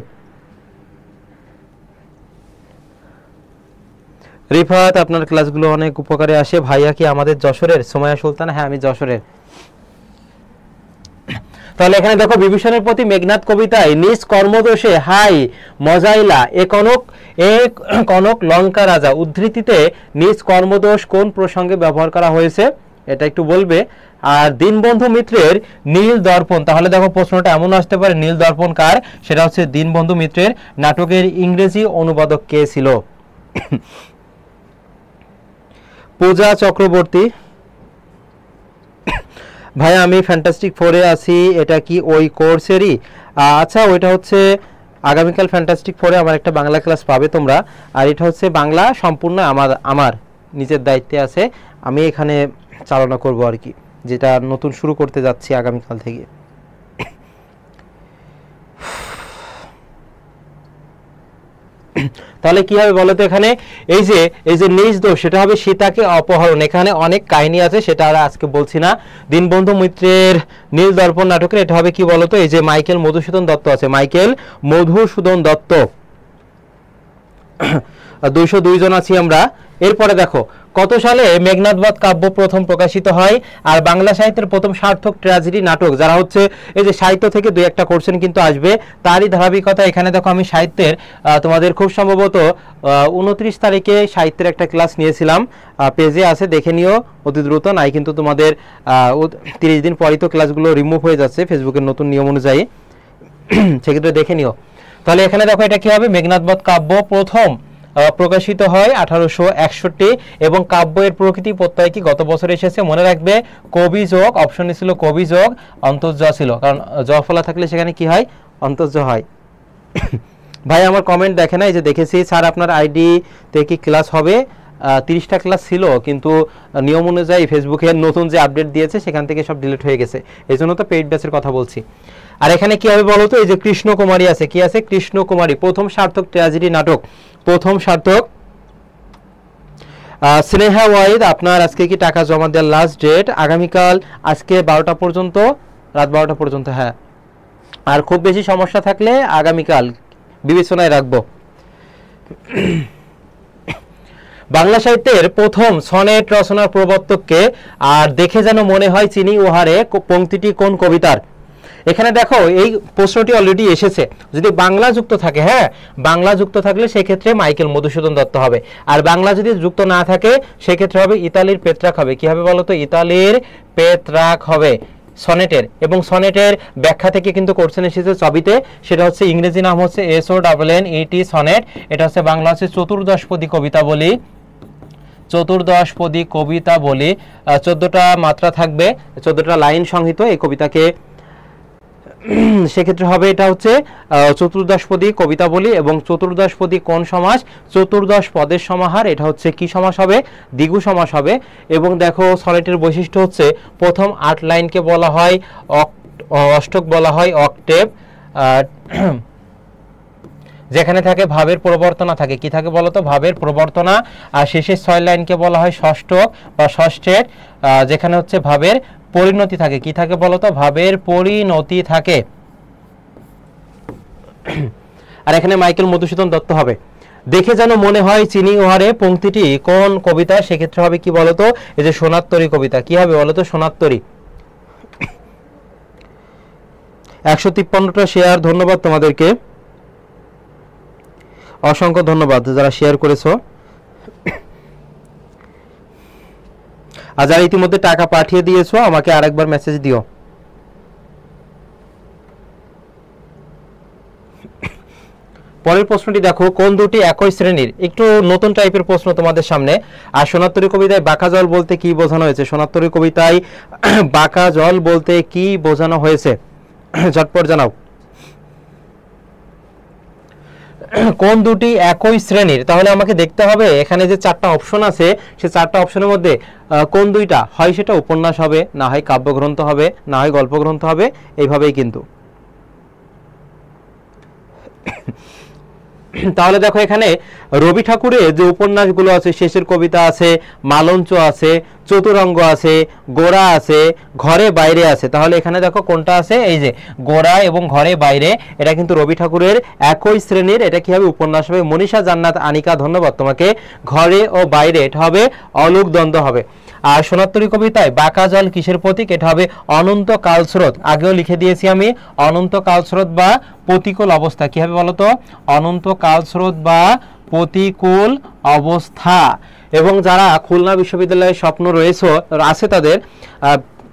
রিফাত, আপনার ক্লাসগুলো অনেক উপকারে আসে। ভাইয়া কি আমাদের যশোরের? সোমায়া সুলতান, হ্যাঁ আমি যশোরের। তাহলে এখানে দেখো বিভীষণের প্রতি মেঘনাদ কবিতায় নিজ কর্মদোষে হাই মজাইলা এ কনক লঙ্কা রাজা উদ্ধৃতিতে নিজ কর্মদোষ কোন প্রসঙ্গে ব্যবহার করা হয়েছে এটা একটু বলবে। আর দীনবন্ধু মিত্রের নীল দর্পণ, তাহলে দেখো প্রশ্নটা এমন আসতে পারে নীল দর্পণ কার? সেটা হচ্ছে দীনবন্ধু মিত্রের। নাটকের ইংরেজি অনুবাদক কে ছিল? পূজা চক্রবর্তী। ভাই আমি ফ্যান্টাস্টিক 4-এ আছি, এটা কি ওই কোর্সেরই? আচ্ছা, ওইটা হচ্ছে আগামীকাল ফ্যান্টাস্টিক 4-এ আমার একটা বাংলা ক্লাস পাবে তোমরা। আর এটা হচ্ছে বাংলা সম্পূর্ণ আমার নিজের দায়িত্বে আছে, আমি এখানে চালনা করব আর কি, যেটা নতুন শুরু করতে যাচ্ছি আগামীকাল থেকে। তাহলে কি হবে বলতো? এখানে এই যে নিজ দোষ, সেটা হবে সীতাকে অপহরণ। এখানে অনেক কাহিনী আছে, সেটা আর আজকে বলছি না। দীনবন্ধু মিত্রের নীল দর্পণ নাটকের এটা হবে কি বলতো? এই যে মাইকেল মধুসূদন দত্ত আছে, মাইকেল মধুসূদন দত্ত। 202 জন আছি আমরা। এরপরে দেখো কত সালে মেঘনাদ বধ কাব্য প্রথম প্রকাশিত হয়? আর বাংলা সাহিত্যের প্রথম সার্থক ট্র্যাজেডি নাটক, যারা হচ্ছে এই যে সাহিত্য থেকে 2-1টা কোশ্চেন কিন্তু আসবে, তারই ধারাবাহিকতা এখানে দেখো আমি সাহিত্যের তোমাদের খুব সম্ভবত 29 তারিখে সাহিত্যের একটা ক্লাস নিয়েছিলাম, পেজে আছে, দেখে নিও অতি দ্রুত। নাই কিন্তু তোমাদের 30 দিন পরই তো ক্লাসগুলো রিমুভ হয়ে যাচ্ছে ফেসবুকের নতুন নিয়ম অনুযায়ী, সেক্ষেত্রে দেখে নিও। তাহলে এখানে দেখো এটা কি হবে? মেঘনাদ বধ কাব্য প্রথম প্রকাশিত হয় 1861, এবং কাব্যের প্রকৃতি প্রত্যয় কি গত বছর এসেছে মনে রাখবে? কবি যোগ, অপশনে ছিল কবি যোগ অন্তর্জ ছিল, কারণ জ ফলা থাকলে সেখানে কি হয়? অন্তর্জ হয়। ভাই আমার কমেন্ট দেখে না, এই যে দেখেছি স্যার আপনার আইডি তে কি ক্লাস হবে? 30টা ক্লাস ছিল, কিন্তু নিয়ম অনুযায়ী ফেসবুকের নতুন যে আপডেট দিয়েছে সেখান থেকে সব ডিলিট হয়ে গেছে, এই জন্য তো পেইড ব্যাচের কথা বলছি। আর এখানে কি হবে বলতো? এই যে কৃষ্ণকুমারী আছে, কি আছে? কৃষ্ণকুমারী প্রথম সার্থক ট্র্যাজেডি নাটক, প্রথম সার্থক। স্নেহা ওয়াহিদ, আপনার আজকে কি টাকা জমা দেওয়ার লাস্ট ডেট? আগামীকাল, আজকে 12টা পর্যন্ত, রাত 12টা পর্যন্ত, হ্যাঁ। আর খুব বেশি সমস্যা থাকলে আগামীকাল বিবেচনায় রাখবো। বাংলা সাহিত্যের প্রথম সনেট রচনার প্রবর্তককে? আর দেখে যেন মনে হয় চিনি উহারে পংক্তিটি কোন কবিতার? এখানে দেখো এই প্রশ্নটি অলরেডি এসেছে, যদি বাংলা যুক্ত থাকে, হ্যাঁ বাংলা যুক্ত থাকলে সেক্ষেত্রে মাইকেল মধুসূদন দত্ত হবে। আর বাংলা যদি যুক্ত না থাকে সেক্ষেত্রে হবে ইতালির পেত্রাক হবে। কি হবে বলতো? ইতালির পেত্রাক হবে সনেটের। এবং সনেটের ব্যাখ্যা থেকে কিন্তু কোশ্চেন এসেছে ছবিতে, সেটা হচ্ছে ইংরেজি নাম হচ্ছে SONNET সনেট, এটা হচ্ছে বাংলা হচ্ছে চতুর্দশপদী কবিতা বলি, চতুর্দশপদী কবিতা বলি। 14টা মাত্রা থাকবে, 14টা লাইন সংহিত এই কবিতাকে, সেক্ষেত্রে হবে এটা হচ্ছে চতুর্দশপদী কবিতা বলি। এবং চতুর্দশপদী কোন সমাস? চতুর্দশ পদের সমাহার, এটা হচ্ছে কি সমাস হবে? দ্বিগু সমাস হবে। এবং দেখো সনেটের বৈশিষ্ট্য হচ্ছে প্রথম 8 লাইনকে বলা হয় অষ্টক, বলা হয় অক্টেভ, যেখানে থাকে ভাবের প্রবর্তনা থাকে। কি থাকে বলতো? ভাবের প্রবর্তনা। আর শেষের 6 লাইনকে বলা হয় ষষ্ঠক বা ষষ্ঠের, যেখানে হচ্ছে ভাবের পরিণতি থাকে। কি থাকে বলতো? ভাবের পরিণতি থাকে। আর এখানে মাইকেল মধুসূদন দত্ত হবে। দেখে যেন মনে হয় চিনি ওহারে পংক্তিটি কোন কবিতা, সেক্ষেত্রে হবে কি বলতো, এই যে সোনার তরী কবিতা। কি হবে বলতো, সোনার তরী। 153টা শেয়ার, ধন্যবাদ তোমাদেরকে, অসংখ্য ধন্যবাদ যারা শেয়ার করেছো। আর যারা ইতিমধ্যে টাকা পাঠিয়ে দিয়েছো আমাকে আরেকবার মেসেজ দিও। পরের প্রশ্নটি দেখো, কোন দুটি একই শ্রেণীর, একটু নতুন টাইপের প্রশ্ন তোমাদের সামনে। আর সোনার তরী কবিতায় বাঁকা জল বলতে কি বোঝানো হয়েছে? সোনার তরী কবিতায় বাঁকা জল বলতে কি বোঝানো হয়েছে? ঝটপট জানাও। কোন দুটি একই শ্রেণীর, তাহলে আমাকে দেখতে হবে এখানে যে 4টা অপশন আছে সেই 4টা অপশনের মধ্যে কোন দুইটা হয়, সেটা উপন্যাস হবে, না হয় কাব্যগ্রন্থ হবে, না হয় গল্পগ্রন্থ হবে, এইভাবেই কিন্তু। তাহলে দেখো এখানে রবি ঠাকুরের যে উপন্যাসগুলো আছে, শেষের কবিতা আছে, মালঞ্চ আছে, চতুরঙ্গ আছে, গোড়া আছে, ঘরে বাইরে আছে। তাহলে এখানে দেখো কোনটা আছে, এই যে গোড়া এবং ঘরে বাইরে, এটা কিন্তু রবি ঠাকুরের একই শ্রেণীর। এটা কি হবে, উপন্যাস হবে। মনীষা জান্নাত আনিকা, ধন্যবাদ তোমাকে। ঘরে ও বাইরে, এটা হবে অলুক দ্বন্দ্ব হবে। আর সোনার তরী কবিতায় বাঁকা জল কিসের প্রতীক? এটা হবে অনন্ত কালস্রোত। আগেও লিখে দিয়েছি আমি, অনন্ত কালস্রোত বা প্রতিকূল অবস্থা। কি হবে বলতো, অনন্ত কালস্রোত বা প্রতিকূল অবস্থা। এবং যারা খুলনা বিশ্ববিদ্যালয়ের স্বপ্ন রয়েছে আছে, তাদের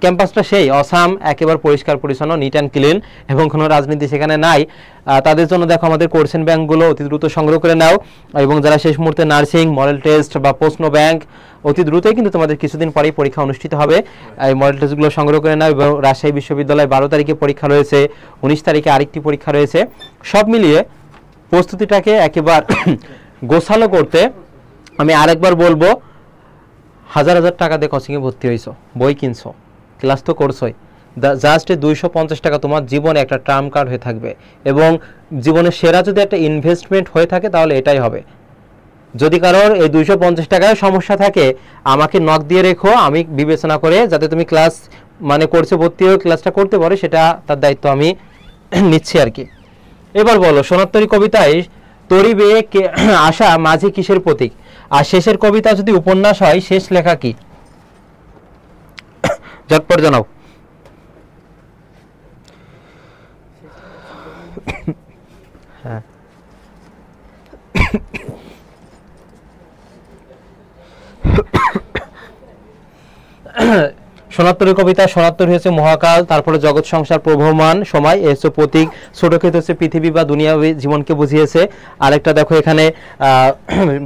ক্যাম্পাসটা সেই অসাম, একেবারে পরিষ্কার পরিচ্ছন্ন, নিট অ্যান্ড ক্লিন, এবং কোনো রাজনীতি সেখানে নাই। তাদের জন্য দেখো আমাদের কোশ্চেন ব্যাংকগুলো অতি দ্রুত সংগ্রহ করে নাও। এবং যারা শেষ মুহূর্তে নার্সিং, মডেল টেস্ট বা প্রশ্ন ব্যাংক, অতি দ্রুতই কিন্তু তোমাদের কিছুদিন পরেই পরীক্ষা অনুষ্ঠিত হবে। এই মডেল টেস্টগুলো সংগ্রহ করে নাও। এবং রাজশাহী বিশ্ববিদ্যালয়ে 12 তারিখে পরীক্ষা রয়েছে, 19 তারিখে আরেকটি পরীক্ষা রয়েছে। সব মিলিয়ে প্রস্তুতিটাকে একেবারে গোছালো করতে আমি আরেকবার বলবো, হাজার হাজার টাকা দিয়ে কোচিংয়ে ভর্তি হয়েছো, বই কিনছো, ক্লাস তো করছোই, জাস্ট 250 টাকা তোমার জীবনে একটা ট্রাম কার্ড হয়ে থাকবে। এবং জীবনের সেরা যদি একটা ইনভেস্টমেন্ট হয়ে থাকে তাহলে এটাই হবে। যদি কারোর এই 250 টাকায় সমস্যা থাকে, আমাকে নক দিয়ে রেখো, আমি বিবেচনা করে যাতে তুমি ক্লাস মানে কোর্সে ভর্তি হয়ে ক্লাসটা করতে পারো, সেটা তার দায়িত্ব আমি নিচ্ছি আর কি। এবার বলো, সোনার তরী কবিতায় তরী বেয়ে আসা মাঝি কিসের প্রতীক? আর শেষের কবিতা যদি উপন্যাস হয়, শেষ লেখা কি? ঝটপট জানাও। হ্যাঁ, সোনার তরী কবিতা, সোনার তরী হচ্ছে মহাকাল, তারপরে জগৎ সংসার প্রবহমান সময়, এ হচ্ছে প্রতীক। ছোট ক্ষেত হচ্ছে পৃথিবী বা দুনিয়া জীবনকে বুঝিয়েছে। আরেকটা দেখো এখানে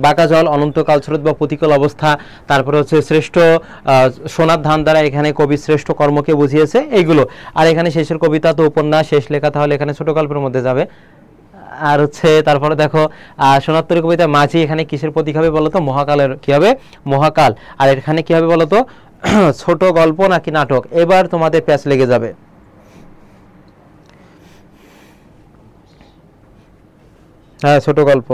বাঁকা জল অনন্ত কালস্রোত বা প্রতিকূল অবস্থা। তারপরে হচ্ছে শ্রেষ্ঠ সোনার ধান দ্বারা এখানে কবি শ্রেষ্ঠ কর্মকে বুঝিয়েছে, এইগুলো। আর এখানে শেষের কবিতা তো উপন্যাস, শেষ লেখা, তাহলে এখানে ছোট গল্পের মধ্যে যাবে। আর হচ্ছে তারপরে দেখো সোনার তরী কবিতা মাঝি, এখানে কিসের প্রতীক হবে বলতো? মহাকালের। কি হবে? মহাকাল। আর এখানে কি হবে বলতো? ছোট গল্প নাকি নাটক? এবার তোমাদের প্যাচ লেগে যাবে। হ্যাঁ, ছোট গল্প।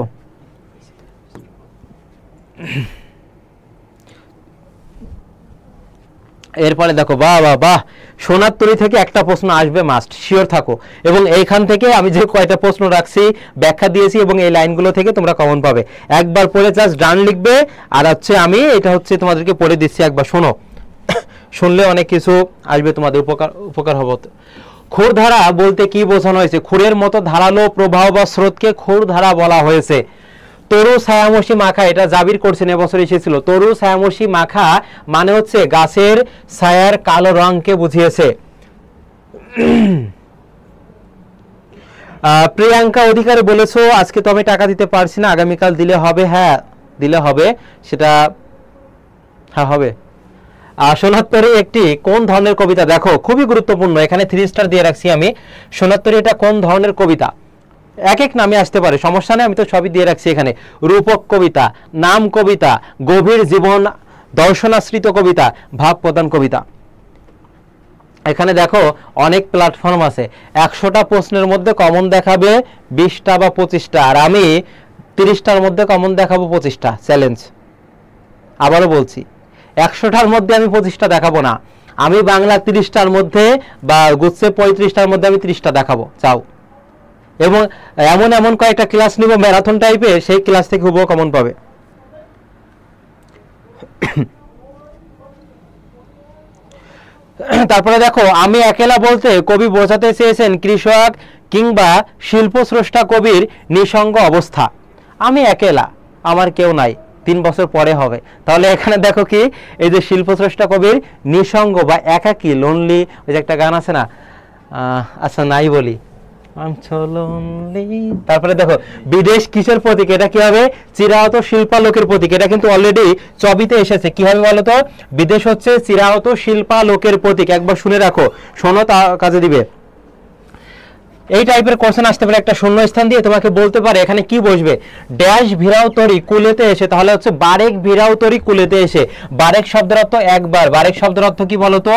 এরপরে দেখো, বাহ বাহ বাহ, সোনার তরী থেকে একটা প্রশ্ন আসবে, মাস্ট শিওর থাকো। এবং এইখান থেকে আমি যে কয়টা প্রশ্ন রাখছি, ব্যাখ্যা দিয়েছি, এবং এই লাইনগুলো থেকে তোমরা কমন পাবে। একবার পড়ে জাস্ট ডান লিখবে। আর হচ্ছে আমি এটা হচ্ছে তোমাদেরকে পড়ে দিচ্ছি, একবার শোনো, শুনলে অনেক কিছু আসবে, তোমাদের উপকার হবে। ক্ষুরধারা বলতে কি বোঝানো হয়েছে? ক্ষুরের মতো ধারালো প্রবাহ বা স্রোতকে ক্ষুরধারা বলা হয়েছে। তরু ছায়ামসি মাখা, এটা জাবির করছেন, এবছর এসেছিল। তরু ছায়ামসি মাখা মানে হচ্ছে গাছের ছায়ার কালো রঙকে বুঝিয়েছে। প্রিয়াঙ্কা অধিকারী বলেছো, আজকে তো আমি টাকা দিতে পারছি না, আগামীকাল দিলে হবে? হ্যাঁ, দিলে হবে, সেটা হ্যাঁ হবে। সোনার তরী একটি কোন ধরনের কবিতা? দেখো খুবই গুরুত্বপূর্ণ, এখানে 3 স্টার দিয়ে রাখছি আমি। সোনার তরী এটা কোন ধরনের কবিতা? এক এক নামে আসতে পারে, সমস্যা নেই, আমি তো সবই দিয়ে রাখছি এখানে। রূপক কবিতা, নাম কবিতা, গভীর জীবন দর্শনাশ্রিত কবিতা, ভাব প্রদান কবিতা। এখানে দেখো অনেক প্ল্যাটফর্ম আছে। 100টা প্রশ্নের মধ্যে কমন দেখাবে 20টা বা 25টা, আর আমি 30টার মধ্যে কমন দেখাবো 25টা। চ্যালেঞ্জ। আবারও বলছি, 100টার মধ্যে আমি 25টা দেখাবো না, আমি বাংলা 30টার মধ্যে বা গুচ্ছে 35টার মধ্যে আমি 30টা দেখাবো। চাও? এবং এমন এমন কয়েকটা ক্লাস নিব ম্যারাথন টাইপের, সেই ক্লাস থেকে হুবহু কমন পাবে। তারপরে দেখো, আমি একেলা বলতে কবি বোঝাতে চেয়েছেন কৃষক কিংবা শিল্প স্রষ্টা কবির নিঃসঙ্গ অবস্থা। আমি একেলা, আমার কেউ নাই, 3 বছর পরে হবে। তাহলে এখানে দেখো কি, এই যে শিল্প স্রষ্টা কবির নিঃসঙ্গ বা একাকী, লোনলি, ওই যে একটা গান আছে না, আচ্ছা নাই বলি, তারপরে দেখো বিদেশ কিসের প্রতীক, এটা কি হবে, চিরাহত শিল্পালোকের প্রতীক। এটা কিন্তু অলরেডি ছবিতে এসেছে। কি হবে বলতো, বিদেশ হচ্ছে চিরাহত শিল্পালোকের প্রতীক। একবার শুনে রাখো, শোনো, তা কাজে দিবে। এই টাইপের কোশ্চেন আসতে পারে, একটা শূন্য স্থান দিয়ে তোমাকে বলতে পারে এখানে কি বসবে, ড্যাশ ভিড়াও তরি কুলেতে এসে, তাহলে হচ্ছে বারেক ভিড়াও তরি কুলেতে এসে। বারেক শব্দের অর্থ একবার, বারেক শব্দের অর্থ কি বলতো,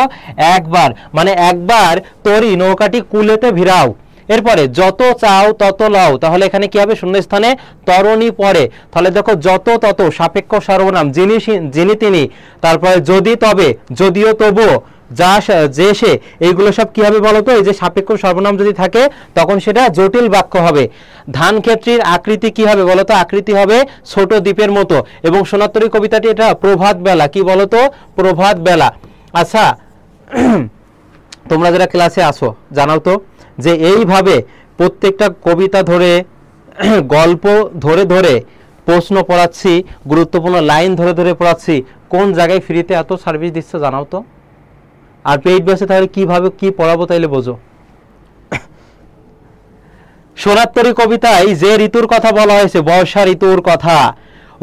একবার, মানে একবার তরি নৌকাটি কুলেতে ভিড়াও। এরপরে যত চাও তত লাও, তাহলে এখানে কি হবে, শূন্য স্থানে তরণী পড়ে। তাহলে দেখো যত তত সাপেক্ষ সর্বনাম, যিনি যিনি তিনি, তারপরে যদি তবে, যদিও তবুও, যা যে সে, এইগুলো সব কি হবে বলতো, এই যে সাপেক্ষ সর্বনাম যদি থাকে তখন সেটা জটিল বাক্য হবে। ধান ক্ষেত্রীর আকৃতি কি হবে বলতো, আকৃতি হবে ছোট দ্বীপের মতো। এবং সোনারতরী কবিতাটি এটা প্রভাত বেলা, কি বলতো, প্রভাত বেলা। আচ্ছা, তোমরা যারা ক্লাসে আসো জানাও তো যে এইভাবে প্রত্যেকটা কবিতা ধরে, গল্প ধরে ধরে প্রশ্ন পড়াচ্ছি, গুরুত্বপূর্ণ লাইন ধরে ধরে পড়াচ্ছি, কোন জায়গায় ফ্রিতে এত সার্ভিস দিচ্ছ জানাও তো। আর পেইড বেসে তাহলে কিভাবে কি পড়াবো তাইলে বোঝো। সোনারতরী কবিতায় যে ঋতুর কথা বলা হয়েছে, বর্ষা ঋতুর কথা।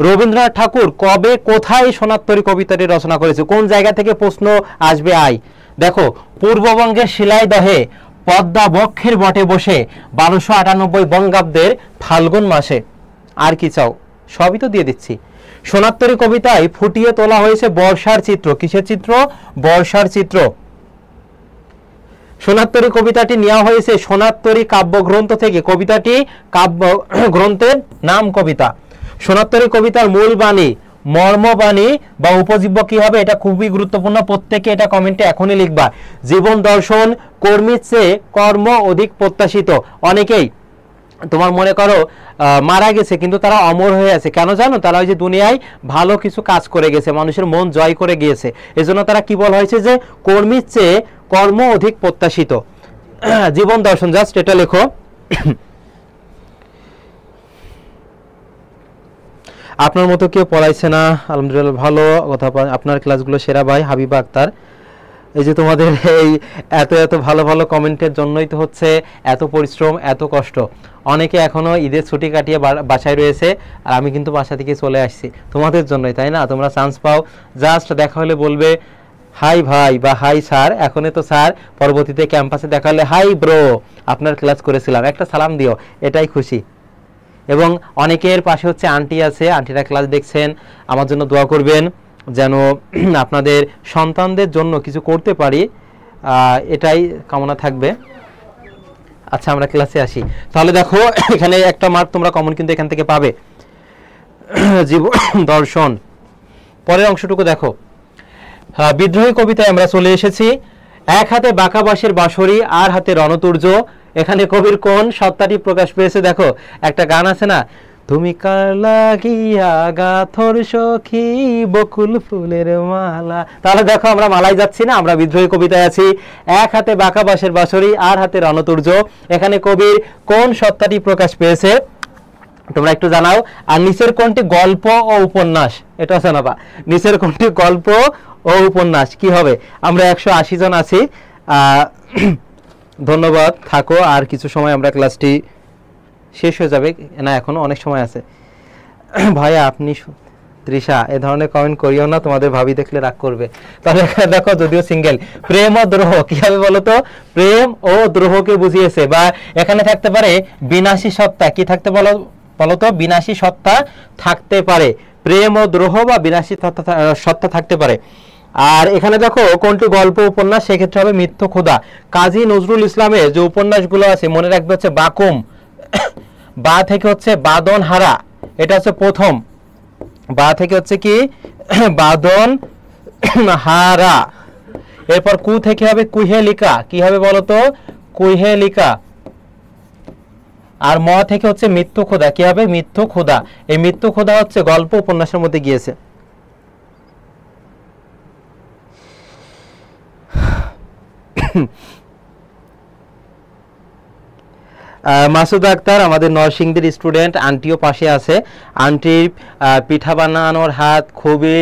রবীন্দ্রনাথ ঠাকুর কবে কোথায় সোনারতরী কবিতাটি রচনা করেছে, কোন জায়গা থেকে প্রশ্ন আসবে আই। দেখো, পূর্ববঙ্গের শিলাইদহে পদ্মা বক্ষের বটে বসে 1298 বঙ্গাব্দের ফাল্গুন মাসে। আর কি চাও, সবই তো দিয়ে দিচ্ছি। সোনারতরী কবিতায় ফুটিয়ে তোলা হয়েছে বর্ষার চিত্র। কিসের চিত্র, বর্ষার চিত্র। সোনারতরী কবিতাটি নেওয়া হয়েছে সোনারতরী কাব্যগ্রন্থ থেকে। কবিতাটি কাব্য গ্রন্থের নাম কবিতা। সোনারতরী কবিতার মূল বাণী, মর্মবাণী বা উপজীব্য কি হবে, এটা খুবই গুরুত্বপূর্ণ, প্রত্যেকে এটা কমেন্টে এখনই লিখবা। জীবন দর্শন কর্মীর চেয়ে কর্ম অধিক প্রত্যাশিত। অনেকেই তোমার মনে করো মারা গেছে কিন্তু তারা অমর হয়ে আছে, কেন জানো, তারা ওই যে দুনিয়ায় ভালো কিছু কাজ করে গেছে, মানুষের মন জয় করে গিয়েছে, এজন্য তারা কি বলা হয়েছে যে কর্মীর চেয়ে কর্ম অধিক প্রত্যাশিত। জীবন দর্শন, জাস্ট এটা লেখো। আপনার মতো কেউ পড়াইছে না, আলহামদুলিল্লাহ ভালো কথা, আপনার ক্লাসগুলো সেরা ভাই হাবিবা আক্তার। এই যে তোমাদের এই এত এত ভালো ভালো কমেন্টের জন্যই তো হচ্ছে এত পরিশ্রম, এত কষ্ট। অনেকে এখনো ঈদের ছুটি কাটিয়ে বাসায় রয়েছে, আর আমি কিন্তু বাসা থেকে চলে আসছি তোমাদের জন্যই, তাই না? তোমরা চান্স পাও, জাস্ট দেখা হলে বলবে হাই ভাই বা হাই স্যার, এখনই তো স্যার, পরবর্তীতে ক্যাম্পাসে দেখা হলে হাই ব্রো, আপনার ক্লাস করেছিলাম, একটা সালাম দিও, এটাই খুশি। এবং অনেকের পাশে হচ্ছে আন্টি আছে, আন্টিরা ক্লাস দেখছেন, আমার জন্য দোয়া করবেন যেন আপনাদের সন্তানদের জন্য কিছু করতে পারি, এটাই কামনা থাকবে। আচ্ছা, আমরা ক্লাসে আসি। তাহলে দেখো, এখানে একটা মার্ক তোমরা কমন কিন্তু এখান থেকে পাবে। জীবন দর্শন, পরের অংশটুকু দেখো। বিদ্রোহী কবিতায় আমরা চলে এসেছি। এক হাতে বাঁকা বাঁশের বাঁশরি, আর হাতে রণতুর্য। এখানে কবির কোন সত্তাটি প্রকাশ পেয়েছে দেখো, একটা গান আছে না, তুমি কার লাগিয়া গাথর সখী বকুল ফুলের মালা। তাহলে দেখো, আমরা মালাই যাচ্ছি না, আমরা বিদ্রোহী কবিতায় আছি। এক হাতে বাঁকা বাঁশের বাঁশরি, আর হাতে রণতুর্য। এখানে কবির কোন সত্তাটি প্রকাশ পেয়েছে তোমরা একটু জানাও। আর নিচের কোনটি গল্প ও উপন্যাস, এটা জানাবা। নিচের কোনটি গল্প ও উপন্যাস কি হবে? আমরা 180 জন আছি। ধন্যবাদ, থাকো, আর কিছু সময় আমরা ক্লাসটি শেষ হয়ে যাবে না, এখনো অনেক সময় আছে। ভাইয়া আপনি, তৃষা, এ ধরনের কমেন্ট করিও না, তোমাদের ভাবি দেখলে রাগ করবে। তাহলে দেখো, যদিও সিঙ্গেল, প্রেম ও দ্রোহ কি হবে বলতো, প্রেম ও দ্রোহকে বুঝিয়েছে। বা এখানে থাকতে পারে বিনাশী সত্তা, কি থাকতে বলতো, বিনাশী সত্তা থাকতে পারে, প্রেম ও দ্রোহ বা বিনাশী সত্তা থাকতে পারে। আর এখানে দেখো কোনটি গল্প উপন্যাস, সেক্ষেত্রে হবে মৃত্যু ক্ষুধা। কাজী নজরুল ইসলামের যে উপন্যাসগুলো আছে মনে রাখবে হচ্ছে বাকুম, বা থেকে হচ্ছে বাদন হারা, এটা হচ্ছে প্রথম। বা থেকে হচ্ছে কি বাদন হারা। এরপর কু থেকে হবে কুহেলিকা, কি হবে বলতো, কুহেলিকা। আর ম থেকে হচ্ছে মৃত্যু খোদা, কি হবে মৃত্যু খোদা। এই মৃত্যু খোদা হচ্ছে গল্প উপন্যাসের মধ্যে গিয়েছে। মাসুদ আক্তার আমাদের নরসিংদীর স্টুডেন্ট, আন্টিও পাশে আছে। আন্টির পিঠা বানানোর হাত খুবই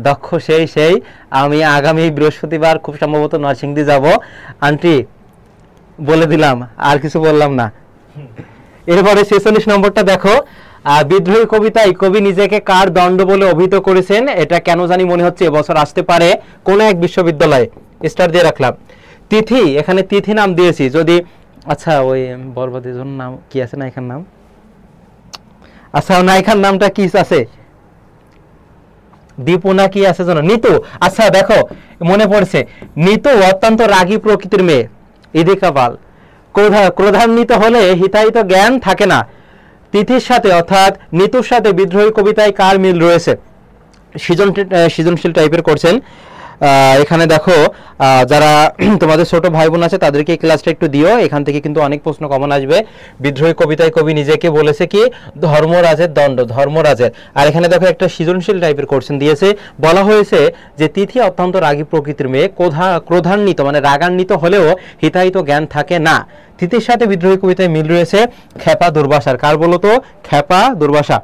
দক্ষ, সেই আমি আগামী বৃহস্পতিবার খুব সম্ভবত নরসিংদী যাব। আন্টি বলে দিলাম, আর কিছু বললাম না। এরপরে 46 নম্বরটা দেখো, বিদ্রোহী কবিতায় কবি নিজেকে কার দণ্ড বলে অভিহিত করেছেন? এটা কেন জানি মনে হচ্ছে এবছর আসতে পারে কোন এক বিশ্ববিদ্যালয়ে। স্টার দিয়ে রাখলাম। তিথি, এখানে তিথি নাম দিয়েছি। যদি আচ্ছা ওই বরবাদের জন্য নাম কি আছে, নায়িকার নাম, আচ্ছা নায়িকার নামটা কি আছে, দীপুনা কি আছে জানো, নিতু। আচ্ছা দেখো মনে পড়ছে, নিতু অত্যন্ত রাগী প্রকৃতির মেয়ে। ইদিকা পাল, ক্রোধান্বিত হলে হিতাহিত জ্ঞান থাকে না। তিথির সাথে অর্থাৎ নিতুর সাথে বিদ্রোহী কবিতায় কার মিল রয়েছে? সৃজনশীল টাইপের করছেন। এখানে দেখো যারা তোমাদের ছোট ভাই বোন আছে তাদেরকে এই ক্লাসটা একটু দিও, এখান থেকে কিন্তু অনেক প্রশ্ন কমন আসবে। বিদ্রোহী কবিতায় কবি নিজেকে বলেছে কি ধর্মরাজের দণ্ড, ধর্মরাজের। আর এখানে দেখো একটা সৃজনশীল টাইপের কোশ্চেন দিয়েছে, বলা হয়েছে যে তিথি অত্যন্ত রাগী প্রকৃতির মেয়ে, ক্রোধান্বিত মানে রাগান্বিত হলেও হিতাহিত জ্ঞান থাকে না। তিথির সাথে বিদ্রোহী কবিতায় মিল রয়েছে খেপা দুর্বাসার। কার বলো তো? খেপা দুর্বাসা।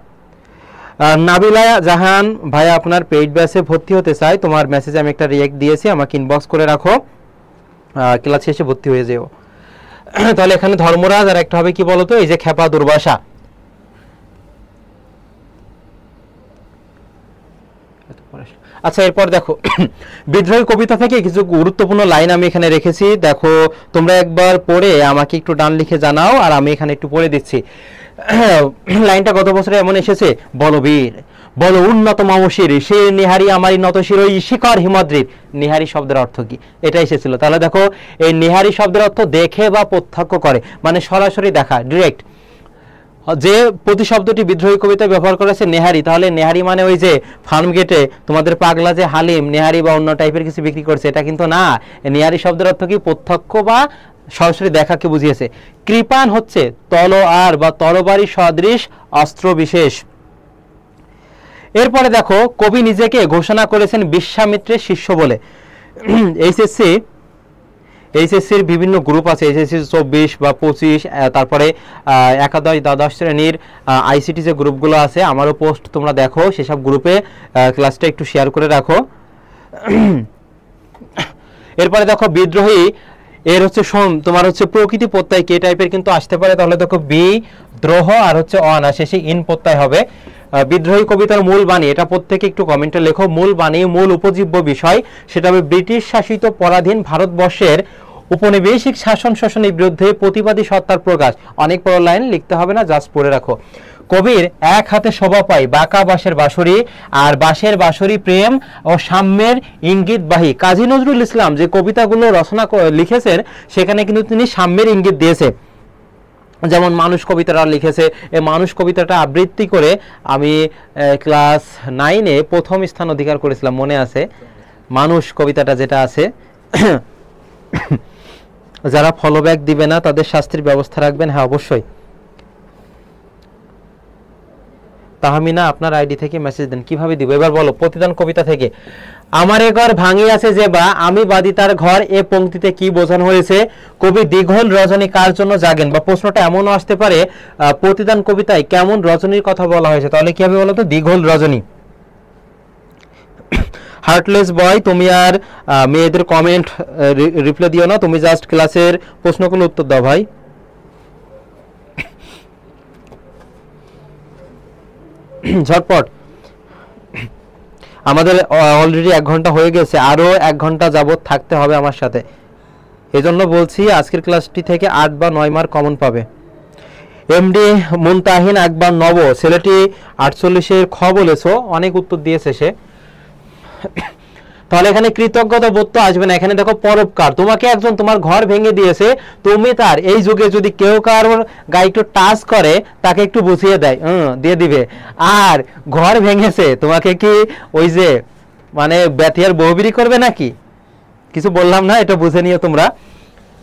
নাবিলা জাহান ভাইয়া আপনার পেইড ব্যাচে ভর্তি হতে চাই, তোমার মেসেজে আমি একটা রিঅ্যাক্ট দিয়েছি, আমাকে ইনবক্স করে রাখো, ক্লাস শেষে ভর্তি হয়ে যেও। তাহলে এখানে ধর্মরাজ আর একটা হবে কি বলতো, এই যে খেপা দুর্বাসা। আচ্ছা এরপর দেখো বিদ্রোহী কবিতা থেকে কিছু গুরুত্বপূর্ণ লাইন আমি এখানে রেখেছি, দেখো তোমরা একবার পড়ে আমাকে একটু ডান লিখে জানাও, আর আমি এখানে একটু পড়ে দিচ্ছি। লাইনটা গত বছরে এমন এসেছে, বলবীর বল উন্নত মামশির সে নিহারি আমারই নত শিরোই শিখর হিমদ্রির। নিহারি শব্দের অর্থ কি? এটা এসেছিল। তাহলে দেখো এই নিহারি শব্দের অর্থ দেখে বা প্রত্যক্ষ করে, মানে সরাসরি দেখা, ডিরেক্ট। যে প্রতিশব্দটি বিদ্রোহী কবিতায় ব্যবহার করেছে নেহারি, তাহলে নেহারি মানে ওই যে ফার্ম গেটে তোমাদের পাগলা যে হালিম নেহারি বা অন্য টাইপের কিছু বিক্রি করছে, এটা কিন্তু না। নেহারি শব্দের অর্থ কি প্রত্যক্ষ বা সরাসরি দেখাকে বুঝিয়েছে। কৃপান হচ্ছে তলোয়ার বা তরবারি সদৃশ অস্ত্র বিশেষ। এরপরে দেখো কবি নিজেকে ঘোষণা করেছেন বিশ্বামিত্রের শিষ্য বলে। এইচএসসির বিভিন্ন গ্রুপ আছে, এইচএসসি 24 বা 25, তারপরে একাদশ দ্বাদশ শ্রেণীর আইসিটি যে গ্রুপগুলো আছে, আমারও পোস্ট তোমরা দেখো, সেসব গ্রুপে ক্লাসটা একটু শেয়ার করে রাখো। এরপরে দেখো বিদ্রোহী এর হচ্ছে তোমার হচ্ছে প্রকৃতি প্রত্যয় কে টাইপের কিন্তু আসতে পারে, তাহলে দেখো বিদ্রোহ আর হচ্ছে অনা শেষে ইন প্রত্যয় হবে। বিদ্রোহী কবিতার মূল বাণী, এটা প্রত্যেকে একটু কমেন্টে লেখো। মূল বাণী, মূল উপজীব্য বিষয় সেটা হবে ব্রিটিশ শাসিত পরাধীন ভারতবর্ষের উপনিবেশিক শাসন শোষণের বিরুদ্ধে প্রতিবাদী সত্তার প্রকাশ। অনেক বড় লাইন লিখতে হবে না, জাস্ট পড়ে রাখো। কবির এক হাতে শোভা পায় বাঁকা বাঁশের বাঁশরি, আর বাঁশের বাঁশরি প্রেম ও সাম্যের ইঙ্গিতবাহী। কাজী নজরুল ইসলাম যে কবিতাগুলো রচনা লিখেছেন সেখানে কিন্তু তিনি সাম্যের ইঙ্গিত দিয়েছে। যেমন মানুষ কবিতাটা লিখেছে, এই মানুষ কবিতাটা আবৃত্তি করে আমি ক্লাস 9-এ প্রথম স্থান অধিকার করেছিলাম, মনে আছে? মানুষ কবিতাটা যেটা আছে। যারা ফলোব্যাক দিবে না তাদের শাস্তির ব্যবস্থা রাখবেন। হ্যাঁ অবশ্যই। তাহমিনা আপনার আইডি থেকে মেসেজ দেন, কিভাবে দিব এবার বলো? প্রতিদান কবিতা থেকে, আমারে ঘর ভাঙি আছে যে বা আমি বাদি তার ঘর, এ পংক্তিতে কি বোঝানো হয়েছে? কবি দীঘল রজনী কার জন্য জাগেন, বা প্রশ্নটা এমনও আসতে পারে প্রতিদান কবিতায় কেমন রজনীর কথা বলা হয়েছে, তাহলে কি হবে বলো তো? দীঘল রজনী। হার্টলেস বয়, তুমি আর মেয়েদের কমেন্ট রিপ্লাই দিও না, তুমি জাস্ট ক্লাসের প্রশ্নগুলো উত্তর দাও ভাই। ঝটপট, আমাদের অলরেডি 1 ঘন্টা হয়ে গেছে, আরো 1 ঘন্টা যাবত থাকতে হবে আমার সাথে। এজন্য বলছি আজকের ক্লাসটি থেকে 8 বা 9 মার্ক কমন পাবে। এমডি মুনতাহিন একবার নব, ছেলেটি 48-এর খ বলেছো, অনেক উত্তর দিয়েছে সে। তাহলে এখানে কৃতজ্ঞতা বোধ তো আসবে না। এখানে দেখো পরোপকার, তোমাকে একজন তোমার ঘর ভেঙে দিয়েছে, তুমি তার, এই যুগে যদি কেউ কারোর গায়ে একটু টাচ করে তাকে একটু বুঝিয়ে দেয়, দিয়ে দিবে। আর ঘর ভেঙেছে তোমাকে কি ওই যে মানে ব্যথিয়ার বহুবিরি করবে নাকি? কিছু বললাম না, এটা বুঝে নিও তোমরা।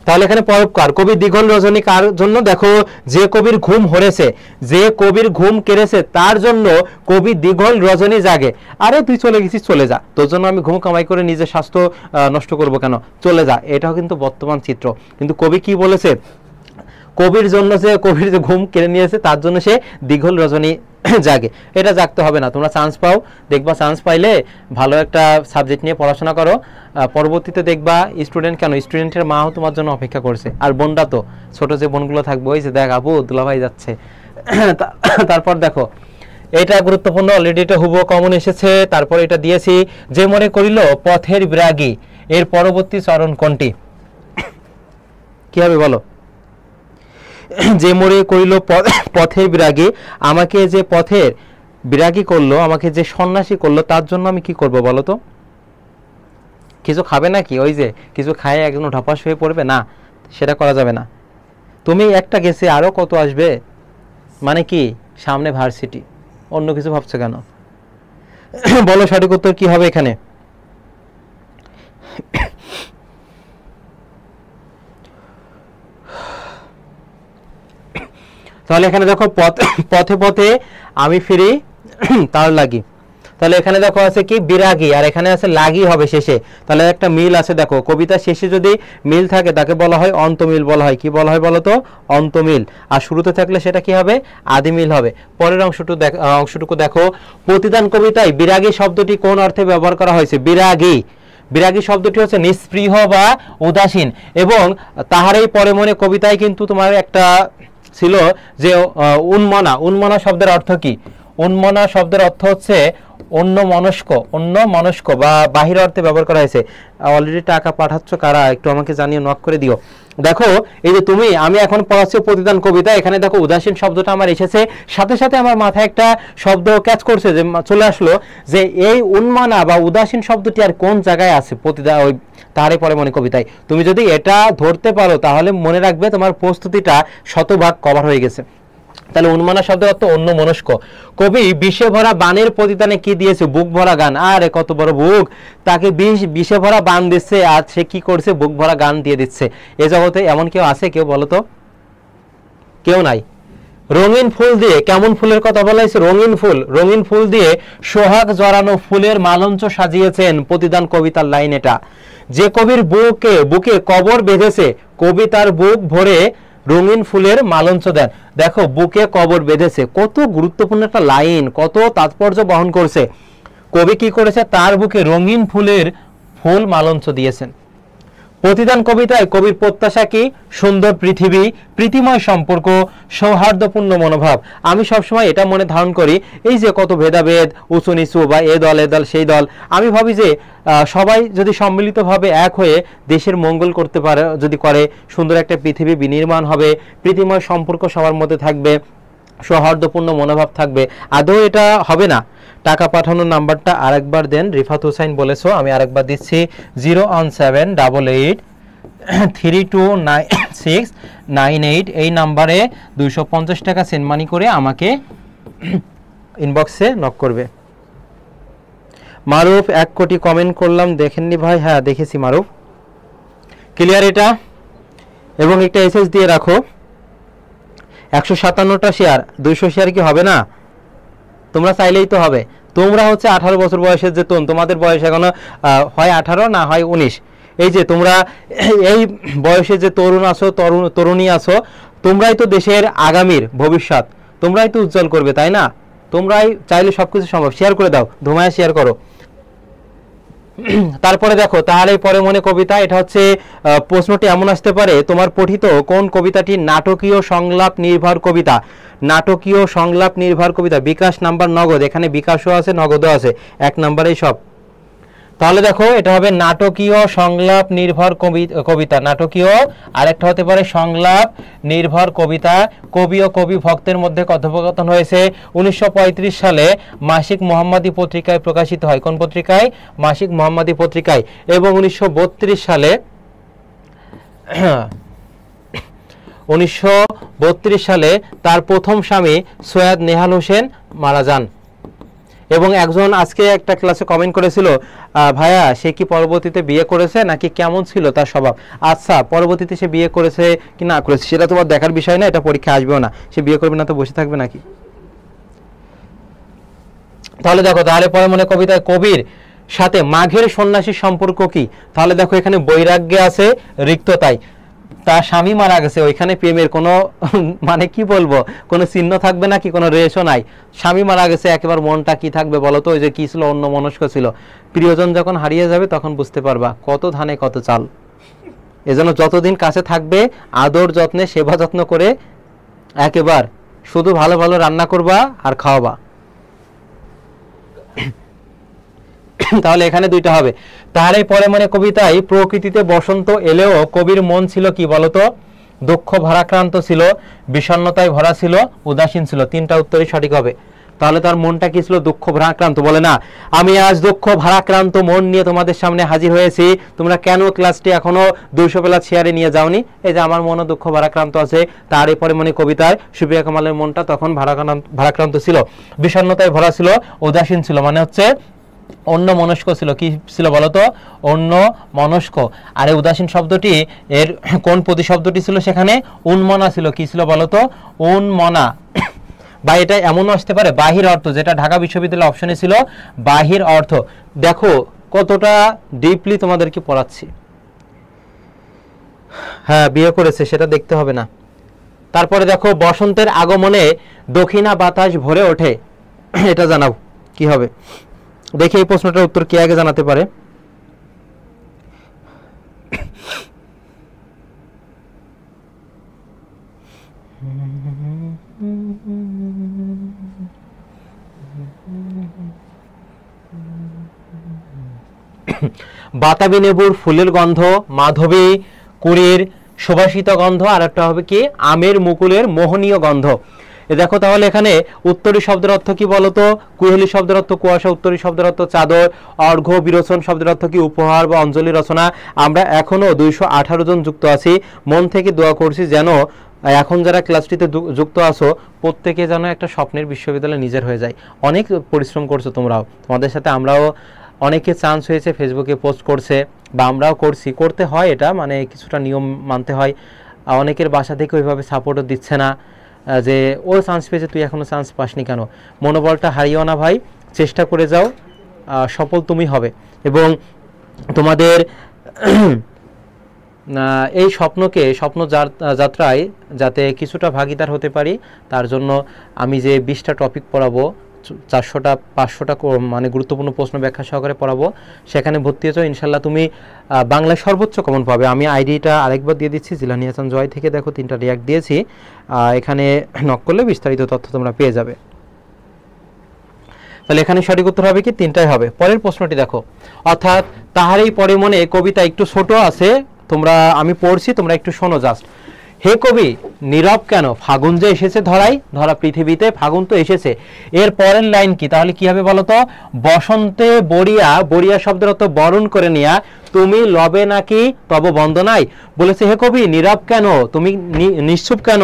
তাহলে এখানে পরোপকার, কবি দিঘল রজনী কার জন্য? দেখো, যে কবির ঘুম হরেছে, যে কবির ঘুম কেড়েছে তার জন্য কবি দিঘল রজনী জাগে। আরে তুই চলে গেছিস, চলে যা, তোর জন্য আমি ঘুম কামাই করে নিজের স্বাস্থ্য নষ্ট করব কেন, চলে যা। এটাও কিন্তু বর্তমান চিত্র। কিন্তু কবি কি বলেছে? কবির জন্য, যে কবির যে ঘুম কেড়ে নিয়েছে তার জন্য সে দিঘল রজনী জাগে। এটা জাগতে হবে না, তোমরা চান্স পাও, দেখবা চান্স পাইলে ভালো একটা সাবজেক্ট নিয়ে পড়াশোনা করো, পরবর্তীতে দেখবা স্টুডেন্ট কেন, স্টুডেন্টের মাও তোমার জন্য অপেক্ষা করছে। আর বোনরা তো ছোট যে বোনগুলো থাকবে, ওই যে দেখ আপু দুলাভাই যাচ্ছে। তারপর দেখো, এটা গুরুত্বপূর্ণ, অলরেডি এটা হুবহু কমন এসেছে। তারপর এটা দিয়েছি, যে মনে করিল পথের বিরাগী, এর পরবর্তী চরণ কোনটি? কি হবে বলো? যে মরে করিল পথের বিরাগী, আমাকে যে পথের বিরাগী করলো, আমাকে যে সন্ন্যাসী করলো, তার জন্য আমি কি করব বলো তো? কিছু খাবে নাকি? ওই যে কিছু খায় একজন ঢপাস হয়ে পড়বে না, সেটা করা যাবে না। তুমি একটা গেছে, আরো কত আসবে, মানে কি সামনে ভার্সিটি, অন্য কিছু ভাবছো কেন? বলো সঠিক উত্তর কি হবে এখানে? তাহলে এখানে দেখো, পথে পথে আমি ফিরি তার লাগি। তাহলে এখানে দেখো আছে কি বিরাগী, আর এখানে আছে লাগি হবে শেষে। তাহলে একটা মিল আছে, দেখো কবিতার শেষে যদি মিল থাকে তাকে বলা হয় অন্তমিল বলা হয়। কি বলা হয় বলো তো? অন্তমিল। আর শুরুতে থাকলে সেটা কি হবে? আদিমিল হবে। পরের অংশটুকু দেখো, প্রতিদান কবিতায় বিরাগী শব্দটি কোন অর্থে ব্যবহার করা হয়েছে? বিরাগী, বিরাগী শব্দটি হচ্ছে নিস্পৃহ বা উদাসীন। এবং তাহারই পরে মনে কবিতায় কিন্তু তোমার একটা ছিল যে উন্মনা, উন্মনা শব্দের অর্থ কি? উন্মনা শব্দের অর্থ হচ্ছে অন্য মনস্ক, অন্য মনস্ক বা বাহির অর্থে ব্যবহার করা হয়েছে। অলরেডি টাকা পাঠাচ্ছ কারা, একটু আমাকে জানিয়ে নক করে দিও। দেখো, এই যে তুমি, আমি এখন পড়াচ্ছি প্রতিদান কবিতা, এখানে দেখো উদাসীন শব্দটা আমার এসেছে, সাথে সাথে আমার মাথায় একটা শব্দ ক্যাচ করছে, যে চলে আসলো যে এই উন্মানা বা উদাসীন শব্দটি আর কোন জায়গায় আছে প্রতিদান, ওই তারে পরে মনে কবিতায়। তুমি যদি এটা ধরতে পারো তাহলে মনে রাখবে তোমার প্রস্তুতিটা শতভাগ কভার হয়ে গেছে। তাহলে উন্মানা শব্দের অর্থ অন্য মনস্ক। কবি বিষে ভরা বানের প্রতিদানে কি দিয়েছে? বুক ভরা গান। আরে কত বড় বুক, তাকে বিষে ভরা বান দিচ্ছে, আর সে কি করছে? বুক ভরা গান দিয়ে দিচ্ছে। এ জগতে এমন কেউ আছে? কেউ বলো তো? কেউ নাই। রঙিন ফুল দিয়ে, কেমন ফুলের কথা বলা হয়েছে? রঙিন ফুল। রঙিন ফুল দিয়ে সোহাগ জড়ানো ফুলের মালঞ্চ সাজিয়েছেন প্রতিদান কবিতার লাইন এটা। যে কবির বুকে কবর বেঁধেছে, কবি তার বুক ভরে রঙিন ফুলের মালঞ্চ দেন। দেখো, বুকে কবর বেঁধেছে, কত গুরুত্বপূর্ণ একটা লাইন, কত তাৎপর্য বহন করছে। কবি কি করেছে? তার বুকে রঙিন ফুল মালঞ্চ দিয়েছেন। প্রতিদান কবিতায় কবির প্রত্যাশা কি? সুন্দর পৃথিবী, প্রীতিময় সম্পর্ক, সৌহার্দ্যপূর্ণ মনোভাব। আমি সবসময় এটা মনে ধারণ করি, এই যে কত ভেদাভেদ, উঁচু নিচু বা এ দল সেই দল, আমি ভাবি যে সবাই যদি সম্মিলিতভাবে এক হয়ে দেশের মঙ্গল করতে পারে, যদি করে, সুন্দর একটা পৃথিবী বিনির্মাণ হবে, প্রীতিময় সম্পর্ক সবার মধ্যে থাকবে, সৌহার্দ্যপূর্ণ মনোভাব থাকবে। আদৌ এটা হবে না। টাকা পাঠানোর নাম্বারটা আরেকবার দেন, রিফাত হোসাইন বলেছো, আমি আরেকবার দিচ্ছি 01788329698। এই নাম্বারে 250 টাকা সেন্ড মানি করে আমাকে ইনবক্সে নক করবে। মারুফ 1 কোটি কমেন্ট করলাম, দেখেননি ভাই? হ্যাঁ দেখেছি মারুফ। ক্লিয়ার এটা? এবং একটা এসএস দিয়ে রাখো, 157টা শেয়ার, 200 শেয়ার কি হবে না? তোমরা চাইলেই তো হবে। তোমরা হচ্ছে 18 বছর বয়সের যে তোমাদের বয়স এখনো হয় 18 না হয় 19। এই যে তোমরা এই বয়সে যে তরুণ আছো, তরুণী আছো, তোমরাই তো দেশের আগামীর ভবিষ্যৎ, তোমরাই তো উজ্জ্বল করবে, তাই না? তোমরাই চাইলে সবকিছু সম্ভব। শেয়ার করে দাও, ধুমায় শেয়ার করো। তারপরে দেখো, তাহলে পরে মনে কবিতা, এটা হচ্ছে প্রশ্নটি এমন আসতে পারে, তোমার পঠিত কোন কবিতাটি নাটকীয় সংলাপ নির্ভর কবিতা? নাটকীয় সংলাপ নির্ভর কবিতা। বিকাশ নাম্বার নগদ, এখানে বিকাশও আছে নগদও আছে, 1 নম্বরেই সব। তাহলে দেখো, এটা হবে নাটকীয় সংলাপ নির্ভর কবিতা, নাটকীয়। আরেকটা হতে পারে সংলাপ নির্ভর কবিতা। কবি ও কবি ভক্তের মধ্যে কথোপকথন হয়েছে 1935 সালে মাসিক মোহাম্মদী পত্রিকায় প্রকাশিত হয়। কোন পত্রিকায়? মাসিক মোহাম্মদী পত্রিকায়। এবং 1932 সালে তার প্রথম স্বামী সৈয়দ নেহাল হোসেন মারা যান। এবং একজন আজকে একটা ক্লাসে কমেন্ট করেছিল, ভাইয়া সে কি পরবর্তীতে বিয়ে করেছে নাকি কেমন ছিল তার স্বভাব। আচ্ছা, পরবর্তীতে সে বিয়ে করেছে কি না করেছে সেটা তোমার দেখার বিষয় না, এটা পরীক্ষা আসবেও না। সে বিয়ে করবে না তো বসে থাকবে নাকি? তাহলে দেখো, তাহলে পরে মনে কবিতায় কবির সাথে মাঘের সন্ন্যাসীর সম্পর্ক কি? তাহলে দেখো এখানে বৈরাগ্যে আছে, রিক্ততায়। তার স্বামী মারা গেছে, ওইখানে প্রেমের কোনো মানে কি বলবো, কোনো চিহ্ন থাকবে না কি, কোনো রেশও নাই। স্বামী মারা গেছে, একেবারে মনটা কি থাকবে বলো তো? ওই যে কি ছিল, অন্য মনস্ক ছিল। প্রিয়জন যখন হারিয়ে যাবে তখন বুঝতে পারবা কত ধানে কত চাল। এজন্য যতদিন কাছে থাকবে আদর যত্নে সেবা যত্ন করে একেবার শুধু ভালো ভালো রান্না করবা আর খাওয়াবা। তাহলে এখানে দুইটা হবে। তাহলে পরে মানে কবিতায় প্রকৃতিতে বসন্ত এলেও কবির মন ছিল কি বলতো? দুঃখ ভারাক্রান্ত ছিল, বিষণ্ণতায় ভরা ছিল, উদাসীন ছিল। তিনটা উত্তরই সঠিক হবে। তাহলে তার মনটা কি ছিল? দুঃখ ভারাক্রান্ত। বলে না, আমি আজ দুঃখ ভারাক্রান্ত মন নিয়ে তোমাদের সামনে হাজির হয়েছি, তোমরা কেন ক্লাসটি এখনো 200 প্লাস শেয়ারে নিয়ে যাওনি? এই যে আমার মনও দুঃখ ভারাক্রান্ত আছে। তার এরপরে মানে কবিতায় সুফিয়া কামালের মনটা তখন ভারাক্রান্ত ছিল, বিষণ্ণতায় ভরা ছিল, উদাসীন ছিল, মানে হচ্ছে অন্য মনস্ক ছিল। কি ছিল বলতো? অন্য মনস্ক। আর এই উদাসীন শব্দটি এর কোন প্রতিশব্দটি ছিল সেখানে? উন্মনা ছিল। কি ছিল বলতো? উন্মনা। বা এটা এমনও আসতে পারে বাহির অর্থ, যেটা ঢাকা বিশ্ববিদ্যালয় অপশনে ছিল বাহির অর্থ। দেখো কতটা ডিপলি তোমাদেরকে পড়াচ্ছি। হ্যাঁ, বিয়ে করেছে সেটা দেখতে হবে না। তারপরে দেখো, বসন্তের আগমনে দক্ষিণা বাতাস ভরে ওঠে, এটা জানাও কি হবে? দেখি এই প্রশ্নটার উত্তর কে আগে জানাতে পারে। বাতাবি লেবুর ফুলের গন্ধ, মাধবী কুড়ির সুবাসিত গন্ধ, আর একটা হবে কি? আমের মুকুলের মোহনীয় গন্ধ। দেখো তাহলে এখানে উত্তরী শব্দের অর্থ কি বলতো? কুহেলি শব্দের অর্থ কুয়াশা, উত্তরী শব্দের অর্থ চাদর, অর্ঘ্য বিরোচন শব্দের অর্থ কি? উপহার বা অঞ্জলি রচনা। আমরা এখনো 218 জন যুক্ত আছি। মন থেকে দোয়া করছি যেন এখন যারা ক্লাসটিতে যুক্ত আছো প্রত্যেকে যেন একটা স্বপ্নের বিশ্ববিদ্যালয় নিজের হয়ে যায়। অনেক পরিশ্রম করছো তোমরাও, তোমাদের সাথে আমরাও, অনেকে চান্স হয়েছে ফেসবুকে পোস্ট করছে বা আমরাও করছি, করতে হয়, এটা মানে কিছুটা নিয়ম মানতে হয়। অনেকের বাসা থেকে ওইভাবে সাপোর্টও দিচ্ছে না, যে ও চান্স পেয়েছে তুই এখনো চান্স পাসনি কেন। মনোবলটা হারিও না ভাই, চেষ্টা করে যাও, সফল তুমি হবে। এবং তোমাদের এই স্বপ্ন যাত্রায় যাতে কিছুটা ভাগিদার হতে পারি, তার জন্য আমি যে 20টা টপিক পড়াবো, 400টা 500টা মানে গুরুত্বপূর্ণ প্রশ্ন ব্যাখ্যা সহকারে পড়াবো, সেখানে ভর্তি হয়েছো, ইনশাল্লাহ তুমি বাংলায় সর্বোচ্চ কমন পাবে। আমি আইডিটা আরেকবার দিয়ে দিচ্ছি, জিলানি হাসান জয় থেকে। দেখো 3টা রিয়াক্ট দিয়েছি, এখানে নক করলে বিস্তারিত তথ্য তোমরা পেয়ে যাবে। তাহলে এখানে সঠিক উত্তর হবে কি? 3টাই হবে। পরের প্রশ্নটি দেখো, অর্থাৎ তাহারই পরে মনে কবিতা একটু ছোট আছে, আমি পড়ছি, তোমরা একটু শোনো জাস্ট। হে কবি নীরব কেন, ফাগুন যে এসেছে ধরা পৃথিবীতে, ফাগুন তো এসেছে। এর পরের লাইন কি? তাহলে কি হবে বলতো? বসন্তে বরিয়া শব্দের অর্থ বরণ করে নিয়া, তুমি লবে নাকি তব বন্দনাই। বলেছে হে কবি নীরব কেন, তুমি নিশ্চুপ কেন,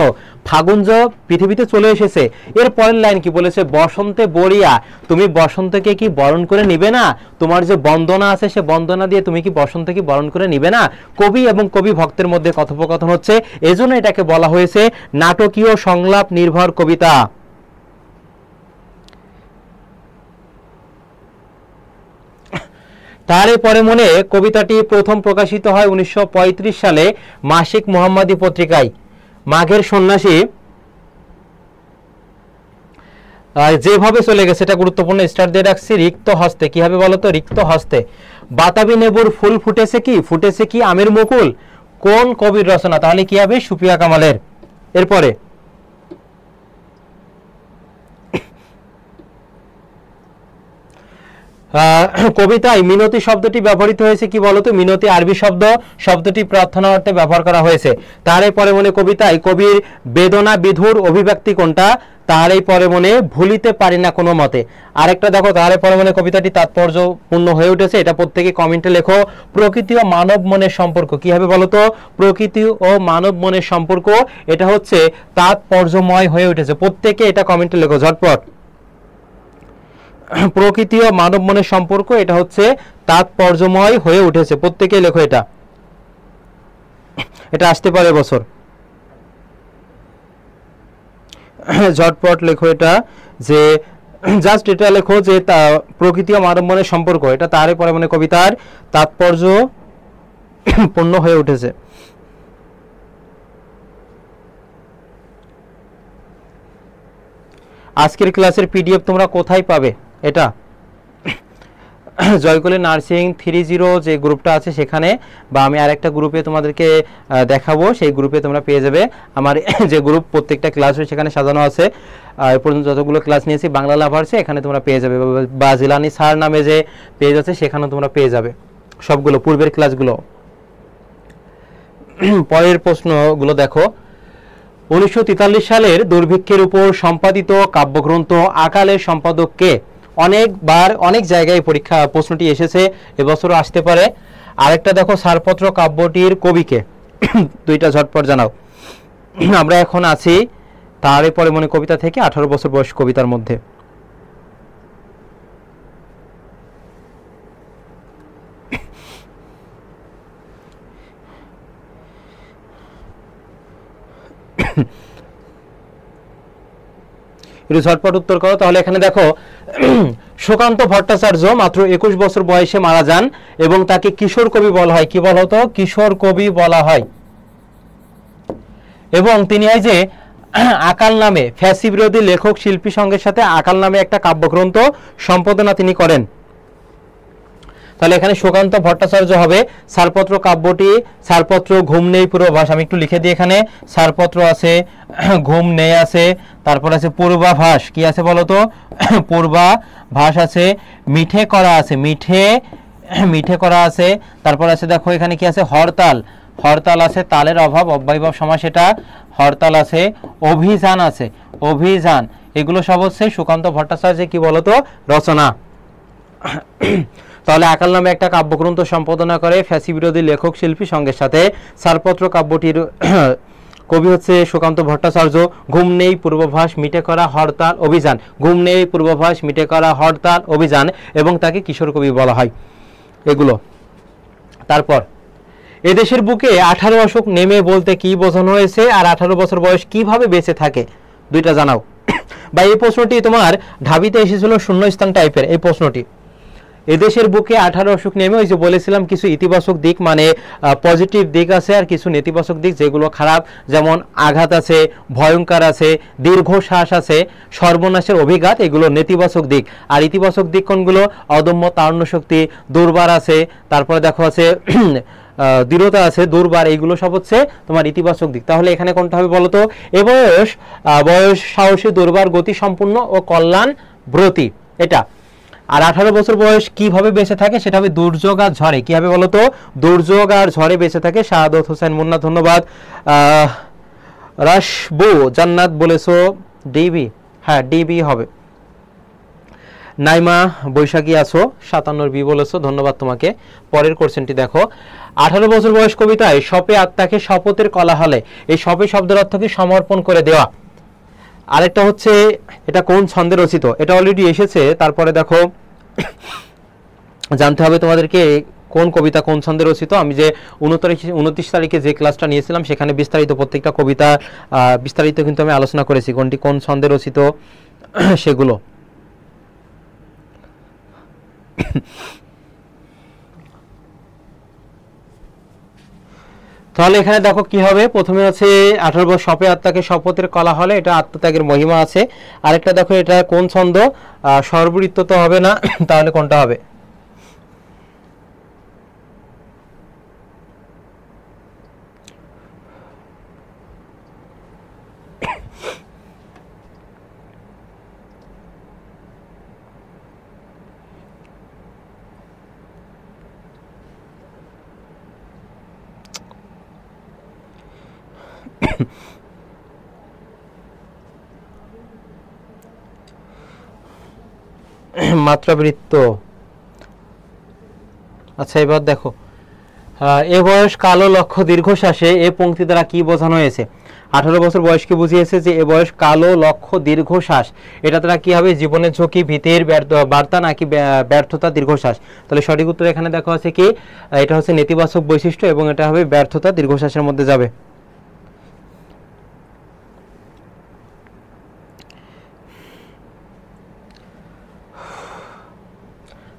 ফাগুন যে পৃথিবীতে চলে এসেছে। এর পরের লাইন কি বলেছে? বসন্তে বরিয়া, তুমি বসন্তকে কি বরণ করে নিবে না? তোমার যে বন্দনা আছে সে বন্দনা দিয়ে তুমি কি বসন্তকে বরণ করে নিবে না? কবি এবং কবি ভক্তের মধ্যে কথোপকথন হচ্ছে, এজন্য এটাকে বলা হয়েছে নাটকীয় সংলাপ নির্ভর কবিতা। তার পরে মনে কবিতাটি প্রথম প্রকাশিত হয় 1935 সালে মাসিক মোহাম্মদী পত্রিকায়। মাঘের সন্ন্যাসী যেভাবে চলে গেছে, এটা গুরুত্বপূর্ণ, স্টার দিয়ে রাখছি। রিক্ত হস্তে, কি হবে বলতো? রিক্ত হস্তে। বাতাবি লেবুর ফুল ফুটেছে কি আমের মুকুল, কোন কবির রচনা? তাহলে কি হবে? সুফিয়া কামালের। এরপরে কবিতায় মিনতি শব্দটি ব্যবহৃত হয়েছে কি বলতো? মিনতি আরবি শব্দটি প্রার্থনা অর্থে ব্যবহার করা হয়েছে। তার পরে মনে কবিতায় কবির বেদনা বিধুর অভিব্যক্তি কোনটা? তার পরে মনে ভুলিতে পারি না কোনো মতে। আরেকটা দেখো, তার পরে মনে কবিতাটি তাৎপর্যপূর্ণ হয়ে উঠেছে, এটা প্রত্যেকে কমেন্টে লেখো। প্রকৃতি ও মানব মনের সম্পর্ক, কি হবে বলতো? প্রকৃতি ও মানব মনের সম্পর্ক, এটা হচ্ছে তাৎপর্যময় হয়ে উঠেছে। প্রত্যেকে এটা কমেন্টে লেখো ঝটপট। প্রকৃতি ও মানব মনের সম্পর্ক, এটা হচ্ছে তাৎপর্যময় হয়ে উঠেছে। প্রত্যেকেই লেখো এটা, এটা আসতে পারে বছর। ঝটপট লেখো এটা, যে জাস্ট এটা লেখো যে প্রকৃতি ও মানব মনের সম্পর্ক, এটা তারে পরে মানে কবিতার তাৎপর্য পূর্ণ হয়ে উঠেছে। আজকের ক্লাসের পিডিএফ তোমরা কোথায় পাবে? এটা জয়কলি নার্সিং 30 যে গ্রুপটা আছে সেখানে, বা আমি আরেকটা গ্রুপে তোমাদেরকে দেখাবো, সেই গ্রুপে তোমরা পেয়ে যাবে। আমার যে গ্রুপ প্রত্যেকটা ক্লাস সেখানে সাজানো আছে, এ পর্যন্ত যতগুলো ক্লাস নিয়েছি বাংলা লাভার্সে, এখানে তোমরা পেয়ে যাবে, বা জিলানি স্যার নামে যে পেজ আছে সেখানেও তোমরা পেয়ে যাবে সবগুলো পূর্বের ক্লাসগুলো। পরের প্রশ্নগুলো দেখো। 1943 সালের দুর্ভিক্ষের উপর সম্পাদিত কাব্যগ্রন্থ আকালের সম্পাদককে? অনেকবার অনেক জায়গায় পরীক্ষা প্রশ্নটি এসেছে, এবছরও আসতে পারে। আরেকটা দেখো, ছাড়পত্র কাব্যটির কবিকে? দুইটা ঝটপট জানাও। আমরা এখন আছি তারে পরে মনে কবিতা থেকে 18 বছর বয়স কবিতার মধ্যে। একটু ঝটপট উত্তর করো। তাহলে এখানে দেখো, সুকান্ত ভট্টাচার্য মাত্র 21 বছর বয়সে মারা যান এবং তাকে কিশোর কবি বলা হয়। কি বলা হতো? কিশোর কবি বলা হয়। এবং তিনি এই যে আকাল নামে ফ্যাসি বিরোধী লেখক শিল্পী সংঘের সাথে আকাল নামে একটা কাব্যগ্রন্থ সম্পাদনা তিনি করেন। তাহলে এখানে সুকান্ত ভট্টাচার্য হবে। ছাড়পত্র কাব্যটি, ছাড়পত্র ঘুম নেই পূর্বাভাস, আমি একটু লিখে দিই এখানে, ছাড়পত্র আছে, ঘুম নেই আছে, তারপর আছে পূর্বাভাস, কি আছে বলতো? পূর্বাভাস আছে, মিঠে করা আছে, মিঠে করা আছে, তারপর আছে দেখো এখানে কি আছে? হরতাল, হরতাল আছে, তালের অভাব অব্যয়ভাব সমাস, এটা হরতাল আছে, অভিযান আছে, অভিযান, এগুলো সব হচ্ছে সুকান্ত ভট্টাচার্য কি বলতো রচনা। তাহলে আকাল নামে একটা কাব্যগ্রন্থ সম্পাদনা করে ফ্যাসি বিরোধী লেখক শিল্পী সংঘের সাথে। ছাড়পত্র কাব্যটির কবি হচ্ছে সুকান্ত ভট্টাচার্য। ঘুম নেই পূর্বাভাস, মিটে করা, হরতাল, অভিযান, ঘুম নেই পূর্বাভাস, মিটে করা, হরতাল, অভিযান, এবং তাকে কিশোর কবি বলা হয়, এগুলো। তারপর এদেশের বুকে 18 অশোক নেমে বলতে কি বোঝানো হয়েছে, আর 18 বছর বয়স কিভাবে বেঁচে থাকে? দুইটা জানাও। বা এই প্রশ্নটি তোমার ঢাবিতে এসেছিল শূন্যস্থান টাইপের এই প্রশ্নটি। এদেশের বুকে 18 অশোক নেমে, ওই যে বলেছিলাম কিছু ইতিবাচক দিক মানে পজিটিভ দিক আছে, আর কিছু নেতিবাচক দিক যেগুলো খারাপ, যেমন আঘাত আছে, ভয়ঙ্কর আছে, দীর্ঘশ্বাস আছে, সর্বনাশের অভিঘাত, এগুলো নেতিবাচক দিক। আর ইতিবাচক দিক কোনগুলো? অদম্য তারুণ্য শক্তি, দুর্বার আছে, তারপরে দেখো আছে দৃঢ়তা আছে, দুর্বার, এইগুলো সব হচ্ছে তোমার ইতিবাচক দিক। তাহলে এখানে কোনটা হবে বলতো? এ বয়স সাহসী, দুর্বার, গতি সম্পূর্ণ ও কল্যাণ ব্রতী, এটা। আর 18 বছর বয়স কিভাবে বেঁচে থাকে সেটা হবে দুর্যোগ আর ঝড়ে। কি হবে বলতো? দুর্যোগ আর ঝড়ে বেঁচে থাকে। শাহাদত হোসেন মুন্না, ধন্যবাদ। রাশবু জান্নাত বলেছো ডিবি, হ্যাঁ ডিবি হবে। নাইমা বৈশাখী আছো 57 বি বলেছো, ধন্যবাদ তোমাকে। পরের কোশ্চেনটি দেখো। 18 বছর বয়স কবিতায় শপে আত্মাকে শপথের কলা হলে, এই শপে শব্দের অর্থ কি? সমর্পণ করে দেওয়া। আরেকটা হচ্ছে এটা কোন ছন্দে রচিত, এটা অলরেডি এসেছে। তারপরে দেখো জানতে হবে তোমাদেরকে কোন কবিতা কোন ছন্দে রচিত। আমি যে 29 তারিখে যে ক্লাসটা নিয়েছিলাম সেখানে বিস্তারিত প্রত্যেকটা কবিতা বিস্তারিত কিন্তু আমি আলোচনা করেছি, কোনটি কোন ছন্দে রচিত সেগুলো। তাহলে এখানে দেখো কি হবে, প্রথমে আছে 18 বছর শপে আত্মাকে শপথের কলা হলে, এটা আত্মত্যাগের মহিমা আছে। আরেকটা দেখো এটা কোন ছন্দ, সর্বরিত্য তো হবে না, তাহলে কোনটা হবে? মাত্রাবৃত্ত। আচ্ছা এবার দেখো, এ বয়স কালো লক্ষ্য দীর্ঘশ্বাসে, এ পংক্তি দ্বারা কি বোঝানো হয়েছে? 18 বছর বয়সকে বুঝিয়েছে যে এ বয়স কালো লক্ষ্য দীর্ঘশ্বাস, এটা তারা কি হবে, জীবনের ঝুঁকি, ভীতির বার্তা নাকি ব্যর্থতা দীর্ঘশ্বাস। তাহলে সঠিক উত্তর এখানে দেখো আছে কি, এটা হচ্ছে নেতিবাচক বৈশিষ্ট্য এবং এটা হবে ব্যর্থতা দীর্ঘশ্বাসের মধ্যে যাবে।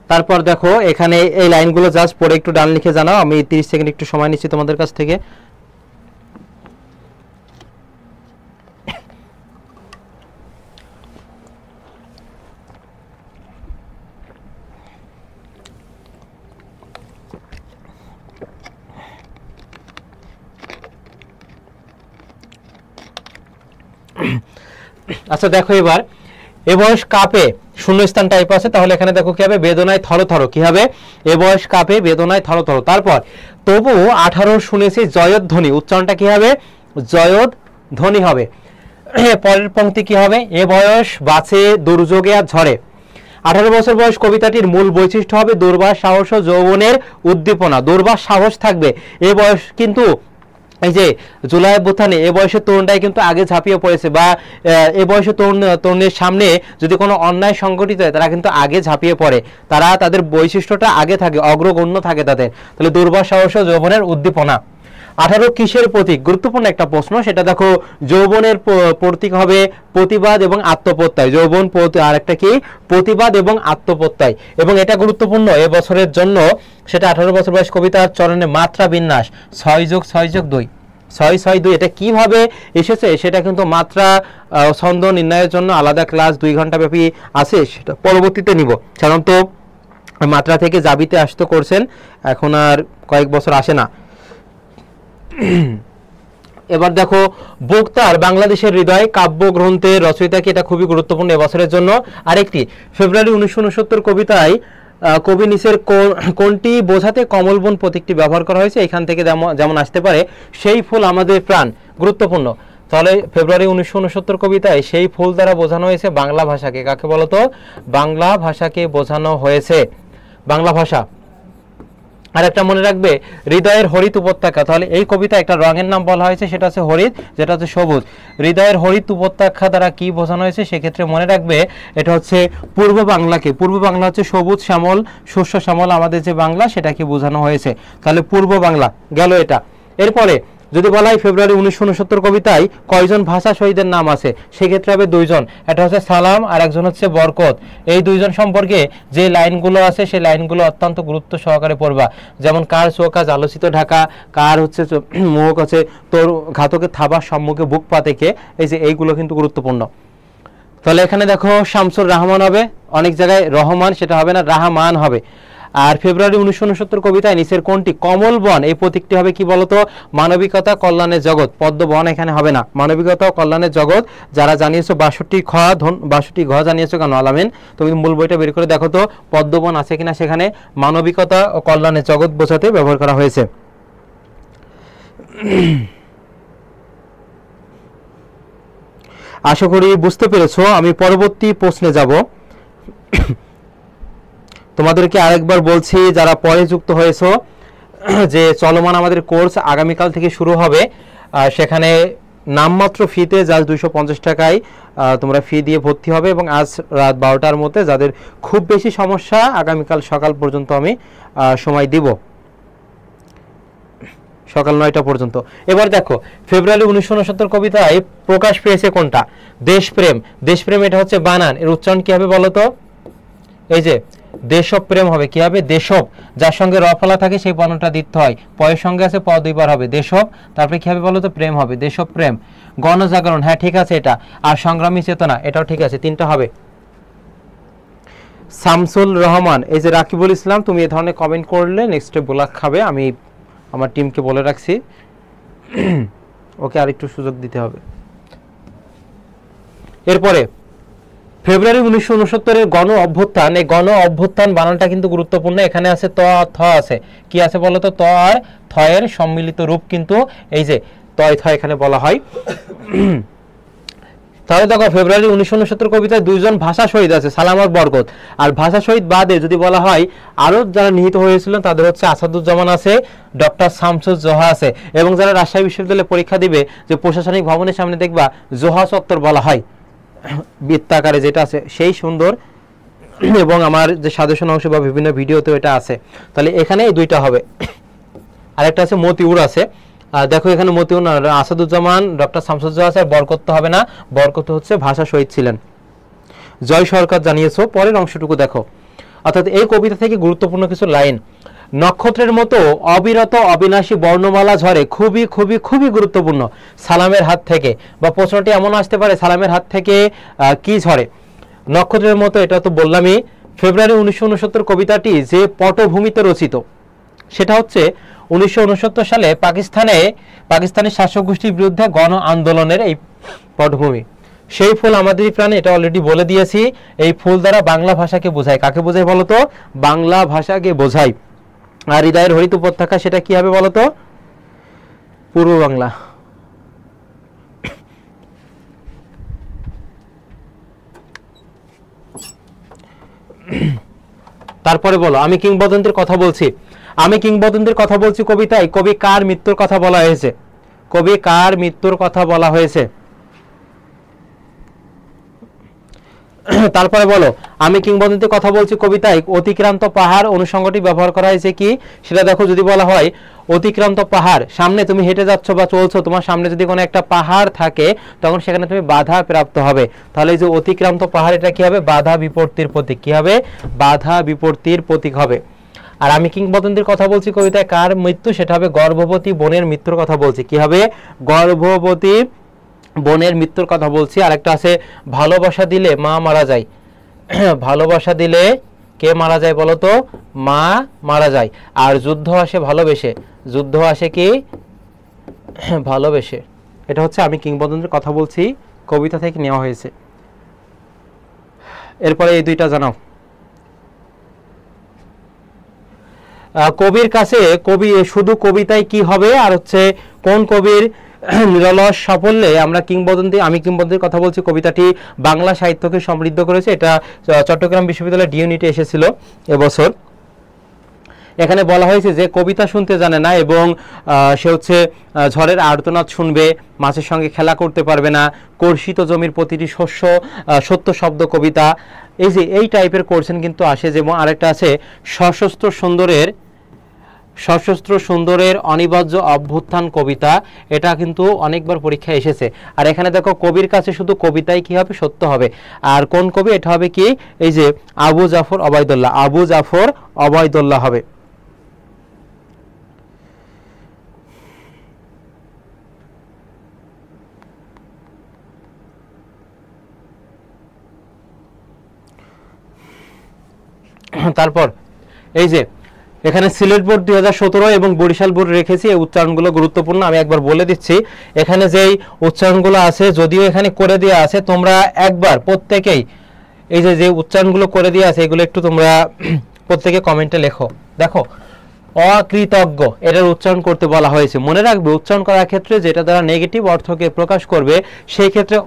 তারপর দেখো এখানে এই লাইনগুলো জাস্ট পড়ে একটু ডান লিখে জানাও, আমি 30 সেকেন্ড একটু সময় নিচ্ছি তোমাদের কাছ থেকে। আচ্ছা দেখো এবার এ বয়স কাঁপে শূন্যস্থান টাইপ আছে, তাহলে এখানে দেখো কি হবে, বেদনায় থরথর, কি হবে, এ বয়স কাঁপে বেদনায় থরথর। তারপর তবু 18 শুনেছি জয়ধ্বনি, উচ্চারণটা কি হবে, জয়ধ্বনি হবে। পরের পংক্তি কি হবে, এ বয়স বাঁচে দুর্যোগে আর ঝড়ে। 18 বছর বয়স কবিতাটির মূল বৈশিষ্ট্য হবে দুর্বার সাহস ও যৌবনের উদ্দীপনা, দুর্বার সাহস থাকবে। এ বয়স কিন্তু এই যে জুলাই অভ্যুত্থানে এ বয়সের তরুণটাই কিন্তু আগে ঝাঁপিয়ে পড়েছে, বা এ বয়সের তরুণের সামনে যদি কোনো অন্যায় সংঘটিত হয় তারা কিন্তু আগে ঝাঁপিয়ে পড়ে, তারা তাদের বৈশিষ্ট্যটা আগে থাকে, অগ্রগণ্য থাকে তাদের। তাহলে দুর্বার সাহস ও যৌবনের উদ্দীপনা। 18 কিসের প্রতীক, গুরুত্বপূর্ণ একটা প্রশ্ন, সেটা দেখো যৌবনের প্রতীক হবে প্রতিবাদ এবং আত্মপ্রত্যয়, যৌবন আর একটা কি, প্রতিবাদ এবং আত্মপ্রত্যয়। এবং এটা গুরুত্বপূর্ণ এ বছরের জন্য, সেটা 18 বছর বয়স কবিতার চরণে মাত্রা বিন্যাস 6+6+2, 6-6-2, এটা কিভাবে এসেছে সেটা কিন্তু মাত্রা ছন্দ নির্ণয়ের জন্য আলাদা ক্লাস 2 ঘন্টা ব্যাপী আছে, সেটা পরবর্তীতে নিব। সাধারণত মাত্রা থেকে জাবিতে আসতে করছেন, এখন আর কয়েক বছর আসে না। এবার দেখো বক্তার বাংলাদেশের হৃদয় কাব্যগ্রন্থের রচয়িতা কি, এটা খুবই গুরুত্বপূর্ণ এবছরের জন্য। আরেকটি ফেব্রুয়ারি 1969 কবিতায় কবি নিচের কোনটি বোঝাতে কমলবন প্রতীকটি ব্যবহার করা হয়েছে, এখান থেকে যেমন আসতে পারে সেই ফুল আমাদের প্রাণ, গুরুত্বপূর্ণ। তাহলে ফেব্রুয়ারি 1969 কবিতায় সেই ফুল দ্বারা বোঝানো হয়েছে বাংলা ভাষাকে, কাকে বলতো, বাংলা ভাষাকে বোঝানো হয়েছে, বাংলা ভাষা। আর একটা মনে রাখবে হৃদয়ের হরিত উপত্যকা, তাহলে এই কবিতা একটা রঙের নাম বলা হয়েছে, সেটা হচ্ছে হরিত, যেটা হচ্ছে সবুজ। হৃদয়ের হরিত উপত্যকা দ্বারা কি বোঝানো হয়েছে, সেক্ষেত্রে মনে রাখবে এটা হচ্ছে পূর্ব বাংলাকে, পূর্ব বাংলা হচ্ছে সবুজ শ্যামল শস্য শ্যামল আমাদের যে বাংলা, সেটাকে বোঝানো হয়েছে, তাহলে পূর্ব বাংলা গেল এটা। এরপরে যদি বলা হয় ফেব্রুয়ারি 1969 কবিতায় কয়জন ভাষা শহীদের নাম আছে, সেক্ষেত্রে হবে 2 জন, এটা হচ্ছে সালাম আর একজন হচ্ছে বরকত। এই 2 জন সম্পর্কে যে লাইনগুলো আছে সেই লাইনগুলো অত্যন্ত গুরুত্ব সহকারে পড়বা, যেমন কার চোখ আজ আলোচিত ঢাকা, কার হচ্ছে মুখ আছে তোর ঘাতকের থাবার সম্মুখে বুক পাতেকে, এই যে এইগুলো কিন্তু গুরুত্বপূর্ণ। তাহলে এখানে দেখো শামসুর রহমান হবে, অনেক জায়গায় রহমান, সেটা হবে না, রাহমান হবে। আর ফেব্রুয়ারি 1969 কবিতায় নিচের কোনটি কমল বন, এই প্রতীকটি হবে কি বলতো, মানবিকতা কল্যাণের জগৎ, পদ্ম বন এখানে হবে না, মানবিকতা ও কল্যাণের জগৎ। যারা জানিয়েছো 62 ঘ জানিয়েছো কেন আলামিন, তুমি মূল বইটা বের করে দেখো তো পদ্মবন আছে কিনা, সেখানে মানবিকতা ও কল্যাণের জগৎ বোঝাতে ব্যবহার করা হয়েছে। আশা করি বুঝতে পেরেছো। আমি পরবর্তী প্রশ্নে যাব। তোমাদেরকে আরেকবার বলছি যারা পরে যুক্ত হয়েছো, যে চলমান আমাদের কোর্স আগামীকাল থেকে শুরু হবে, সেখানে নামমাত্র ফিতে জাস্ট 250 টাকায় তোমরা ফি দিয়ে ভর্তি হবে, এবং আজ রাত 12টার মধ্যে যাদের খুব বেশি সমস্যা আগামীকাল সকাল পর্যন্ত আমি সময় দিব, সকাল 9টা পর্যন্ত। এবার দেখো ফেব্রুয়ারি 1969 কবিতায় প্রকাশ পেয়েছে কোনটা, দেশপ্রেম, দেশপ্রেম এটা হচ্ছে বানান, এর উচ্চারণ কি হবে বলতো, এই যে দেশব প্রেম হবে, কি হবে, দেশব, যার সঙ্গে র ফলা থাকে সেই বর্ণটা দিতে হয়, পয়ের সঙ্গে আছে প 2 বার হবে, দেশব, তারপরে কি হবে বলতো, প্রেম হবে, দেশব প্রেম। গণজাগরণ, হ্যাঁ ঠিক আছে এটা, আর সংগ্রামী চেতনা, এটাও ঠিক আছে, 3টা হবে। শামসুল রহমান, এই যে রাকিবুল ইসলাম, তুমি এই ধরনের কমেন্ট করলে নেক্সটে ব্লক খাবে, আমি আমার টিমকে বলে রাখছি, ওকে আরেকটু সুযোগ দিতে হবে। এরপরে ফেব্রুয়ারি 1969 গণ অভ্যুত্থান, এই গণ অভ্যুত্থান বানানটা কিন্তু গুরুত্বপূর্ণ, এখানে আছে ত আর থ আছে, কি আছে বলতো, ত আর থ এর সম্মিলিত রূপ কিন্তু এই যে তয় থ এখানে বলা হয়। তাহলে দেখো ফেব্রুয়ারি 1969 কবিতায় দুইজন ভাষা শহীদ আছে, সালাম আর বরকত। আর ভাষা শহীদ বাদে যদি বলা হয় আরো যারা নিহত হয়েছিলেন তাদের হচ্ছে আসাদুজ্জামান আছে, ডক্টর শামসুজ্জোহা আছে, এবং যারা রাজশাহী বিশ্ববিদ্যালয়ে পরীক্ষা দিবে যে প্রশাসনিক ভবনের সামনে দেখবা জোহা চত্বর বলা হয় বৃত্তাকারে যেটা আছে সেই সুন্দর, এবং আমার যে সাজেশন অংশ বা বিভিন্ন ভিডিওতে এটা আছে। তাহলে এখানে এই দুইটা হবে। আরেকটা আছে মতিউর আছে, দেখো এখানে মতিউর না, আসাদুজ্জামান ডক্টর শামসুজ্জোহা আছে, আর বরকত তো হবে না, বরকত হচ্ছে ভাষা শহীদ ছিলেন। জয় সরকার জানিয়েছো। পরের অংশটুকু দেখো, অর্থাৎ এই কবিতা থেকে গুরুত্বপূর্ণ কিছু লাইন। নক্ষত্রের মতো অবিরত অবিনাশী বর্ণমালা ঝরে, খুবই খুবই খুবই গুরুত্বপূর্ণ। সালামের হাত থেকে, বা প্রশ্নটি এমন আসতে পারে সালামের হাত থেকে কি ঝরে? নক্ষত্রের মতো, এটা তো বললামই। ফেব্রুয়ারি 1969 কবিতাটি যে পটভূমিতে রচিত সেটা হচ্ছে 1969 সালে পাকিস্তানি শাসক গোষ্ঠীর বিরুদ্ধে গণ আন্দোলনের এই পটভূমি। সেই ফুল আমাদেরই প্রাণে, এটা অলরেডি বলে দিয়েছি। এই ফুল দ্বারা বাংলা ভাষাকে বোঝায়। কাকে বোঝায় বলতো? বাংলা ভাষাকে বোঝায়। আর হৃদয়ের হরিত উপত্যকা সেটা কি হবে বলতো? পূর্ব বাংলা। তারপরে বলো, আমি কিংবদন্তির কথা বলছি। আমি কিংবদন্তির কথা বলছি কবিতায় কবি কার মৃত্যুর কথা বলা হয়েছে? কবি কার মৃত্যুর কথা বলা হয়েছে? তারপরে বলো, আমি কিংবদন্তির কথা বলছি কবিতায় অতিক্রান্ত পাহাড় অনুষঙ্গটি ব্যবহার করা হয়েছে কি? সেটা দেখো, যদি বলা হয় অতিক্রান্ত পাহাড়, সামনে তুমি হেঁটে যাচ্ছ বা চলছো, তোমার সামনে যদি কোনো একটা পাহাড় থাকে তখন সেখানে তুমি বাধা প্রাপ্ত হবে। তাহলে এই যে অতিক্রান্ত পাহাড়, এটা কি হবে? বাধা বিপত্তির প্রতীক। কি হবে? বাধা বিপত্তির প্রতীক হবে। আর আমি কিংবদন্তির কথা বলছি কবিতায় কার মৃত্যু? সেটা হবে গর্ভবতী বোনের মৃত্যুর কথা বলছি। কি হবে? গর্ভবতী বোনের মৃত্যুর কথা বলছি। আর একটা আছে ভালোবাসা দিলে মা মারা যায়। ভালোবাসা দিলে কে মারা যায় বলতো? মা মারা যায়। আর যুদ্ধ আসে ভালোবেসে, যুদ্ধ আসে কি? ভালোবেসে। এটা হচ্ছে আমি কিংবদন্তির কথা বলছি কবিতা থেকে নেওয়া হয়েছে। এরপরে এই দুইটা জানাও। কবির কাছে কবি শুধু কবিতায় কি হবে, আর হচ্ছে কোন কবির নিরলস সাফল্যে আমরা কিংবদন্তি, আমি কিংবদন্তির কথা বলছি কবিতাটি বাংলা সাহিত্যকে সমৃদ্ধ করেছে। এটা চট্টগ্রাম বিশ্ববিদ্যালয়ের ডি ইউনিটে এসেছিল এবছর। এখানে বলা হয়েছে যে কবিতা শুনতে জানে না এবং সে হচ্ছে ঝড়ের আর্তনাদ শুনবে, মাছের সঙ্গে খেলা করতে পারবে না, কর্ষিত জমির প্রতিটি শস্য সত্য শব্দ কবিতা, এই যে এই টাইপের কোশ্চেন কিন্তু আসে। যেমন আরেকটা আছে সশস্ত্র সুন্দরের অনিবার্য অভ্যুত্থান কবিতা, এটা কিন্তু অনেকবার পরীক্ষায় এসেছে। আর এখানে দেখো কবির কাছে শুধু কবিতাই কি হবে? সত্য হবে। আর কোন কবি? এটা হবে কি? এই যে আবু জাফর ওবায়দুল্লাহ, আবু জাফর ওবায়দুল্লাহ হবে। তারপর এই যে এখানে সিলেট বোর্ড 2017 এবং বরিশাল বোর্ড রেখেছি, এই উচ্চারণগুলো গুরুত্বপূর্ণ। আমি একবার বলে দিচ্ছি, এখানে যেই উচ্চারণগুলো আছে যদিও এখানে করে দেওয়া আছে, তোমরা একবার প্রত্যেকেই এই যে উচ্চারণগুলো করে দেওয়া আছে এগুলো একটু তোমরা প্রত্যেকে কমেন্টে লেখো। দেখো, অকৃতজ্ঞ এটার উচ্চারণ করতে বলা হয়েছে। মনে রাখবে উচ্চারণ করার ক্ষেত্রে যেটা দ্বারা নেগেটিভ অর্থকে প্রকাশ করবে সেই ক্ষেত্রে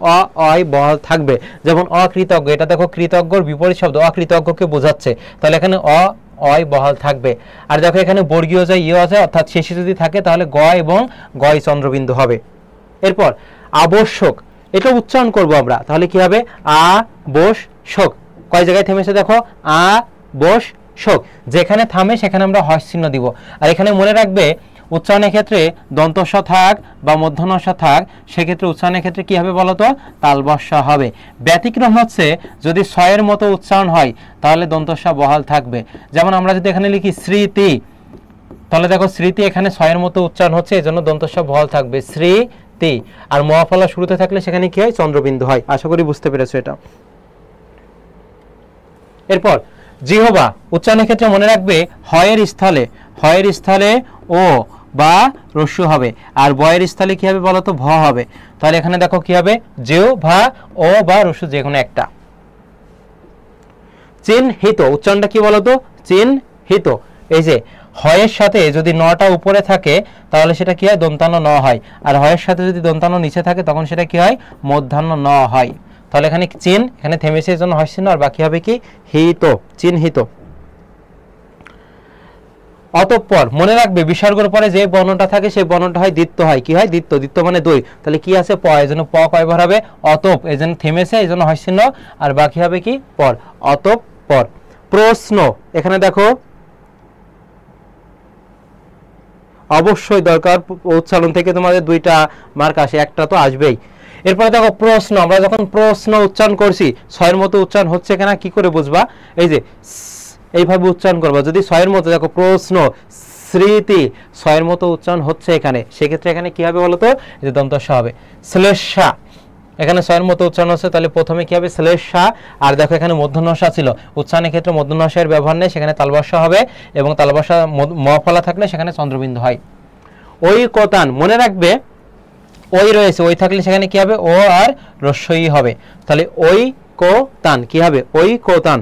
অয় বহাল থাকবে। যেমন অকৃতজ্ঞ, এটা দেখো কৃতজ্ঞর বিপরীত শব্দ, অকৃতজ্ঞকে বোঝাচ্ছে, তাহলে এখানে অয় বহাল থাকবে। আর দেখো এখানে বর্গীয় যায় ইয় আছে, অর্থাৎ শেষে যদি থাকে তাহলে গ এবং গয় চন্দ্রবিন্দু হবে। এরপর আবশ্যক, এটা উচ্চারণ করব আমরা, তাহলে কি হবে? আবশ্যক। কয় জায়গায় থেমেছে দেখো? আবশ্যক, যেখানে থামে সেখানে আমরা হর্ষ চিহ্ন দিব। আর এখানে মনে রাখবে উচ্চারণের ক্ষেত্রে দন্তস্ব থাক বা মূর্ধন্য ষ থাক, সেক্ষেত্রে উচ্চারণের ক্ষেত্রে কি হবে বলতো? তালবস্য হবে। ব্যতিক্রম হচ্ছে যদি ছয়ের মতো উচ্চারণ হয় তাহলে দন্তস্ব বহাল থাকবে। যেমন আমরা যদি এখানে লিখি স্মৃতি, তাহলে দেখো স্মৃতি এখানে ছয়ের মতো উচ্চারণ হচ্ছে, এই জন্য দন্তস্ব বহাল থাকবে, স্মৃতি। আর মহাফলা শুরুতে থাকলে সেখানে কি হয়? চন্দ্রবিন্দু হয়। আশা করি বুঝতে পেরেছো এটা। এরপর জিহ্বা, উচ্চারণের ক্ষেত্রে মনে রাখবে হয়ের স্থলে ও বা রস্যু হবে, আর বয়ের স্থলে কি হবে বলতো? ভ হবে। তাহলে এখানে দেখো কি হবে? জিহ্বা, ও বা রস্যু যে কোনো একটা। চিহ্নিত, উচ্চারণটা কি বলতো? চিহ্নিত। এই যে হয়ের সাথে যদি নটা উপরে থাকে তাহলে সেটা কি হয়, দন্তান্ন ন হয়। আর হয়ের সাথে যদি দন্তান্ন নিচে থাকে তখন সেটা কি হয়, মূর্ধন্য ন হয়। তাহলে এখানে চিন, এখানে থেমেছে এর জন্য হয় চিহ্ন, আর বাকি হবে কি হিত, চিহ্নিত। অতঃপর মনে রাখবে বিসর্গের পরে যে বর্ণটা থাকে সেই বর্ণটা হয় দ্বিত্ব, হয় কি হয়, দ্বিত্ব। দ্বিত্ব মানে দুই। তাহলে কি আছে, প, এজন্য প কয়বার হবে, অতপ, এজন্য থেমেছে এজন্য হয় চিহ্ন, আর বাকি হবে কি পর, অতঃপর। প্রশ্ন, এখানে দেখো অবশ্যই দরকার, উচ্চারণ থেকে তোমাদের 2টা মার্ক আসে, একটা তো আসবেই। এরপরে দেখো প্রশ্ন, আমরা যখন প্রশ্ন উচ্চারণ করছি ছয়ের মতো উচ্চারণ হচ্ছে কিনা কি করে বুঝবা, এই যে এইভাবে উচ্চারণ করবা। যদি ছয়ের মতো, দেখো প্রশ্ন, স্মৃতি, ছয়ের মতো উচ্চারণ হচ্ছে এখানে, সেক্ষেত্রে এখানে কি হবে বলতো, এই যে দন্তস্ব হবে। শ্লেষা, এখানে ছয়ের মতো উচ্চারণ হচ্ছে, তাহলে প্রথমে কি হবে, শ্লেষা। আর দেখো এখানে মূর্ধন্যষা ছিল, উচ্চারণের ক্ষেত্রে মূর্ধন্যষের ব্যবহার নেই, সেখানে তালবস্য হবে, এবং তালবস্য ম ফলা থাকলে সেখানে চন্দ্রবিন্দু হয়। ওই কোতান, মনে রাখবে ওই রয়েছে, ওই থাকলে সেখানে কি হবে, ও আর রস্যই হবে। তাহলে ওই কোতান কি হবে, ওই কোতান।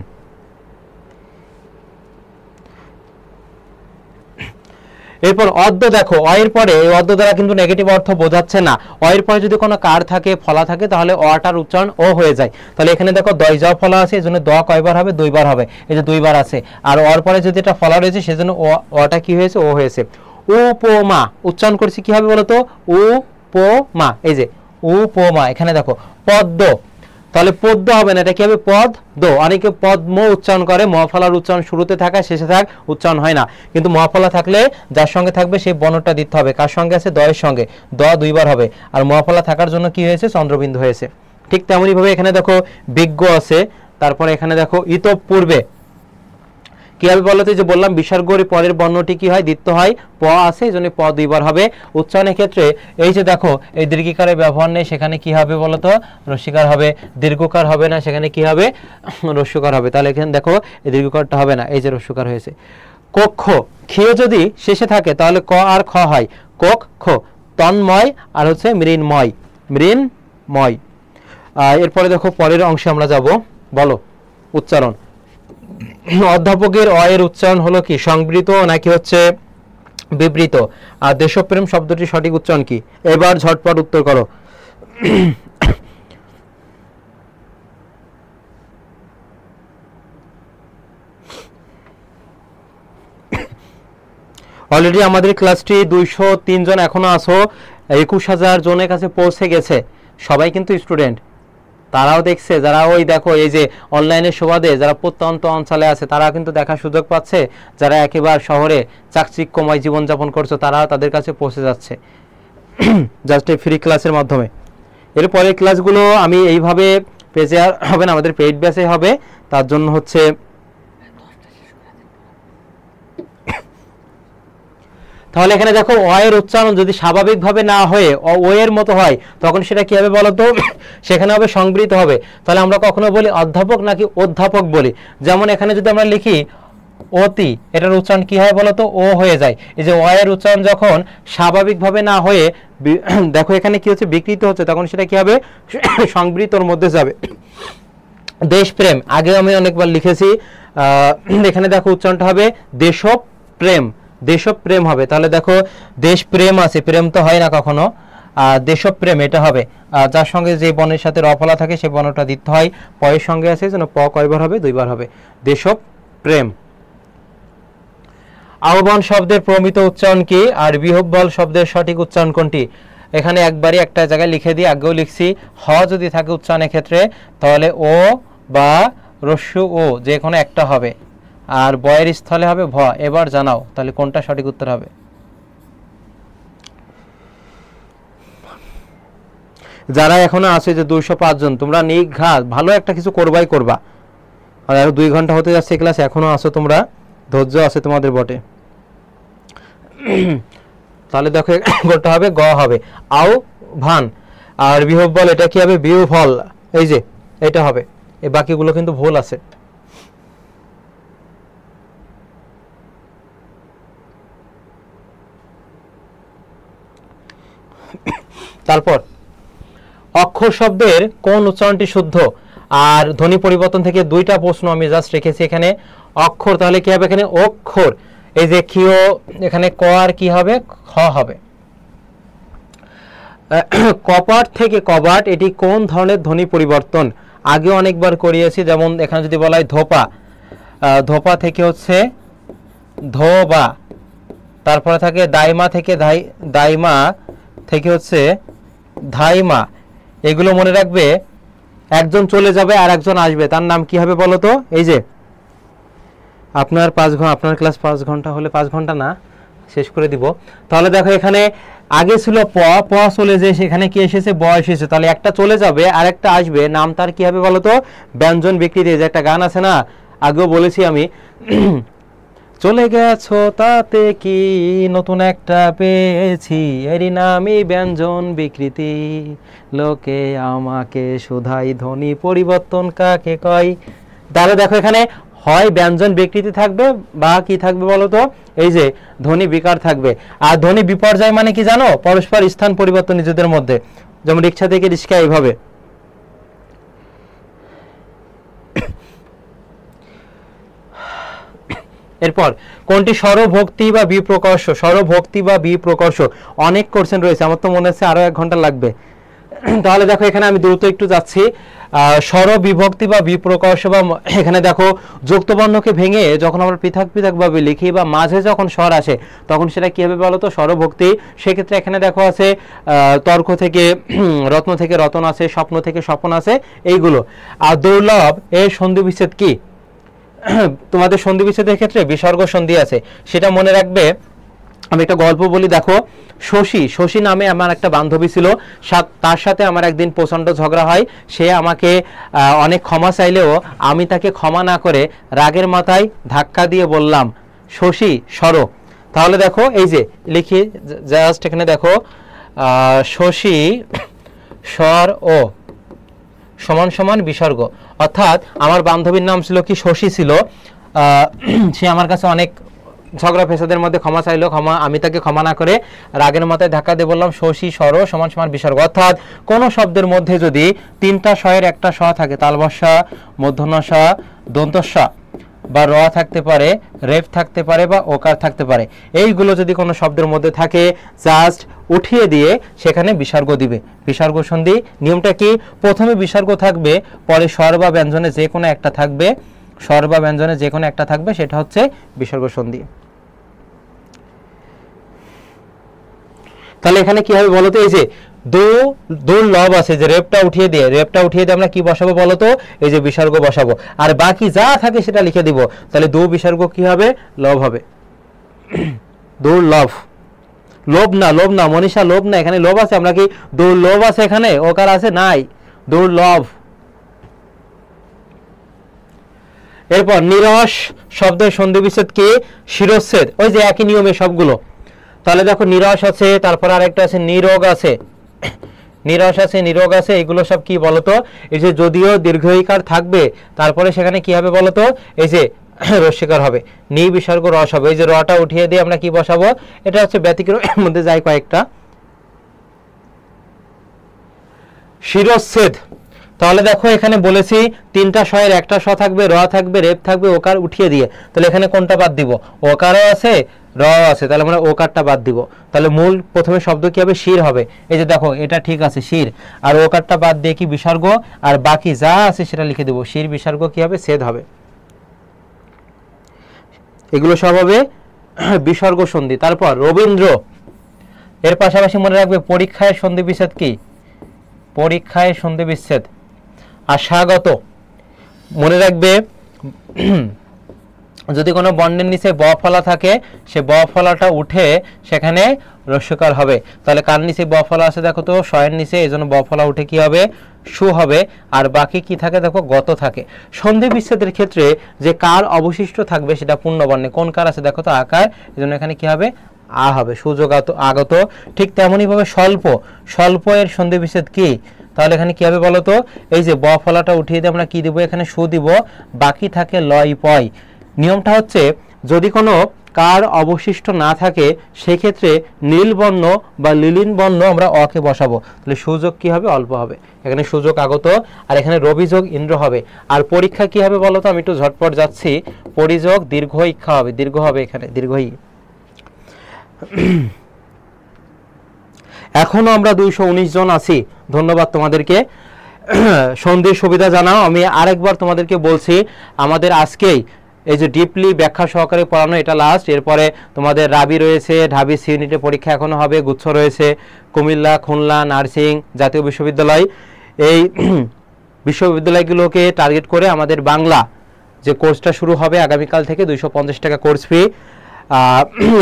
এরপর অদ্য, দেখো অয়ের পরে, এই অদ্য দ্বারা কিন্তু নেগেটিভ অর্থ বোঝাচ্ছে না। অয়ের পরে যদি কোনো কার থাকে, ফলা থাকে, তাহলে অটার উচ্চারণ ও হয়ে যায়। তাহলে এখানে দেখো দয় যাও ফলা আছে, এই জন্য দ কয়বার হবে, 2বার হবে, এই যে 2বার আছে। আর অর পরে যদি এটা ফলা রয়েছে সেজন্য অটা কি হয়েছে, ও হয়েছে। উপমা, উচ্চারণ করছি কি হবে বলতো, উপমা, এই যে উপমা। এখানে দেখো পদ্ম, তাহলে পদ্ম হবে না, এটা কি হবে, পদ দো। অনেকে পদ্ম উচ্চারণ করে, মহাফলার উচ্চারণ শুরুতে থাকা শেষে থাক উচ্চারণ হয় না, কিন্তু মহাফলা থাকলে যার সঙ্গে থাকবে সেই বর্ণটা দিতে হবে। কার সঙ্গে আছে, দয়ের সঙ্গে, দ 2বার হবে। আর মহাফলা থাকার জন্য কি হয়েছে, চন্দ্রবিন্দু হয়েছে। ঠিক তেমনি ভাবে এখানে দেখো বিজ্ঞ আছে, তারপরে এখানে দেখো ইতঃপূর্বে কি হবে বলতো, যে বললাম বিসর্গের পরের বর্ণটি কি হয়, দ্বিত্ব হয়, প আছে, এই জন্য প 2বার হবে। উচ্চারণের ক্ষেত্রে এই যে দেখো এই দীর্ঘিকারের ব্যবহার নেই, সেখানে কি হবে বলতো, রস্যিকার হবে। দীর্ঘকার হবে না, সেখানে কি হবে, রস্যকার হবে। তাহলে এখানে দেখো এই দীর্ঘকারটা হবে না, এই যে রস্যকার হয়েছে। কক্ষ, ক্ষীয় যদি শেষে থাকে তাহলে ক আর খ হয়, কক খ। তন্ময় আর হচ্ছে মৃন্ময়, মৃন্ময়। এরপরে দেখো পরের অংশে আমরা যাব, বলো উচ্চারণ। অধ্যাপকের অয়ের উচ্চারণ হলো কি, সংবৃত নাকি হচ্ছে বিবৃত? আর দেশপ্রেম শব্দটির সঠিক উচ্চারণ কি? এবার ঝটপট উত্তর করো। অলরেডি আমাদের ক্লাসটি 203 জন এখনো আছো, 21,000 জনের কাছে পৌঁছে গেছে। সবাই কিন্তু স্টুডেন্ট, তারাও দেখছে, যারা ওই দেখো এই যে অনলাইনের সুবাদে যারা প্রত্যন্ত অঞ্চলে আছে তারা কিন্তু দেখার সুযোগ পাচ্ছে, যারা একেবারে শহরে চাকচিক্যময় জীবনযাপন করছে তারাও তাদের কাছে পৌঁছে যাচ্ছে জাস্ট এই ফ্রি ক্লাসের মাধ্যমে। এরপরের ক্লাসগুলো আমি এইভাবে পেজে আর হবে না, আমাদের পেইড ব্যাচে হবে। তার জন্য হচ্ছে তাহলে এখানে দেখো অয়ের উচ্চারণ যদি স্বাভাবিকভাবে না হয়ে ও এর মতো হয় তখন সেটা কি হবে বলতো, সেখানে হবে সংবৃত হবে। তাহলে আমরা কখনো বলি অধ্যাপক নাকি অধ্যাপক বলি। যেমন এখানে যদি আমরা লিখি অতি, এটার উচ্চারণ কি হয় বলতো, ও হয়ে যায়। এই যে অয়ের উচ্চারণ যখন স্বাভাবিকভাবে না হয়ে দেখো এখানে কি হচ্ছে, বিকৃত হচ্ছে, তখন সেটা কি হবে, সংবৃতর মধ্যে যাবে। দেশপ্রেম, আগে আমি অনেকবার লিখেছি, এখানে দেখো উচ্চারণটা হবে দেশপ্রেম, দেশপ্রেম হবে। তাহলে দেখো দেশপ্রেম আছে, প্রেম তো হয় না কখনো, দেশপ্রেম এটা হবে। যার সঙ্গে যে বর্ণের সাথে রফলা থাকে সেই বর্ণটা দিতে হয়, পয়ের সঙ্গে আছে যেন প কয়বার হবে, 2বার হবে, দেশপ্রেম। আহ্বান শব্দের প্রমিত উচ্চারণ কি, আর বিহব্বল শব্দের সঠিক উচ্চারণ কোনটি? এখানে একবারই একটা জায়গায় লিখে দিই, আগেও লিখছি। হ যদি থাকে উচ্চারণের ক্ষেত্রে তাহলে ও বা রস্যু ও যে কোনো একটা হবে, আর বয়ের স্থলে হবে ভ। এবার জানাও তাহলে কোনটা সঠিক উত্তর হবে। যারা এখনো আছে যে 205 জন, তোমরা নিঘাত ভালো একটা কিছু করবাই করবা। আর 2 ঘন্টা হতে যাচ্ছে ক্লাস, এখনো আছো তোমরা, ধৈর্য আছে তোমাদের বটে। তাহলে দেখো গোটা হবে গ হবে আও ভান, আর বিহব্বল এটা কি হবে, বিহফল, এই যে এটা হবে। এই বাকিগুলো কিন্তু ভুল আছে। তারপর অক্ষর শব্দের কোন উচ্চারণটি শুদ্ধ? আর ধ্বনি পরিবর্তন থেকে 2টা প্রশ্ন আমি জাস্ট রেখেছি এখানে। অক্ষর তাহলে কি হবে, এখানে অক্ষর, এই যে ক্ষীয়, এখানে ক আর কি হবে, খ হবে। কপাট থেকে কবাট, এটি কোন ধরনের ধ্বনি পরিবর্তন? আগে অনেকবার করিয়েছি, যেমন এখানে যদি বলা হয় ধোপা, ধোপা থেকে হচ্ছে ধোবা, তারপরে থাকে দাইমা থেকে দাইমা থেকে হচ্ছে ধাইমা। এগুলো মনে রাখবে। একজন চলে যাবে আর একজন আসবে, তার নাম কি হবে বলো তো? এই যে আপনার আপনার ক্লাস 5 ঘন্টা হলে 5 ঘন্টা না, শেষ করে দিব। তাহলে দেখো এখানে আগে ছিল প, প চলে যে সেখানে কি এসেছে, ব এসেছে। তাহলে একটা চলে যাবে আর একটা আসবে, নাম তার কি হবে বলো তো? ব্যঞ্জন বিকৃতি। যে একটা গান আছে না, আগেও বলেছি আমি, চলে গেছো তাতে কি নতুন একটা পেয়েছি, এরই নামই ব্যঞ্জন বিকৃতি, লোকে আমাকে শুধাই ধ্বনি পরিবর্তন কাকে কয়। তাহলে দেখো এখানে হয় ব্যঞ্জন বিকৃতি থাকবে বা কি থাকবে বলো তো? এই যে ধ্বনি বিকার থাকবে। আর ধ্বনি বিপর্যয় মানে কি জানো? পরস্পর স্থান পরিবর্তন নিজেদের মধ্যে, যেমন রিক্সা থেকে রিক্সা, এইভাবে। এরপর কোনটি স্বরভক্তি বা বিপ্রকর্ষ? স্বরভক্তি বা বিপ্রকর্ষ অনেক কোশ্চেন রয়েছে, আমার তো মনে হচ্ছে আরো 1 ঘন্টা লাগবে। তাহলে দেখো এখানে আমি দ্রুত একটু যাচ্ছি। স্বর বিভক্তি বা বিপ্রকর্ষ, বা এখানে দেখো যুক্তবর্ণকে ভেঙে যখন আমরা পৃথক পৃথক ভাবে লিখি বা মাঝে যখন স্বর আসে তখন সেটা কি হবে বলো তো? স্বরভক্তি। সেক্ষেত্রে এখানে দেখো আছে তর্ক থেকে রত্ন থেকে রতন আছে, স্বপ্ন থেকে স্বপন আছে, এইগুলো। আর দুর্লভ এর সন্ধি বিচ্ছেদ কি? তোমাদের সন্ধি বিচ্ছেদের ক্ষেত্রে বিসর্গ সন্ধি আছে, সেটা মনে রাখবে। আমি একটা গল্প বলি, দেখো শশী নামে আমার একটা বান্ধবী ছিল, তার সাথে আমার একদিন প্রচন্ড ঝগড়া হয়। সে আমাকে অনেক ক্ষমা চাইলেও আমি তাকে ক্ষমা না করে রাগের মাথায় ধাক্কা দিয়ে বললাম, শশী সরো। তাহলে দেখো এই যে লিখি, জাস্ট এখানে দেখো শশী স্বর ও সমান সমান বিসর্গ। অর্থাৎ আমার বান্ধবীর নাম ছিল কি, শশী ছিল। সে আমার কাছে অনেক ঝগড়া ফেসাদের মধ্যে ক্ষমা চাইলো, আমি তাকে ক্ষমা না করে রাগের মাথায় ধাক্কা দিয়ে বললাম শশী স্বর সমান সমান বিসর্গ। অর্থাৎ কোন শব্দের মধ্যে যদি 3টা স্বয়ের একটা স থাকে, তালবস্যা, মূর্ধন্যস্ব, দন্তস্ব বা র থাকতে পারে, রেফ থাকতে পারে বা ওকার থাকতে পারে, এইগুলো যদি কোনো শব্দের মধ্যে থাকে জাস্ট উঠিয়ে দিয়ে সেখানে বিসর্গ দিবে। বিসর্গ সন্ধি নিয়মটা কি? প্রথমে বিসর্গ থাকবে, পরে স্বর বা ব্যঞ্জনে যে কোনো একটা থাকবে, স্বর বা ব্যঞ্জনে যে কোনো একটা থাকবে, সেটা হচ্ছে বিসর্গ সন্ধি। তাহলে এখানে কি হবে বলতো? এই যে দুর্লভ আছে, যে রেপটা উঠিয়ে দিয়ে আমরা কি বসাবো বলতো? এই যে বিসর্গ বসাবো, আর বাকি যা থাকে সেটা লিখে দিব। তাহলে দু বিসর্গ কি হবে? লভ হবে। দুর্লভ, লোভ না মনীষা, লোভ না, এখানে লোভ আছে, আমরা কি দুর্লভ আছে, এখানে ওকার আছে নাই, দুর্লভ। এরপর নিরস শব্দের সন্ধি বিচ্ছেদ কি? শিরচ্ছেদ। ওই যে একই নিয়মে সবগুলো। তাহলে দেখো নিরস আছে, তারপর আরেকটা আছে নিরোগ আছে, নিরস আছে, নিরোগ আছে, এগুলো সব কি বলতো? এই যে যদিও দীর্ঘইকার থাকবে তারপরে সেখানে কি হবে বলতো? এই যে রস্যিকার হবে, নি বিসর্গ রস হবে। এই যে রটা উঠিয়ে দিয়ে আমরা কি বসাবো? এটা হচ্ছে ব্যতিক্রমের মধ্যে যায় কয়েকটা। শিরচ্ছেদ। তাহলে দেখো এখানে বলেছি 3টা স্বয়ের একটা স থাকবে, র থাকবে, রেপ থাকবে, ওকার উঠিয়ে দিয়ে। তাহলে এখানে কোনটা বাদ দিব? ওকারও আছে, র আছে, তাহলে আমরা ওকারটা বাদ দিব। তাহলে মূল প্রথমে শব্দ কি হবে? শির হবে। এই যে দেখো এটা ঠিক আছে, শির। আর ওকারটা বাদ দিয়ে কি বিসর্গ, আর বাকি যা আছে সেটা লিখে দেব। শির বিসর্গ কি হবে? ছেদ হবে। এগুলো সব হবে বিসর্গ সন্ধি। তারপর রবীন্দ্র, এর পাশাপাশি মনে রাখবে পরীক্ষায় সন্ধি বিচ্ছেদ কি? পরীক্ষায় সন্ধি বিচ্ছেদ। আর স্বাগত মনে রাখবে, যদি কোনো বর্ণের নিচে ব ফলা থাকে, সে ব ফলাটা উঠে সেখানে রস্যকার হবে। তাহলে কার নিচে ব ফলা আছে দেখো তো? শয়ের নিচে, এই জন্য ব ফলা উঠে কি হবে? সু হবে। আর বাকি কি থাকে দেখো? গত থাকে। সন্ধি বিচ্ছেদের ক্ষেত্রে যে কার অবশিষ্ট থাকবে সেটা পূর্ণবর্ণে। কোন কার আছে দেখো তো? আকার, এই জন্য এখানে কি হবে? আ হবে, সুযোগাত আগত। ঠিক তেমনই ভাবে স্বল্প এর সন্ধি বিচ্ছেদ কি? তাহলে এখানে কি হবে বলতো? এই যে ব ফলাটা উঠিয়ে দিয়ে আমরা কি দিব? এখানে সু দিব, বাকি থাকে লয় পয়। নিয়মটা হচ্ছে যদি কোনো কার অবশিষ্ট না থাকে সেক্ষেত্রে নীল বর্ণ বা লিলিন বর্ণ আমরা অকে বসাবো, তাহলে সুযোগ কি হবে? অল্প হবে। এখানে সুযোগ আগত, আর এখানে রবিযোগ ইন্দ্র হবে। আর পরীক্ষা কি হবে বলো তো? আমি একটু ঝটপট যাচ্ছি। পরিযোগ দীর্ঘ ইক্ষা হবে, দীর্ঘ হবে এখানে, দীর্ঘই। এখনো আমরা 219 জন আছি, ধন্যবাদ তোমাদেরকে। সন্ধির সুবিধা জানাও। আমি আরেকবার তোমাদেরকে বলছি, আমাদের আজকেই এই যে ডিপলি ব্যাখ্যা সহকারে পড়ানো এটা লাস্ট। এরপরে তোমাদের রাবি রয়েছে, ঢাবি সি ইউনিটে পরীক্ষা এখনো হবে, গুচ্ছ রয়েছে, কুমিল্লা, খুলনা, নার্সিং, জাতীয় বিশ্ববিদ্যালয়, এই বিশ্ববিদ্যালয়গুলোকে টার্গেট করে আমাদের বাংলা যে কোর্সটা শুরু হবে আগামীকাল থেকে। 250 টাকা কোর্স ফি।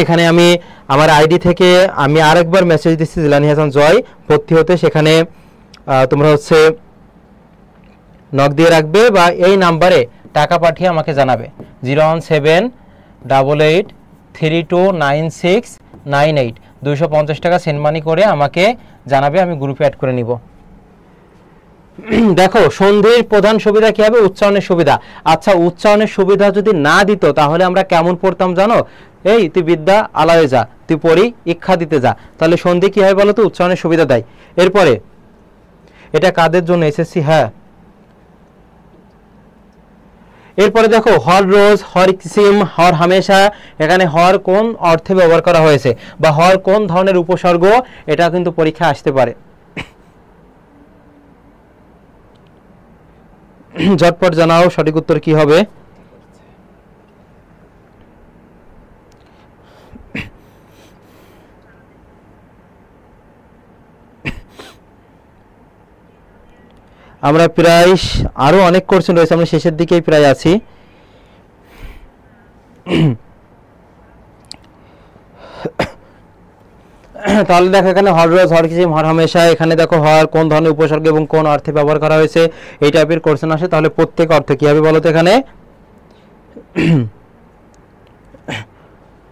এখানে আমি আমার আইডি থেকে আমি আরেকবার মেসেজ দিচ্ছি, জিলানী হাসান জয় ভর্তি হতে। সেখানে তোমরা হচ্ছে নক দিয়ে রাখবে বা এই নাম্বারে টাকা পাঠিয়ে আমাকে জানাবে, 01788329698। 250 টাকা সেন্ড মানি করে আমাকে জানাবে, আমি গ্রুপে অ্যাড করে নিব। দেখো সন্ধির প্রধান সুবিধা কি হবে? উচ্চারণের সুবিধা। আচ্ছা, উচ্চারণের সুবিধা যদি না দিত তাহলে আমরা কেমন পড়তাম জানো? এই তুই বিদ্যা আলায়ে যা, তুই পড়ি ইচ্ছা দিতে যা। তাহলে সন্ধি কি হয় বলো তো? উচ্চারণের সুবিধা দেয়। এরপরে এটা কাদের জন্য? এসএসসি। হ্যাঁ, এরপরে দেখো হর রোজ, হর কিসিম, হর হামেশা। এখানে হর কোন অর্থে ব্যবহার করা হয়েছে বা হর কোন ধরনের উপসর্গ, এটা কিন্তু পরীক্ষা আসতে পারে। ঝটপট জানাও সঠিক উত্তর কি হবে? আমরা প্রায় আরো অনেক কোশ্চেন রয়েছে, আমরা শেষের দিকেই প্রায় আছি। তাহলে দেখো এখানে হর রোজ, হর কিসিম, হর হামেশা। এখানে দেখো হর কোন ধরনের উপসর্গ এবং কোন অর্থে ব্যবহার করা হয়েছে, এই টাইপের কোশ্চেন আসে। তাহলে প্রত্যেক অর্থে কি হবে বলো তো? এখানে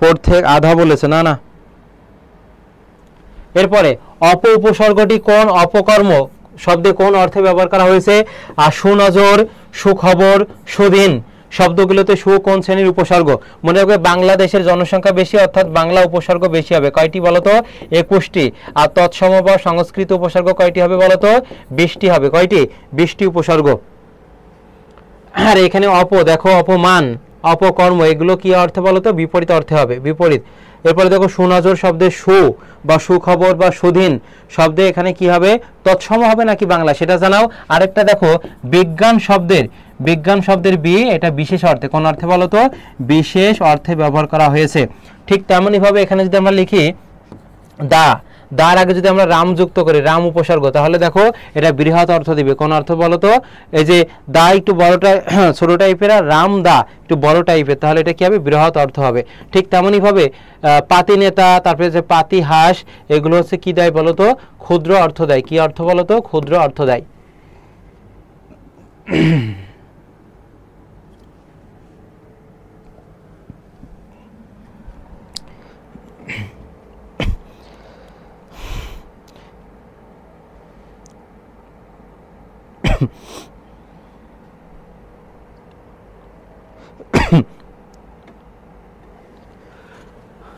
প্রত্যেক আধা বলেছে, না না। এরপরে অপ উপসর্গটি কোন অপকর্ম শব্দে কোন অর্থে ব্যবহার করা হয়েছে? আর সুনজর, সুখবর, সুদিন শব্দগুলোতে সু কোন শ্রেণীর উপসর্গ? মনে রাখবে বাংলাদেশের জনসংখ্যা বেশি, অর্থাৎ বাংলা উপসর্গ বেশি হবে। কয়টি বলতো? 21টি। আর তৎসম বা সংস্কৃত উপসর্গ কয়টি হবে বলতো? 20টি হবে। কয়টি? 20টি উপসর্গ। আর এখানে অপ, দেখো অপমান, অপকর্ম, এগুলো কি অর্থে বলতো? বিপরীত অর্থে হবে, বিপরীত। এরপরে দেখো সুনজর শব্দে সু বা সুখবর বা সুদিন শব্দে এখানে কি হবে? তৎসম হবে নাকি বাংলা, সেটা জানাও। আরেকটা দেখো বিজ্ঞান শব্দের বি, এটা বিশেষ অর্থে, কোন অর্থে বলতো? বিশেষ অর্থে ব্যবহার করা হয়েছে। ঠিক তেমনই ভাবে এখানে যদি আমরা লিখি দা, দার আগে যদি আমরা রাম যুক্ত করি, রাম উপসর্গ, তাহলে দেখো এটা বৃহৎ অর্থ দিবে। কোন অর্থ বলতো? এই যে দা একটু বড়টা, ছোট টাইপের, আর রাম দা একটু বড় টাইপের, তাহলে এটা কি হবে? বৃহৎ অর্থ হবে। ঠিক তেমনই ভাবে পাতি নেতা, তারপরে যে পাতি হাঁস, এগুলো হচ্ছে কি দেয় বলতো? ক্ষুদ্র অর্থ দেয়। কি অর্থ বলতো? ক্ষুদ্র অর্থ দেয়।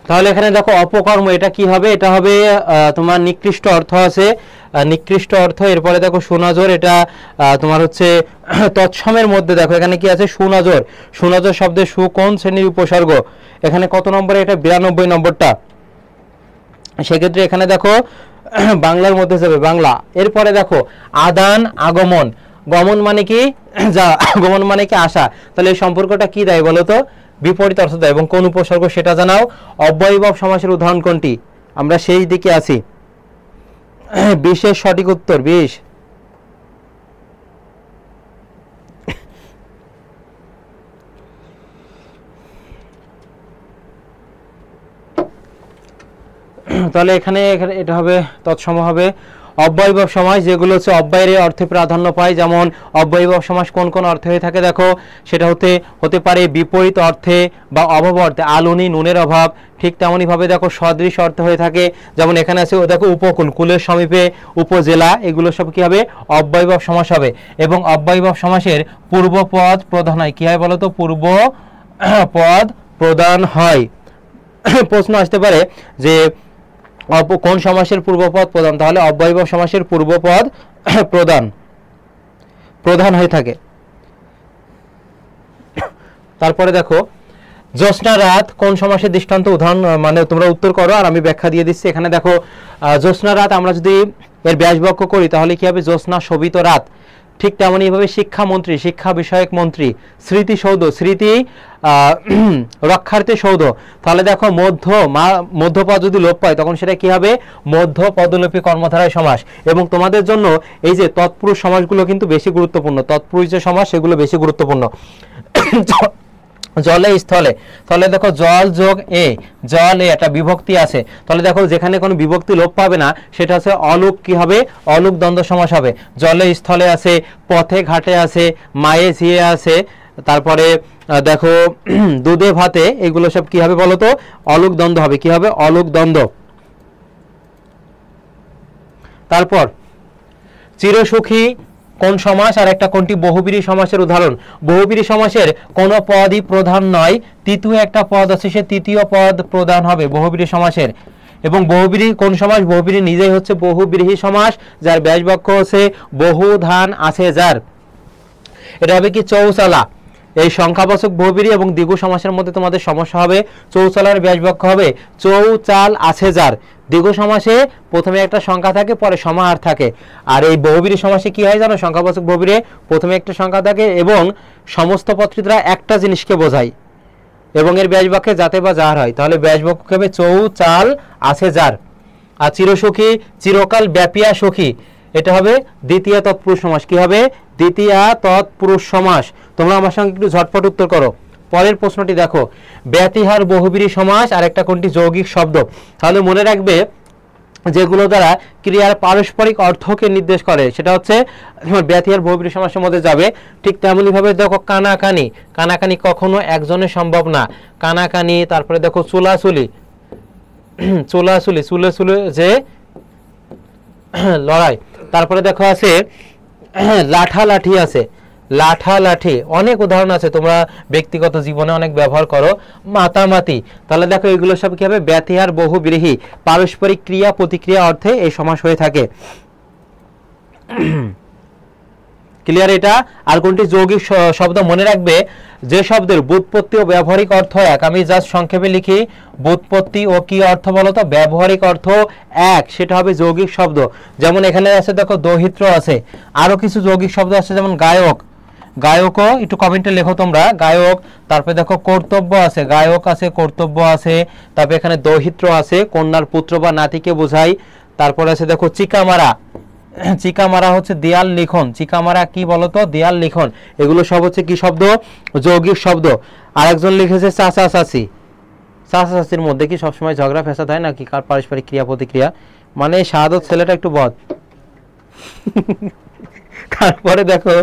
তাহলে এখানে দেখো অপকর্ম, এটা কি হবে? এটা হবে তোমার নিকৃষ্ট অর্থ আছে, নিকৃষ্ট অর্থ। এরপরে দেখো সুনজর, এটা তোমার হচ্ছে তৎসমের মধ্যে। দেখো এখানে কি আছে? সুনজর। সুনজর শব্দে সু কোন শ্রেণীর উপসর্গ? এখানে কত নম্বরে? এটা 92 নম্বরটা। সেক্ষেত্রে এখানে দেখো বাংলার মধ্যে যাবে, বাংলা। এরপরে দেখো আদান, আগমন। গমন মানে কি? যা, আগমন মানে কি? আসা। তাহলে এই সম্পর্কটা কি দেয় বলতো? বিপরীত অর্থ দেয়। এবং কোন উপসর্গ সেটা জানাও। অব্যয়ভাব সমাসের উদাহরণ কোনটি? আমরা সেই দিকে আছি। 20 সঠিক উত্তর 20। তাহলে এখানে এটা হবে তৎসম হবে। অব্যয়ভাব সমাস যেগুলো হচ্ছে অব্যয়ের অর্থে প্রাধান্য পায়, যেমন অব্যয়ভাব সমাস কোন কোন অর্থে হয়ে থাকে দেখো, সেটা হতে পারে বিপরীত অর্থে বা অভাব অর্থে, আলুনি নুনের অভাব। ঠিক তেমনই ভাবে দেখো সদৃশ অর্থে হয়ে থাকে, যেমন এখানে আছে দেখো উপকূল, কুলের সমীপে উপজেলা, এগুলো সব কি হবে? অব্যয়ভাব সমাস হবে। এবং অব্যয়ভাব সমাসের পূর্ব পদ প্রধান হয়। কি হয় বলতো? পূর্ব পদ প্রধান হয়। প্রশ্ন আসতে পারে যে কোন সমাসের পূর্বপদ প্রধান, তাহলে অব্যয়ভাব সমাসের পূর্বপদ প্রধান হয়ে থাকে। তারপরে দেখো জ্যোৎস্না রাত কোন সমাসের দৃষ্টান্ত, উদাহরণ মানে তোমরা উত্তর করো আর আমি ব্যাখ্যা দিয়ে দিচ্ছি। এখানে দেখো জ্যোৎস্না রাত আমরা যদি এর ব্যাসবাক্য করি তাহলে কি হবে, জ্যোৎস্না শোভিত রাত। ঠিক তেমনই ভাবে শিক্ষামন্ত্রী, শিক্ষা বিষয়ক মন্ত্রী, স্মৃতিসৌধ, স্মৃতি রক্ষার্থী সৌধ। তাহলে দেখো মধ্যপদ যদি লোপ পায় তখন সেটা কি হবে, মধ্য পদলোপী কর্মধারয় সমাস। এবং তোমাদের জন্য এই যে তৎপুরুষ সমাসগুলো কিন্তু বেশি গুরুত্বপূর্ণ, তৎপুরুষ যে সমাস সেগুলো বেশি গুরুত্বপূর্ণ। জলে স্থলে, তাহলে দেখো জল যোগ এ, জল এ একটা বিভক্তি আছে, তাহলে দেখো যেখানে কোনো বিভক্তি লোপ পাবে না সেটা হচ্ছে অলুক কি হবে, অলুক দ্বন্দ্ব সমাস হবে। জলে স্থলে আছে, পথে ঘাটে আছে, মায়ে ঝিয়ে আছে, তারপরে দেখো দুধে ভাতে, এগুলো সব কি হবে বলতো, অলুক দ্বন্দ্ব হবে, কি হবে, অলুক দ্বন্দ্ব। তারপর চিরসুখী কোন সমাস, আর একটা কোনটি বহুব্রীহি সমাসের উদাহরণ। বহুব্রীহি সমাসের কোন পদই প্রধান নয়, তৃতীয় একটা পদ আছে, সে তৃতীয় পদ প্রধান হবে বহুব্রীহি সমাসের। এবং বহুব্রীহি কোন সমাস, বহুব্রীহি নিজেই হচ্ছে বহুব্রীহি সমাস, যার ব্যাসবাক্য হচ্ছে বহু ধান আছে যার। এটা হবে কি চৌচালা। এই সংখ্যাবাচক বহুব্রীহি এবং দ্বিগু সমাসের মধ্যে তোমাদের সমস্যা হবে, চৌচালার ব্যাসবাক্য হবে চৌচাল আছে যার। দ্বিগু সমাসে প্রথমে একটা সংখ্যা থাকে, পরে সমাহার থাকে। আর এই বহুব্রীহি সমাসে কি হয় জানো, সংখ্যাবাচক বহুব্রীহি প্রথমে একটা সংখ্যা থাকে এবং সমস্ত পদটি দ্বারা একটা জিনিসকে বোঝায় এবং এর ব্যাসবাক্যে যাতে বা যার হয়, তাহলে ব্যাসবাক্য হবে চৌচাল আছে যার। আর চিরসুখী, চিরকাল ব্যাপিয়া সুখী, এটা হবে দ্বিতীয় তৎপুরুষ সমাস। কি হবে, দ্বিতীয় তৎপুরুষ সমাস। তোমরা আমার সঙ্গে একটু ঝটপট উত্তর করো। পরের প্রশ্নটি দেখো, ব্যতিহার বহুব্রীহি সমাস আর একটা কোনটি যৌগিক শব্দ। তাহলে মনে রাখবে যেগুলো দ্বারা ক্রিয়ার পারস্পরিক অর্থকে নির্দেশ করে সেটা হচ্ছে ব্যতিহার বহুব্রীহি সমাসের মধ্যে যাবে। ঠিক তেমনি ভাবে দেখো কানাকানি, কানাকানি কখনো একজনের সম্ভব না, কানাকানি। তারপরে দেখো চুলাচুলি, চুলাচুলি, চুলে চুলে যে লড়াই। তারপরে দেখো আছে লাঠালাঠি আছে, লাঠালাঠি, অনেক উদাহরণ আছে, তোমরা ব্যক্তিগত জীবনে অনেক ব্যবহার করো। মাতামাতি, তাহলে দেখো এগুলো সব কি হবে, ব্যতিহার বহুব্রীহি, পারস্পরিক ক্রিয়া প্রতিক্রিয়া অর্থে এই সমাস হয়ে থাকে। ক্লিয়ার এটা? আর কোনটি যৌগিক শব্দ, মনে রাখবে যে শব্দের ব্যুৎপত্তি ও ব্যবহারিক অর্থ এক, আমি জাস্ট সংক্ষেপে লিখি, ব্যুৎপত্তি ও কি অর্থ বলতো, ব্যবহারিক অর্থ এক, সেটা হবে যৌগিক শব্দ। যেমন এখানে আছে দেখো দৌহিত্র আছে, আরো কিছু যৌগিক শব্দ আছে যেমন গায়ক, গায়কও একটু কমেন্টে লেখো তোমরা, গায়ক। তারপরে দেখো কর্তব্য আছে, গায়ক আছে, কর্তব্য আছে। তারপরে এখানে দৌহিত্র আছে, কন্যার পুত্র বা নাতিকে বোঝায়। তারপরে আছে দেখো চিকামারা, চিকামারা হচ্ছে দেয়াল লিখন, চিকামারা কি বলতো, দেয়াল লিখন। এগুলো সব হচ্ছে কি শব্দ, যৌগিক শব্দ। আরেকজন লিখেছে চাচা চাচি, চাচা চাচির মধ্যে কি সবসময় ঝগড়া ফেসাদ হয় নাকি, কার পারস্পরিক ক্রিয়া প্রতিক্রিয়া, মানে শাহাদত ছেলেটা একটু বদ। তারপরে দেখো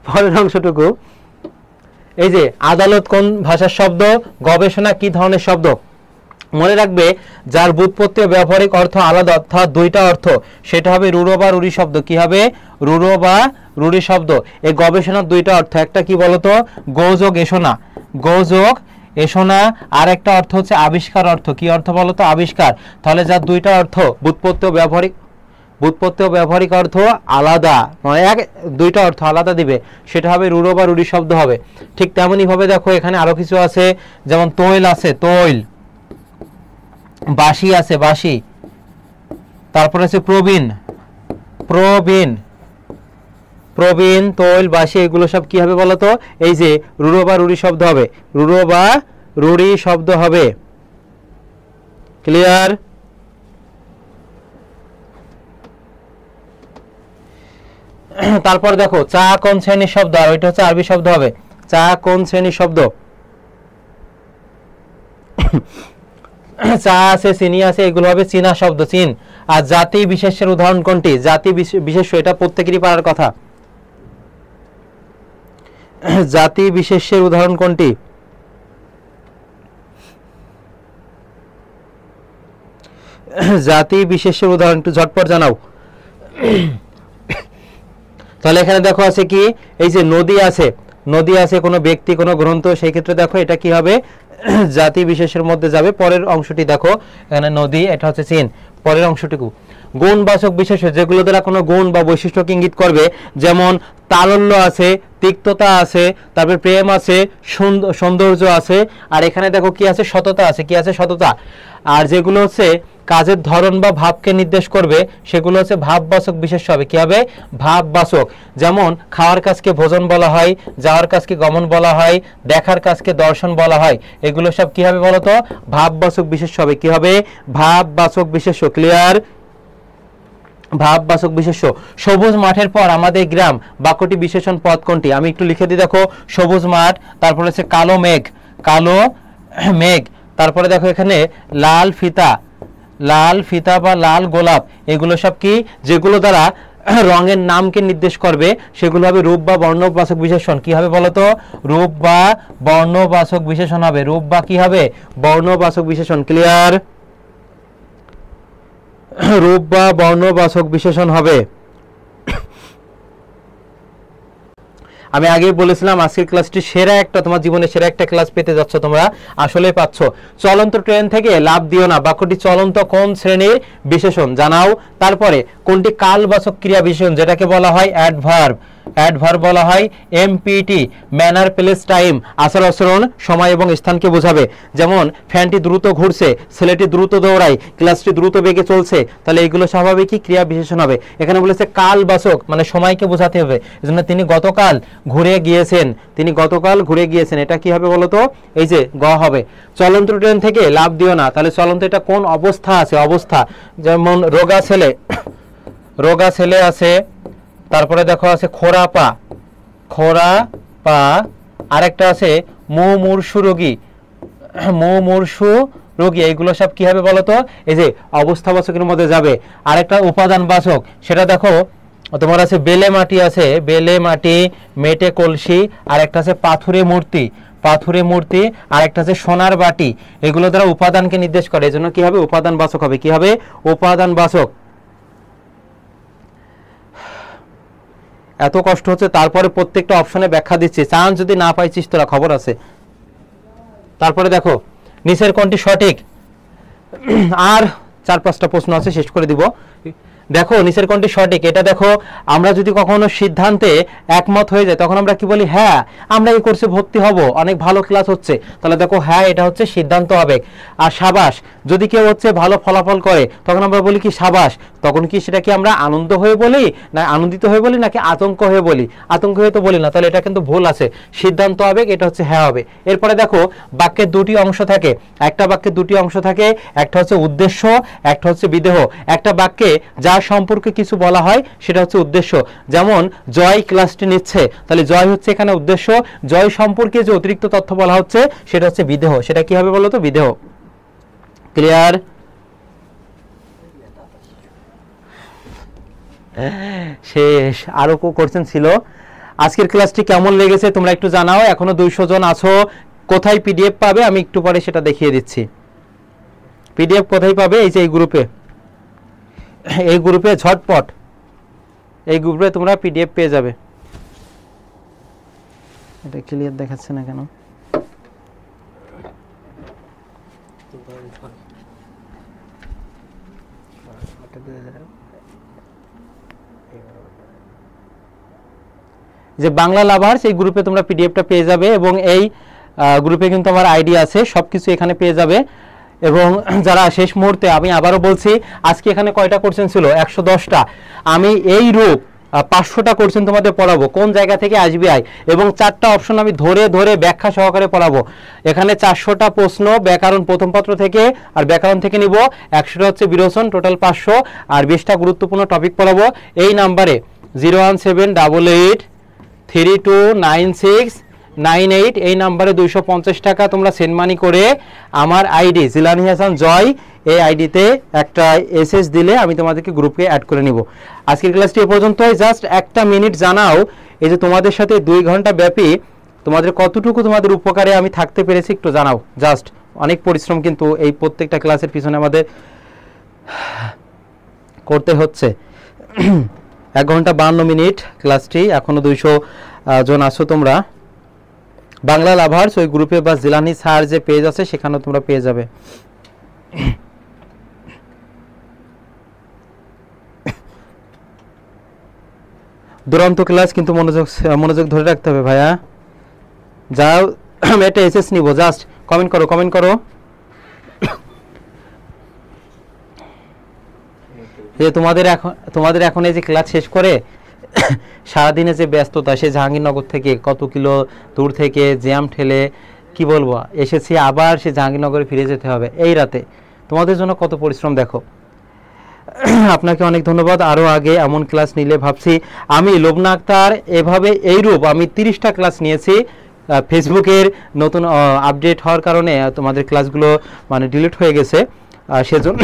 পরের অংশটুকু, এই যে আদালত কোন ভাষার শব্দ, গবেষণা কি ধরনের শব্দ। মনে রাখবে যার ব্যুৎপত্তি ও ব্যবহারিক অর্থ আলাদা, অর্থাৎ দুইটা অর্থ, সেটা হবে রূঢ় বা রূঢ়ি শব্দ। কি হবে, রূঢ় বা রূঢ়ি শব্দ। এই গবেষণার দুইটা অর্থ, একটা কি বলতো, গোযোগ এসোনা, গোযোগ এসোনা। আর একটা অর্থ হচ্ছে আবিষ্কার অর্থ, কি অর্থ বলতো, আবিষ্কার। তাহলে যার দুইটা অর্থ, ব্যুৎপত্তি ও ব্যবহারিক অর্থ আলাদা, মানে দুইটা অর্থ আলাদা দিবে, সেটা হবে রূঢ় বা রূঢ়ি শব্দ হবে। ঠিক তেমনি ভাবে দেখো এখানে আরো কিছু আছে, যেমন তৈল আছে, তৈল, বাঁশি আছে, বাঁশি। তারপর আছে প্রবীণ, প্রবীণ, প্রবীণ, তৈল, বাঁশি, এগুলো সব কি হবে বলতো, এই যে রূঢ় বা রূঢ়ি শব্দ হবে, রূঢ় বা রূঢ়ি শব্দ হবে। ক্লিয়ার? তারপর দেখো চা কোন শ্রেণীর শব্দ, আর ওইটা হচ্ছে আরবি শব্দ হবে, চা কোন শ্রেণীর শব্দ। চা আছে, চিনি আছে, এগুলো হবে চীনা শব্দ, চীন। আর জাতি বিশেষের উদাহরণ কোনটি, জাতি বিশেষ্য, এটা প্রত্যেকেরই পারার কথা। জাতি বিশেষের উদাহরণ কোনটি, জাতি বিশেষের উদাহরণ একটু ঝটপট জানাও। তাহলে এখানে দেখো আছে কি, এই যে নদী আছে, নদী আছে, কোনো ব্যক্তি, কোনো গ্রন্থ, সেই ক্ষেত্রে দেখো এটা কি হবে, জাতি বিশেষের মধ্যে যাবে। পরের অংশটি দেখো, এখানে নদী, এটা হচ্ছে চীন। পরের অংশটুকু গুণবাচক বিশেষ্য, যেগুলো দ্বারা কোনো গুণ বা বৈশিষ্ট্যকে ইঙ্গিত করবে, যেমন তারল্য আছে, তিক্ততা আছে, তারপর প্রেম আছে, সৌন্দর্য আছে, আর এখানে দেখো কি আছে, সততা আছে। কি আছে? সততা। আর যেগুলো হচ্ছে কাজের ধরন বা ভাবকে নির্দেশ করবে, সেগুলো হচ্ছে ভাববাচক বিশেষ্য হবে। কি হবে? ভাববাচক। যেমন খাওয়ার কাজকে ভোজন বলা হয়, যাওয়ার কাজকে গমন বলা হয়, দেখার কাজকে দর্শন বলা হয়। এগুলো সব কি হবে বলতো? ভাববাচক বিশেষ্য হবে। কি হবে? ভাববাচক বিশেষ্য। ক্লিয়ার? ভাববাচক বিশেষ্য। সবুজ মাঠের পর আমাদের গ্রাম, বাক্যটি বিশেষণ পদ কোনটি? আমি একটু লিখে দিই, দেখো সবুজ মাঠ, তারপরে হচ্ছে কালো মেঘ, কালো মেঘ, তারপরে দেখো এখানে লাল ফিতা, লাল ফিতা বা লাল গোলাপ। এগুলো সব কি? যেগুলো দ্বারা রঙের নামকে নির্দেশ করবে, সেগুলো হবে রূপ বা বর্ণবাচক বিশেষণ। কি হবে বলতো? রূপ বা বর্ণবাচক বিশেষণ হবে। রূপ বা কি হবে? বর্ণবাচক বিশেষণ। ক্লিয়ার? রূপ বা বর্ণবাচক বিশেষণ হবে। আমি আগেই বলেছিলাম আজকের ক্লাসটি সেরা একটা, তোমার জীবনে সেরা একটা ক্লাস পেতে যাচ্ছ, তোমরা আসলে পাচ্ছ। চলন্ত ট্রেন থেকে লাভ দিও না, বাক্যটি চলন্ত কোন শ্রেণীর বিশেষণ জানাও। তারপরে কোনটি কালবাচক ক্রিয়া বিশেষণ, যেটাকে বলা হয় অ্যাডভার্ব। অ্যাডভার্ব বলা হয় এমপিটি, ম্যানার, প্লেস, টাইম, আচার আচরণ, সময় এবং স্থানকে বোঝাবে। যেমন ফ্যানটি দ্রুত ঘুরছে, ছেলেটি দ্রুত দৌড়ায়, ক্লাসটি দ্রুত বেগে চলছে। তাহলে এগুলো স্বাভাবিকই ক্রিয়া বিশেষণ হবে। এখানে বলেছে কালবাচক, মানে সময়কে বোঝাতে হবে। এজন্য তিনি গতকাল ঘুরে গিয়েছেন, তিনি গতকাল ঘুরে গিয়েছেন। এটা কি হবে বলতো? এই যে গ হবে। চলন্ত ট্রেন থেকে লাভ দিও না, তাহলে চলন্ত এটা কোন অবস্থা আছে? অবস্থা। যেমন রোগা ছেলে, রোগা ছেলে আছে, তারপরে দেখো আছে খোরা পা, খোরা পা, আরেকটা আছে মুমূর্ষু রোগী, মুমূর্ষু রোগী। এইগুলো সব কি হবে বলতো? এই যে অবস্থাবাচকের মধ্যে যাবে। আরেকটা উপাদান বাচক, সেটা দেখো তোমার আছে বেলে মাটি আছে, বেলে মাটি, মেটে কলসি, আর একটা আছে পাথুরে মূর্তি, পাথুরে মূর্তি, আর একটা আছে সোনার বাটি। এগুলো দ্বারা উপাদানকে নির্দেশ করে, এজন্য কি হবে? উপাদান বাচক হবে। কি হবে? উপাদান বাচক। এত কষ্ট হচ্ছে, তারপরে প্রত্যেকটা অপশনে ব্যাখ্যা দিচ্ছি, চান্স যদি না পাইছিস তোরা খবর আছে। তারপরে দেখো নিচের কোনটি সঠিক, আর 4-5টা প্রশ্ন আছে, শেষ করে দিব। দেখো নিচের কোনটি সঠিক। এটা দেখো, আমরা যদি কখনো সিদ্ধান্তে একমত হয়ে যায়, তখন আমরা কি বলি? হ্যাঁ, আমরা এই কোর্সে ভর্তি হব, অনেক ভালো ক্লাস হচ্ছে। তাহলে দেখো হ্যাঁ, এটা হচ্ছে সিদ্ধান্ত আবেগ। আর সাবাস, যদি কেউ হচ্ছে ভালো ফলাফল করে, তখন আমরা বলি কি? সাবাস। তখন কি সেটা কি আমরা আনন্দ হয়ে বলি, না আনন্দিত হয়ে বলি, নাকি আতঙ্ক হয়ে বলি? আতঙ্ক হয়ে তো বলি না, তাহলে এটা কিন্তু ভুল আছে। সিদ্ধান্ত আবেগ, এটা হচ্ছে হ্যাঁ হবে। এরপরে দেখো বাক্যের দুটি অংশ থাকে, একটা বাক্যের দুটি অংশ থাকে, একটা হচ্ছে উদ্দেশ্য, একটা হচ্ছে বিদেহ। একটা বাক্যে যা সম্পর্কে কিছু বলা হয় সেটা হচ্ছে উদ্দেশ্য। যেমন জয় ক্লাসটি নিচ্ছে, তাহলে জয় হচ্ছে এখানে উদ্দেশ্য। জয় সম্পর্কে যে অতিরিক্ত তথ্য বলা হচ্ছে সেটা হচ্ছে বিদেহ। সেটা কি হবে বলো তো? বিদেহ। ক্লিয়ার? শেষ। আরো কোশ্চেন ছিল। আজকের ক্লাসটি কেমন লেগেছে তোমরা একটু জানাও। এখনো 200 জন আছো। কোথায় পিডিএফ পাবে আমি একটু পরে সেটা দেখিয়ে দিচ্ছি। পিডিএফ কোথায় পাবে? এই যে এই গ্রুপে, এই গ্রুপে ঝটপট, এই গ্রুপে তোমরা পিডিএফ পেয়ে যাবে। এটা ক্লিয়ার দেখাচ্ছে না কেন? যে বাংলা লাভার্স, এই গ্রুপে তোমরা পিডিএফটা পেয়ে যাবে, এবং এই গ্রুপে কিন্তু আমার আইডি আছে, সবকিছু এখানে পেয়ে যাবে। এবং যারা শেষ মুহূর্তে, আমি আবারও বলছি, আজকে এখানে কয়টা কোশ্চেন ছিল? 110টা। আমি এই রূপ 500টা কোশ্চেন তোমাদের পড়াবো, কোন জায়গা থেকে আসবে আয়, এবং 4টা অপশন আমি ধরে ধরে ব্যাখ্যা সহকারে পড়াবো। এখানে 400টা প্রশ্ন ব্যাকরণ প্রথম পত্র থেকে, আর ব্যাকরণ থেকে নিব 100টা হচ্ছে বিরোচন, টোটাল 500, আর 20টা গুরুত্বপূর্ণ টপিক পড়াবো। এই নাম্বারে 01788329698, এই নাম্বারে 250 টাকা তোমরা সেন্ড মানি করে আমার আইডি জিলানি হাসান জয়, এই আইডিতে একটা এসএস দিলে আমি তোমাদেরকে গ্রুপে অ্যাড করে নিব। আজকের ক্লাসটি এ পর্যন্তই। জাস্ট একটা মিনিট জানাও, এই যে তোমাদের সাথে 2 ঘন্টা ব্যাপী তোমাদের কতটুকু তোমাদের উপকারে আমি থাকতে পেরেছি একটু জানাও। জাস্ট অনেক পরিশ্রম কিন্তু এই প্রত্যেকটা ক্লাসের পিছনে আমাদের করতে হচ্ছে। 1 ঘন্টা 52 মিনিট ক্লাসটি, এখনো 200 জন আছো তোমরা। বাংলা লাভার্স ওই গ্রুপে বা জিলানি স্যার যে পেজ আছে সেখানেও তোমরা পেয়ে যাবে। দুরন্ত ক্লাস, কিন্তু মনোযোগ ধরে রাখতে হবে ভাইয়া। যাও আমি একটা এসএস নিব, জাস্ট কমেন্ট করো। যে তোমাদের এখন এই যে ক্লাস শেষ করে সারাদিনে যে ব্যস্ততা, সে জাহাঙ্গীরনগর থেকে কত কিলো দূর থেকে জ্যাম ঠেলে কি বলবো এসেছি, আবার সে জাহাঙ্গীরনগরে ফিরে যেতে হবে এই রাতে, তোমাদের জন্য কত পরিশ্রম দেখো। আপনাকে অনেক ধন্যবাদ। আরও আগে এমন ক্লাস নিলে ভাবছি। আমি লোবনা আক্তার এভাবে এইরূপ আমি 30টা ক্লাস নিয়েছি। ফেসবুকের নতুন আপডেট হওয়ার কারণে তোমাদের ক্লাসগুলো মানে ডিলিট হয়ে গেছে, সেজন্য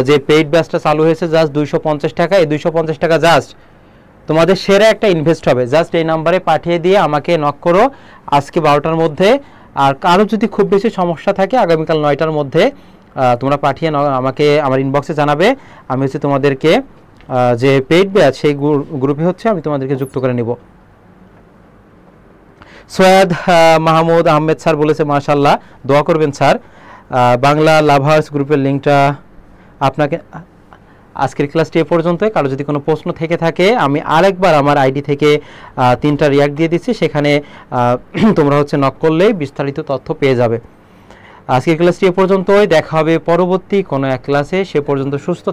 যে পেইড ব্যাচটা চালু হয়েছে জাস্ট 250 টাকা। এই 250 টাকা জাস্ট তোমাদের সেরা একটা ইনভেস্ট হবে। জাস্ট এই নাম্বারে পাঠিয়ে দিয়ে আমাকে নক করো আজকে 12টার মধ্যে। আর কারো যদি খুব বেশি সমস্যা থাকে আগামীকাল 9টার মধ্যে তোমরা পাঠিয়ে আমাকে আমার ইনবক্সে জানাবে। আমি হচ্ছে তোমাদেরকে যে পেইড ব্যাচ সেই গ্রুপে হচ্ছে আমি তোমাদেরকে যুক্ত করে নিব। সৈয়দ মাহমুদ আহমেদ স্যার বলেছে মাশাআল্লাহ, দোয়া করবেন স্যার। বাংলা লাভার্স গ্রুপের লিঙ্কটা আপনাকে। আজকের ক্লাসটি এ পর্যন্তই। কারো যদি কোনো প্রশ্ন থেকে থাকে আমি আরেকবার আমার আইডি থেকে 3টা রিয়াক্ট দিয়ে দিচ্ছি, সেখানে তোমরা হচ্ছে নক করলেই বিস্তারিত তথ্য পেয়ে যাবে। আজকের ক্লাসটি এ পর্যন্তই, দেখা হবে পরবর্তী কোনো এক ক্লাসে। সে পর্যন্ত সুস্থ